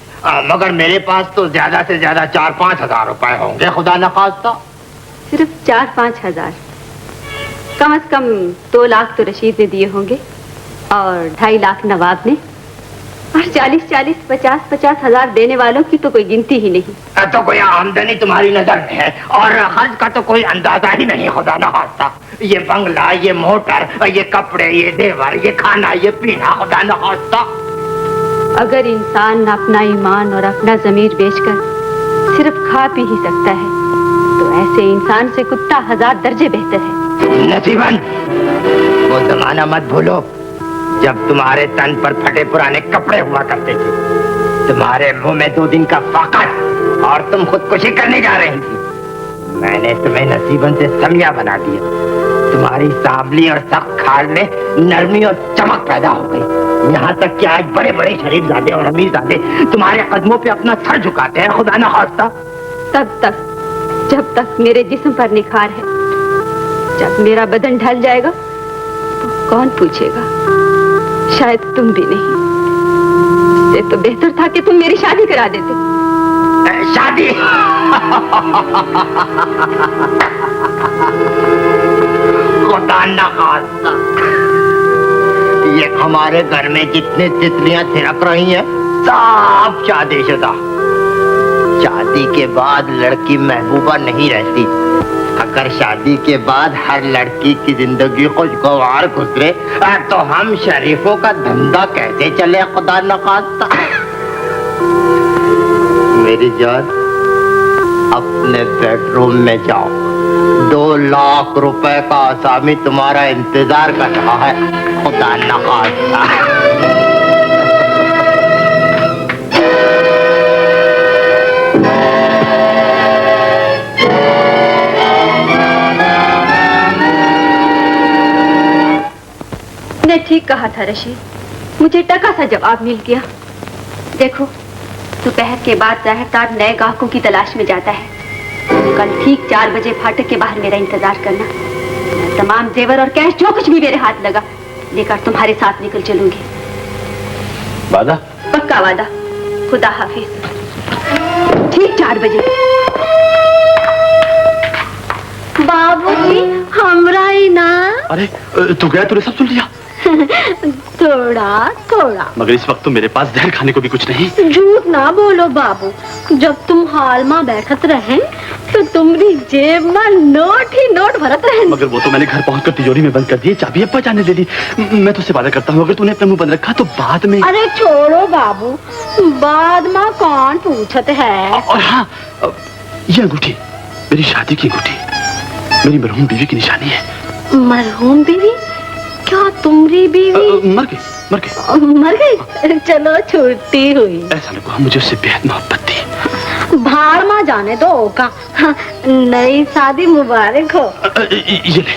Speaker 11: मगर मेरे पास तो ज्यादा से ज्यादा 4-5 हजार रुपए होंगे खुदा न खास्ता।
Speaker 9: सिर्फ 4-5 हजार? कम से कम 2 लाख तो रशीद ने दिए होंगे और 2.5 लाख नवाब ने, और 40-40, 50-50 हजार देने वालों की तो कोई गिनती ही नहीं।
Speaker 11: तो कोई आमदनी तुम्हारी नजर में है और खर्च का तो कोई अंदाजा ही नहीं खुदा न खास्ता। ये बंगला, ये मोटर, ये कपड़े, ये देवर, ये खाना, ये पीना, खुदा न खास्ता।
Speaker 9: अगर इंसान अपना ईमान और अपना जमीर बेचकर सिर्फ खा पी ही सकता है तो ऐसे इंसान से कुत्ता 1000 दर्जे बेहतर है।
Speaker 11: नसीबन, वो जमाना मत भूलो जब तुम्हारे तन पर फटे पुराने कपड़े हुआ करते थे, तुम्हारे मुंह में 2 दिन का फाकत और तुम खुदकुशी करने जा रही थी। मैंने तुम्हें नसीबन से समिया बना दिया। तुम्हारी सांवली और सख्त खाल में नरमी और चमक पैदा हो गई। यहाँ तक कि आज बड़े बड़े शरीफजादे और अमीरजादे तुम्हारे कदमों पे अपना सर झुकाते हैं खुदा न खास्ता।
Speaker 9: तब तक जब तक मेरे जिस्म पर निखार है, जब मेरा बदन ढल जाएगा तो कौन पूछेगा? शायद तुम भी नहीं। इससे तो बेहतर था कि तुम मेरी शादी करा देते।
Speaker 11: शादी? खुदा न खास्ता, ये हमारे घर में जितने तितलियां थिरक रही हैं सब शादीशुदा। शादी के बाद लड़की महबूबा नहीं रहती। अगर शादी के बाद हर लड़की की जिंदगी खुशगवार गुजरे तो हम शरीफों का धंधा कैसे चले खुदा न खास्ता। मेरी जान, अपने बेडरूम में जाओ। 2 लाख रुपए का आसामी तुम्हारा इंतजार कर रहा है खुदा न खास्ता।
Speaker 9: ने ठीक कहा था रशीद, मुझे टका सा जवाब मिल गया। देखो, दोपहर के बाद जाहिरदार नए ग्राहकों की तलाश में जाता है। कल ठीक 4 बजे फाटक के बाहर मेरा इंतजार करना। मैं तमाम जेवर और कैश जो कुछ भी मेरे हाथ लगा लेकर तुम्हारे साथ निकल चलूंगी।
Speaker 1: वादा?
Speaker 9: पक्का वादा। खुदा हाफिज। ठीक 4 बजे।
Speaker 2: बाबूजी, हमरा ही ना।
Speaker 1: अरे तू गया, तूने सब सुन लिया?
Speaker 2: थोड़ा थोड़ा।
Speaker 1: मगर इस वक्त तो मेरे पास जहर खाने को भी कुछ नहीं।
Speaker 2: झूठ ना बोलो बाबू। जब तुम हाल में बैठत रहे तो तुम्हारी जेब में नोट ही नोट भरत रहे।
Speaker 1: मगर वो तो मैंने घर पहुंचकर तिजोरी में बंद कर दिए, चाबी अब्बा जाने दे दी। मैं तुझसे वादा करता हूँ, अगर तूने अपना मुंह बंद रखा तो बाद में।
Speaker 2: अरे छोड़ो बाबू, बाद में कौन पूछत है।
Speaker 1: और हाँ, ये अंगूठी मेरी शादी की अंगूठी, मेरी मरहूम बीवी की निशानी है।
Speaker 2: मरहूम बीवी? क्या तुम्हारी बीवी?
Speaker 1: मर गई।
Speaker 2: मर गई? चलो छुट्टी हुई।
Speaker 1: ऐसा लगा मुझे उससे बेहद मोहब्बत थी।
Speaker 2: भाड़ में जाने दो का। नई शादी मुबारक हो।
Speaker 1: ये ले,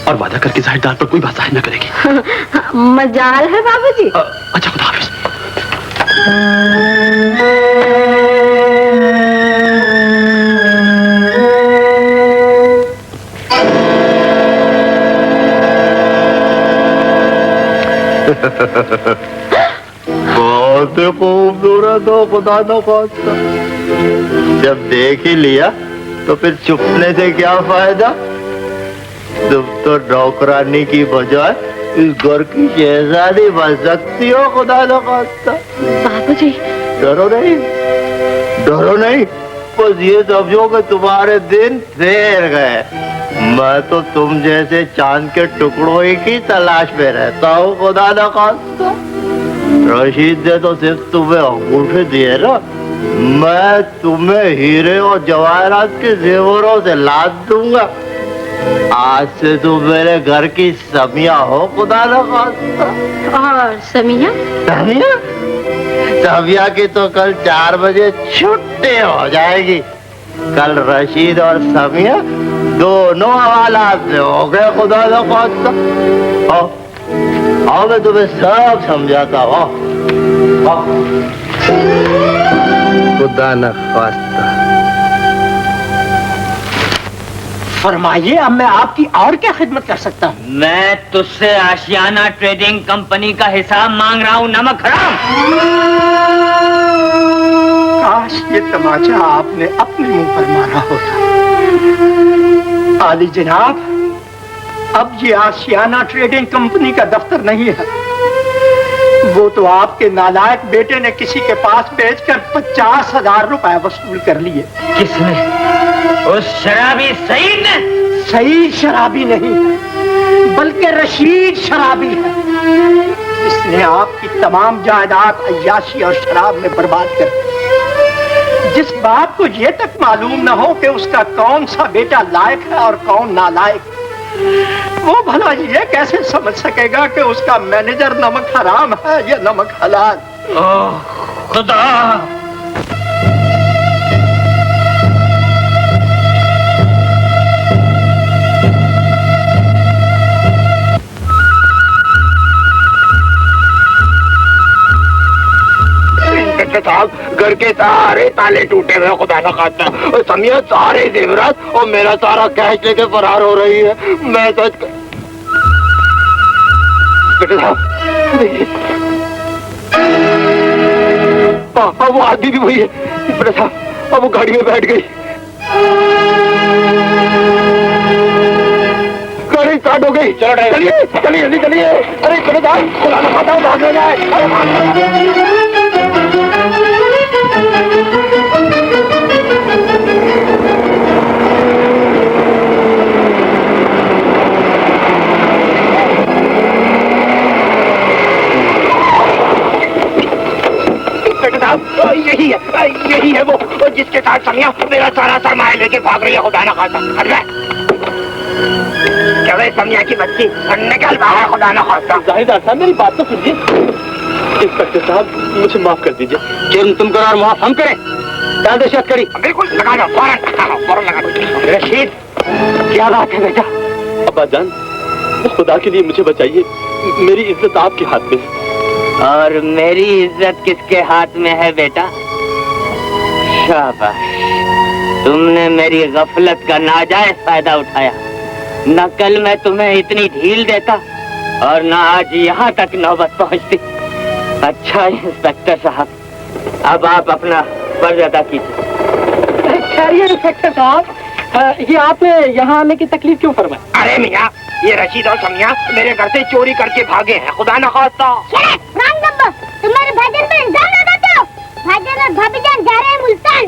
Speaker 1: और वादा करके जाहिरदार पर कोई बात जाहिर न करेगी।
Speaker 2: मजाल है बाबूजी।
Speaker 1: अच्छा, खुदा हाफिज।
Speaker 8: बहुत खूबसूरत हो खुदा न खास्ता। जब देख ही लिया तो फिर छुपने से क्या फायदा। तुम तो नौकरानी की बजाय इस घर की शहजादी बन सकती हो खुदा न खास्ता।
Speaker 2: बाबूजी,
Speaker 8: डरो नहीं, डरो नहीं। बस ये समझो कि तुम्हारे दिन फेर गए। मैं तो तुम जैसे चांद के टुकड़ों की तलाश में रहता हूँ खुदा न खास्ता। रशीद ने तो सिर्फ तुम्हें अंगूठे दिए ना, मैं तुम्हें हीरे और जवाहरात के जेवरों से लाद दूंगा। आज से तुम मेरे घर की समिया हो खुदा न खास्ता।
Speaker 2: और समिया?
Speaker 8: समिया? समिया की तो कल 4 बजे छुट्टी हो जाएगी। कल रशीद और समिया दोनों हवालात से हो गए खुदा न खास्ता।
Speaker 11: आओ मैं तुम्हें सब समझाता हूँ।
Speaker 7: खुदा न खास्ता।
Speaker 12: फरमाइए, अब मैं आपकी और क्या खिदमत कर सकता हूँ?
Speaker 5: मैं तुझसे आशियाना ट्रेडिंग कंपनी का हिसाब मांग रहा हूँ, नमक हराम।
Speaker 12: काश ये तमाचा आपने अपने मुंह पर मारा होता। आली जनाब, अब ये आशियाना ट्रेडिंग कंपनी का दफ्तर नहीं है। वो तो आपके नालायक बेटे ने किसी के पास बेचकर 50,000 रुपए वसूल कर लिए।
Speaker 5: किसने? उस शराबी सईद ने?
Speaker 12: सईद शराबी नहीं, बल्कि रशीद शराबी है। इसने आपकी तमाम जायदाद अय्याशी और शराब में बर्बाद कर दी। जिस बात को ये तक मालूम न हो कि उसका कौन सा बेटा लायक है और कौन नालायक, वो भला ये कैसे समझ सकेगा कि उसका मैनेजर नमक हराम है या नमक हलाल?
Speaker 5: ओह खुदा!
Speaker 11: साहब, घर के सारे ताले टूटे हुए, खुदा ना खास्ता। और समिया सारे जेवरात और मेरा सारा कैश लेके फरार हो रही है। मैं सच बेटे साहब, वो आदमी भी वही है। बेटे साहब, अब वो गाड़ी में बैठ गई। गाड़ी स्टार्ट हो गई। चलो ड्राइवर, चलिए चलिए जल्दी चलिए। अरे बेटे साहब, खुदा ना खाता हूँ, भाग ले जाए। यही है वो जिसके साथ समिया मेरा सारा सरमाया लेके भाग रही है। खुदा ना खास्ता, हट जाए। क्या वे समिया की बच्ची निकल बाहर? खुदा ना खास्ता।
Speaker 1: जाहिदार साहब, मेरी बात तो सुनिए। इंस्पेक्टर साहब, मुझे माफ कर दीजिए।
Speaker 11: जुर्म तुम करो और माफ हम करें। दहशत करी। बिल्कुल लगा दो, फौरन लगा दो। रशीद, क्या बात है बेटा?
Speaker 1: अब्बा जान, खुदा के लिए मुझे बचाइए। मेरी इज्जत आपके हाथ में है।
Speaker 5: और मेरी इज्जत किसके हाथ में है बेटा? शाबाश, तुमने मेरी गफलत का नाजायज फायदा उठाया। न कल मैं तुम्हें इतनी ढील देता और न आज यहाँ तक नौबत पहुँचती। अच्छा इंस्पेक्टर साहब, अब आप अपना फर्ज अदा कीजिए।
Speaker 12: खैरिए इंस्पेक्टर साहब, ये आपने यहाँ आने की तकलीफ क्यों फरमाई?
Speaker 11: अरे मियाँ, ये रशीद और समिया मेरे घर से चोरी करके भागे हैं। खुदा न खास्ता।
Speaker 4: रॉन्ग नंबर, तुम्हारे भाईजान पे इल्जाम लगाते हो। भाईजान और भाभी जान जा रहे हैं मुल्तान।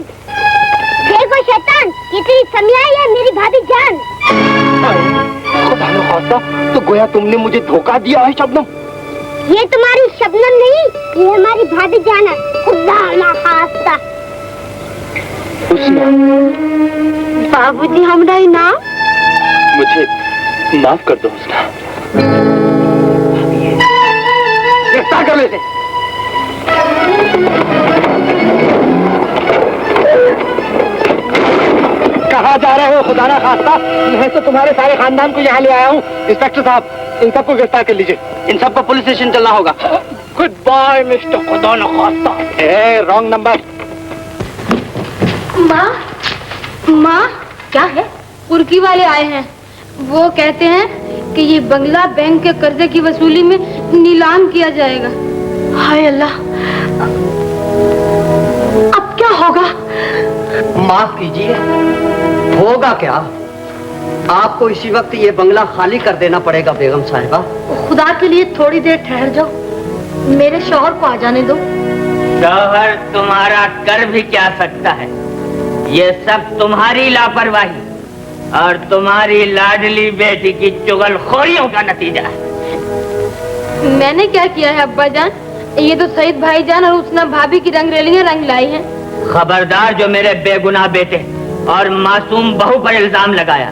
Speaker 4: देखो शैतान, ये तेरी समिया है, मेरी भाभी जान।
Speaker 11: खुदा न खास्ता, तो गोया तुमने मुझे धोखा दिया है शबनम।
Speaker 4: ये तुम्हारी शबनम नहीं, ये हमारी भाभी जान है। खुदा न खास्ता।
Speaker 2: बाबूजी, हमारा नाम?
Speaker 1: मुझे माफ कर दो हुस्ना।
Speaker 11: गिरफ्तार कर लेते। कहाँ जा रहे हो खुदा ना खास्ता? मैं तो तुम्हारे सारे खानदान को यहाँ ले आया हूँ। इंस्पेक्टर साहब, इन सबको गिरफ्तार कर लीजिए। इन सबको पुलिस स्टेशन चलना होगा। गुड बाय मिस्टर खुदा ना खास्ता। Wrong number.
Speaker 10: माँ, माँ, क्या है? पुरकी वाले आए हैं। वो कहते हैं कि ये बंगला बैंक के कर्जे की वसूली में नीलाम किया जाएगा। हाय अल्लाह, अब क्या होगा?
Speaker 14: माफ कीजिए, होगा क्या? आपको इसी वक्त ये बंगला खाली कर देना पड़ेगा बेगम साहिबा।
Speaker 10: खुदा के लिए थोड़ी देर ठहर जाओ, मेरे शौहर को आ जाने दो।
Speaker 5: शौहर तुम्हारा कर भी क्या सकता है? ये सब तुम्हारी लापरवाही और तुम्हारी लाडली बेटी की चुगलखोरियों का नतीजा है।
Speaker 10: मैंने क्या किया है अब्बा जान? ये तो सईद भाईजान और उसना भाभी की रंगरेलियां रंग लाई हैं।
Speaker 5: खबरदार जो मेरे बेगुनाह बेटे और मासूम बहू पर इल्जाम लगाया।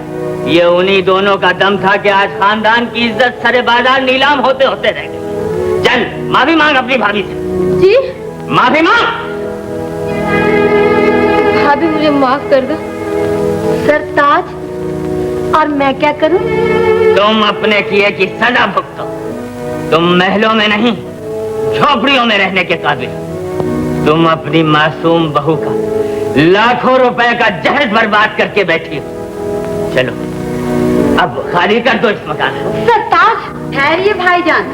Speaker 5: ये उन्हीं दोनों का दम था कि आज खानदान की इज्जत सरे बाजार नीलाम होते होते रह गई। चल माफी मांग अपनी भाभी से।
Speaker 10: जी?
Speaker 5: माफी मांग।
Speaker 10: भाभी मुझे माफ कर दो। सरताज, और मैं क्या करूं?
Speaker 5: तुम अपने किए की सजा भुगतो। तुम महलों में नहीं, झोपड़ियों में रहने के काबिल। तुम अपनी मासूम बहू का लाखों रुपए का जहर बर्बाद करके बैठी हो। चलो अब खाली कर दो इस मकान को।
Speaker 10: सत्तार, ठहरिए भाईजान।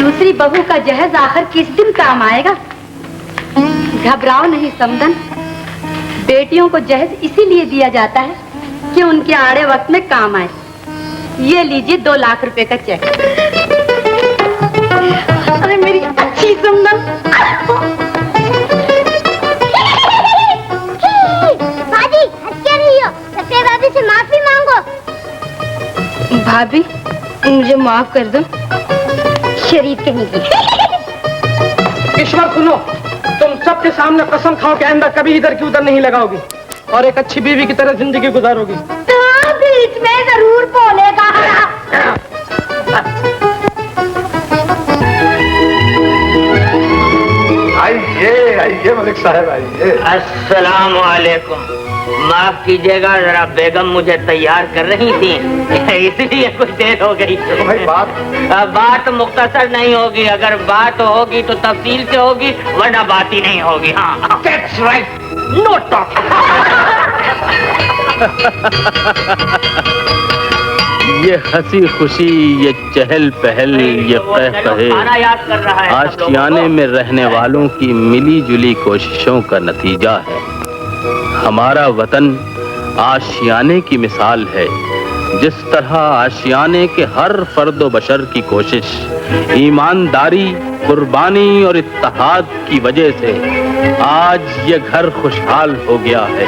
Speaker 10: दूसरी बहू का जहेज आखिर किस दिन काम आएगा? घबराओ नहीं समदन। बेटियों को जहेज इसीलिए दिया जाता है कि उनके आड़े वक्त में काम आए। ये लीजिए 2 लाख रुपए का चेक। अरे मेरी अच्छी समदन।
Speaker 4: भाभी हंस क्या रही हो? सफेद भाभी से माफी मांगो।
Speaker 10: भाभी मुझे माफ कर दो। शरीफ कहीं की।
Speaker 3: ईश्वर सुनो, तुम सबके सामने कसम खाओ कि आइंदा कभी इधर की उधर नहीं लगाओगी और एक अच्छी बीवी की तरह जिंदगी गुजारोगी।
Speaker 2: तो बीच में जरूर बोलेगा।
Speaker 8: आइए मलिक साहब आइए।
Speaker 5: अस्सलाम वालेकुम। माफ कीजिएगा, जरा बेगम मुझे तैयार कर रही थी, इसलिए कुछ देर हो गई।
Speaker 8: भाई
Speaker 5: बात मुख्तसर नहीं होगी, अगर बात होगी तो तफसील से होगी, वरना बात ही नहीं होगी। हाँ, that's right. No talk.
Speaker 1: ये हंसी खुशी, ये चहल पहल, ये कहे
Speaker 5: याद कर रहा है
Speaker 1: आशियाने में रहने वालों की मिली जुली कोशिशों का नतीजा है। हमारा वतन आशियाने की मिसाल है। जिस तरह आशियाने के हर फर्दो बशर की कोशिश, ईमानदारी, कुर्बानी और इत्तेहाद की वजह से आज ये घर खुशहाल हो गया है।